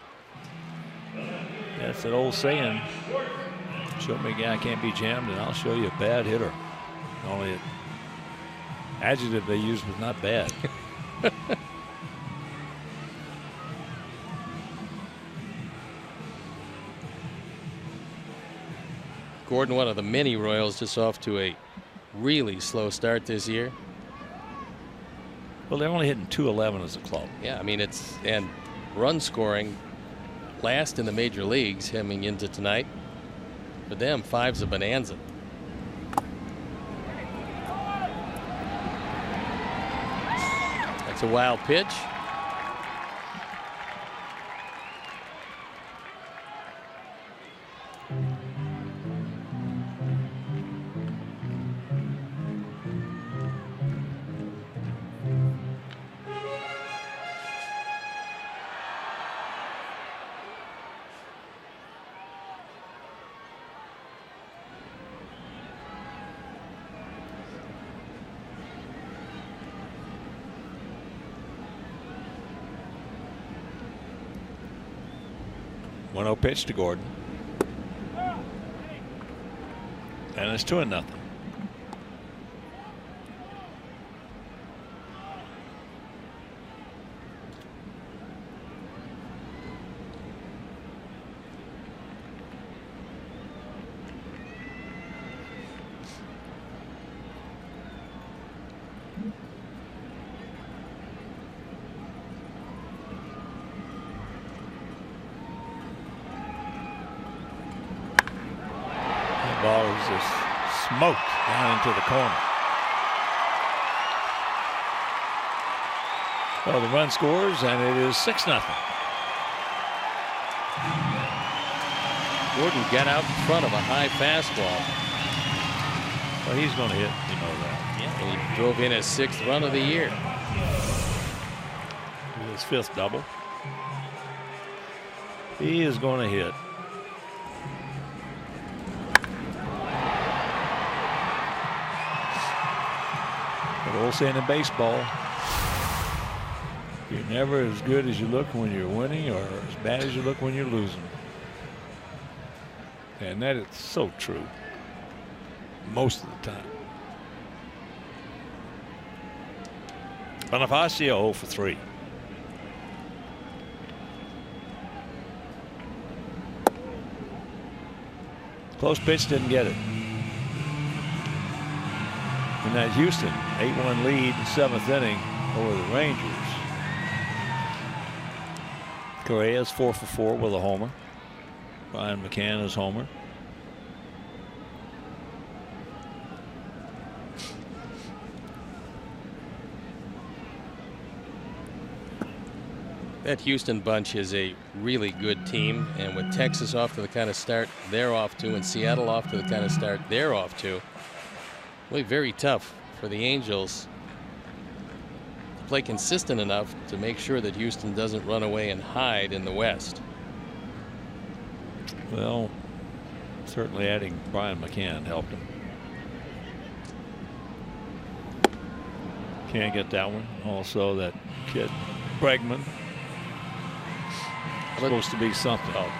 That's an old saying. Show me a guy can't be jammed and I'll show you a bad hitter. Only the adjective they used was not bad. Gordon, one of the many Royals, just off to a really slow start this year. Well, they're only hitting .211 as a club. Yeah, I mean, and run scoring last in the major leagues heading into tonight. For them, 5's a bonanza. That's a wild pitch. One-0 pitch to Gordon. And it's 2-0. Ball is just smoked down into the corner. Well, the run scores, and it is 6-0. Gordon got out in front of a high fastball. Well, he's going to hit, you know that. Yeah, and he drove in his 6th run of the year. His 5th double. He is going to hit. But old saying in baseball, you're never as good as you look when you're winning or as bad as you look when you're losing. And that is so true most of the time. Bonifacio 0 for 3. Close pitch, didn't get it. And that Houston 8-1 lead in 7th inning over the Rangers. Correa's 4 for 4 with a homer. Brian McCann is homer. That Houston bunch is a really good team, and with Texas off to the kind of start they're off to, and Seattle off to the kind of start they're off to, really very tough for the Angels to play consistent enough to make sure that Houston doesn't run away and hide in the West. Well, certainly adding Brian McCann helped him. Can't get that one. Also, that kid Bregman. Supposed to be something. Oh,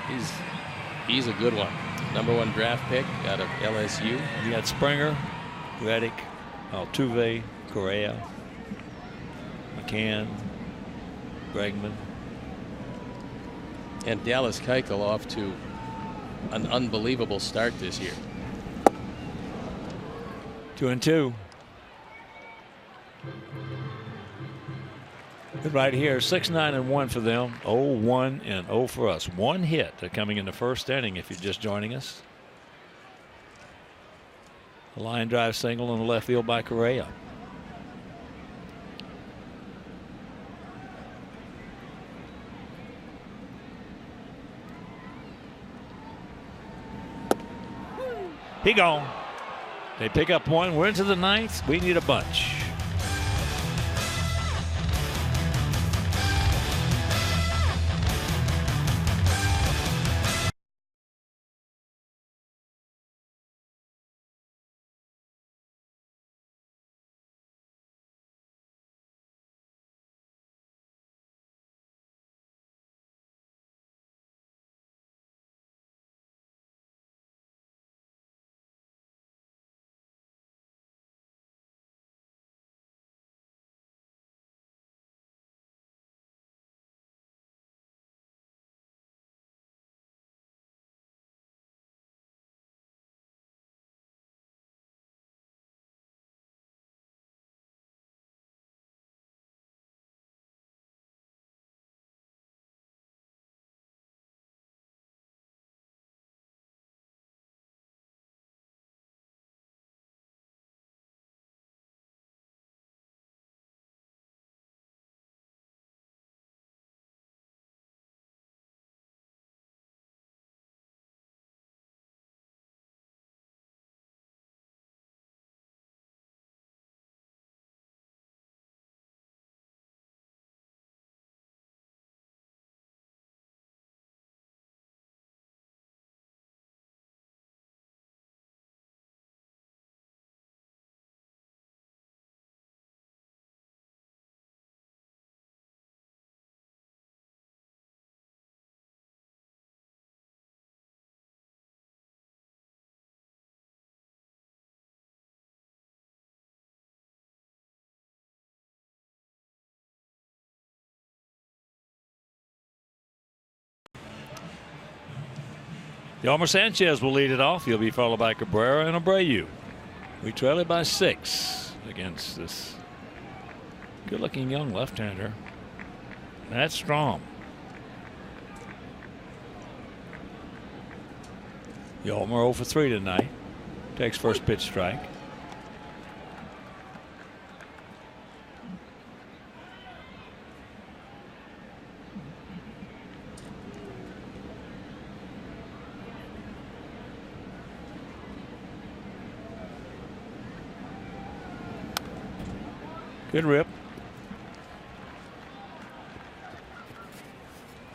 he's a good one. #1 draft pick out of LSU. You got Springer, Reddick, Altuve, Correa, McCann, Bregman, and Dallas Keuchel off to an unbelievable start this year. 2-2. Right here, 6-9-1 for them. 0-1 and 0 for us. One hit coming in the first inning. If you're just joining us, a line drive single in the left field by Correa. He gone. They pick up one. We're into the 9th. We need a bunch. Yolmer Sanchez will lead it off. He'll be followed by Cabrera and Abreu. We trail it by 6 against this good-looking young left-hander. That's Strom. Yolmer 0 for 3 tonight. Takes first pitch strike. Good rip.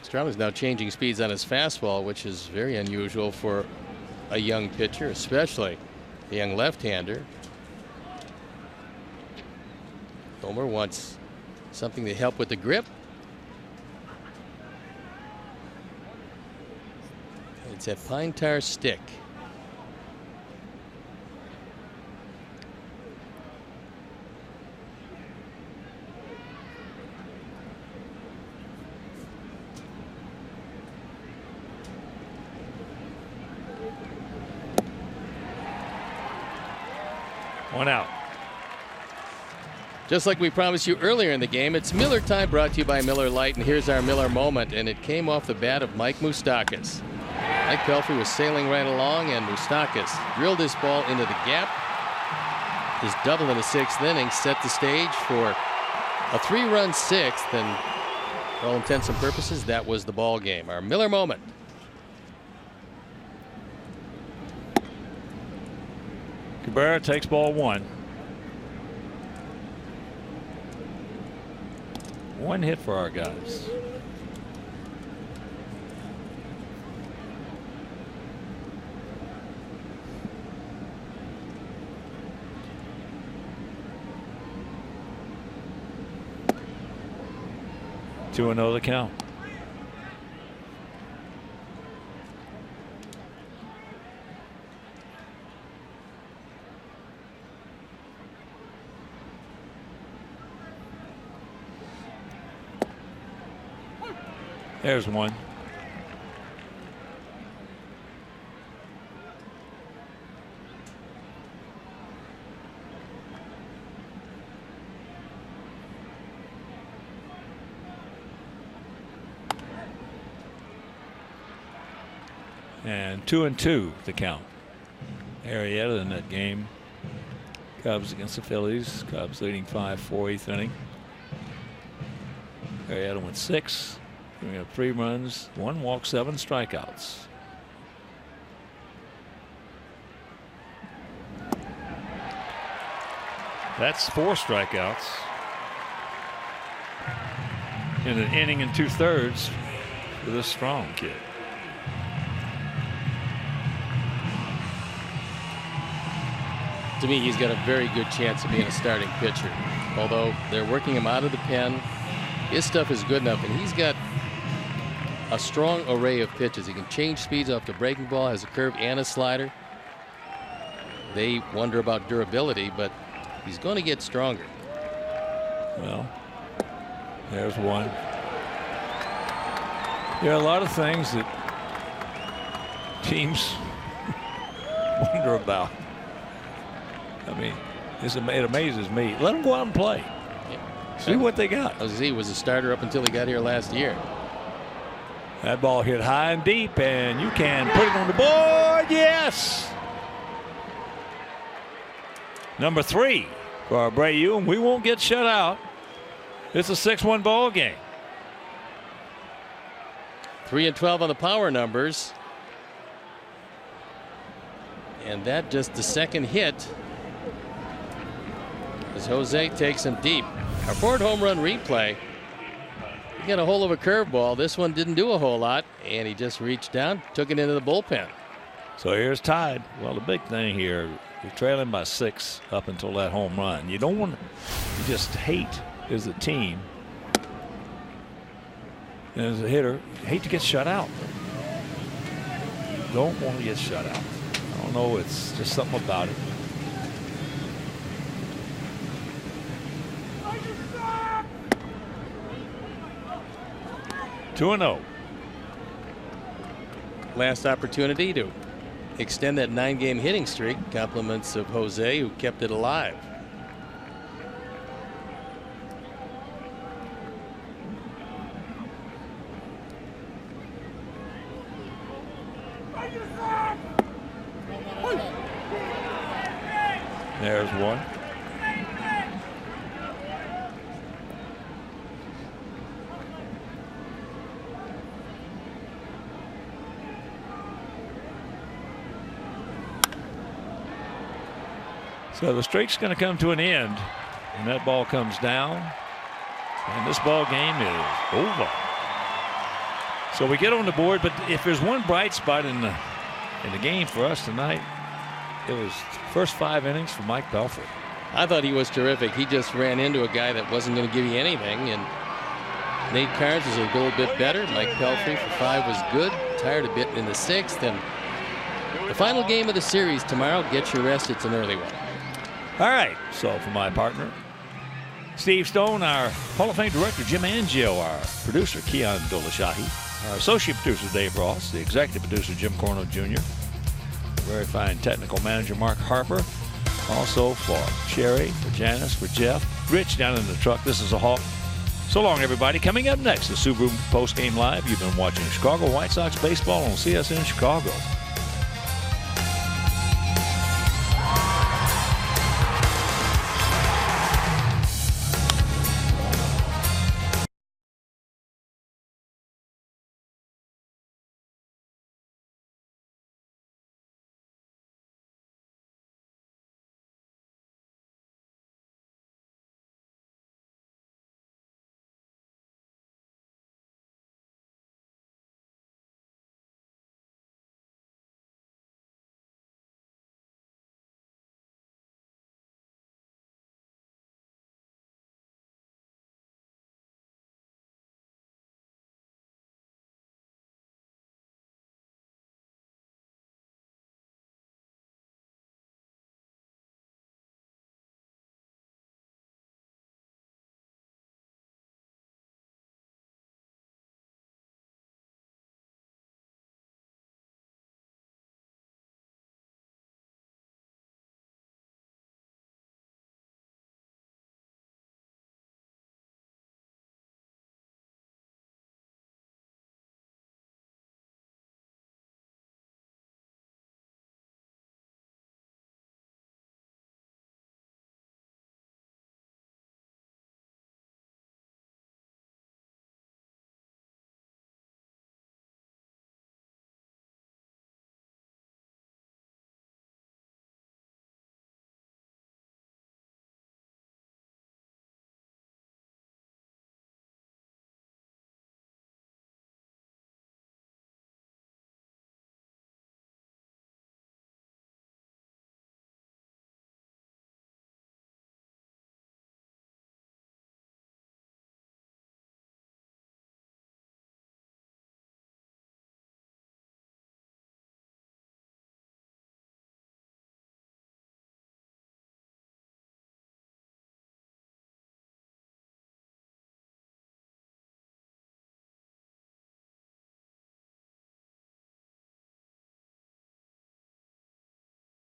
Strom is now changing speeds on his fastball, which is very unusual for a young pitcher, especially a young left-hander. Homer wants something to help with the grip. It's a pine tar stick. One out. Just like we promised you earlier in the game, it's Miller time, brought to you by Miller Lite, and here's our Miller moment, and it came off the bat of Mike Moustakas. Mike Pelfrey was sailing right along, and Moustakas drilled this ball into the gap. His double in the 6th inning set the stage for a 3-run 6th, and for all intents and purposes, that was the ball game. Our Miller moment. Cabrera takes ball 1. One hit for our guys. Two and 0 the count. There's one. And 2 and 2 the count. Arrieta in that game. Cubs against the Phillies. Cubs leading 5-4 8th inning. Arrieta went 6. We have 3 runs, 1 walk, 7 strikeouts. That's 4 strikeouts in an inning and 2/3 for this Strom kid. To me, he's got a very good chance of being a starting pitcher. Although they're working him out of the pen, his stuff is good enough, and he's got a strong array of pitches. He can change speeds off the breaking ball, has a curve and a slider. They wonder about durability, but he's going to get stronger. Well, there's one. There are a lot of things that teams wonder about. I mean, it amazes me. Let them go out and play. Yeah. See what they got. I was he was a starter up until he got here last year. That ball hit high and deep, and you can put it on the board. Yes. Number 3 for Abreu, and we won't get shut out. It's a 6-1 ball game. 3 and 12 on the power numbers. And that just the second hit as Jose takes him deep. Our Ford home run replay. He got a hold of a curveball. This one didn't do a whole lot, and he just reached down, took it into the bullpen. So here's tied. Well, the big thing here, you're trailing by 6 up until that home run. You don't want to, you just hate as a team and as a hitter, you hate to get shut out. You don't want to get shut out. I don't know, it's just something about it. Two and 0. last opportunity to extend that 9-game hitting streak. Compliments of Jose, who kept it alive. There's one. So the streak's going to come to an end, and that ball comes down, and this ball game is over. So we get on the board, but if there's one bright spot in the game for us tonight, it was first 5 innings for Mike Pelfrey. I thought he was terrific. He just ran into a guy that wasn't going to give you anything, and Nate Carnes was a little bit better. Mike Pelfrey for 5 was good. Tired a bit in the 6th, and the final game of the series tomorrow. Get your rest. It's an early one. All right. So for my partner, Steve Stone, our Hall of Fame director, Jim Angio, our producer, Keon Dolashahi, our associate producer, Dave Ross, the executive producer, Jim Corno Jr., very fine technical manager, Mark Harper. Also for Sherry, for Janice, for Jeff, Rich down in the truck. This is a Hawk. So long, everybody. Coming up next, the Subaru Postgame Live. You've been watching Chicago White Sox baseball on CSN Chicago.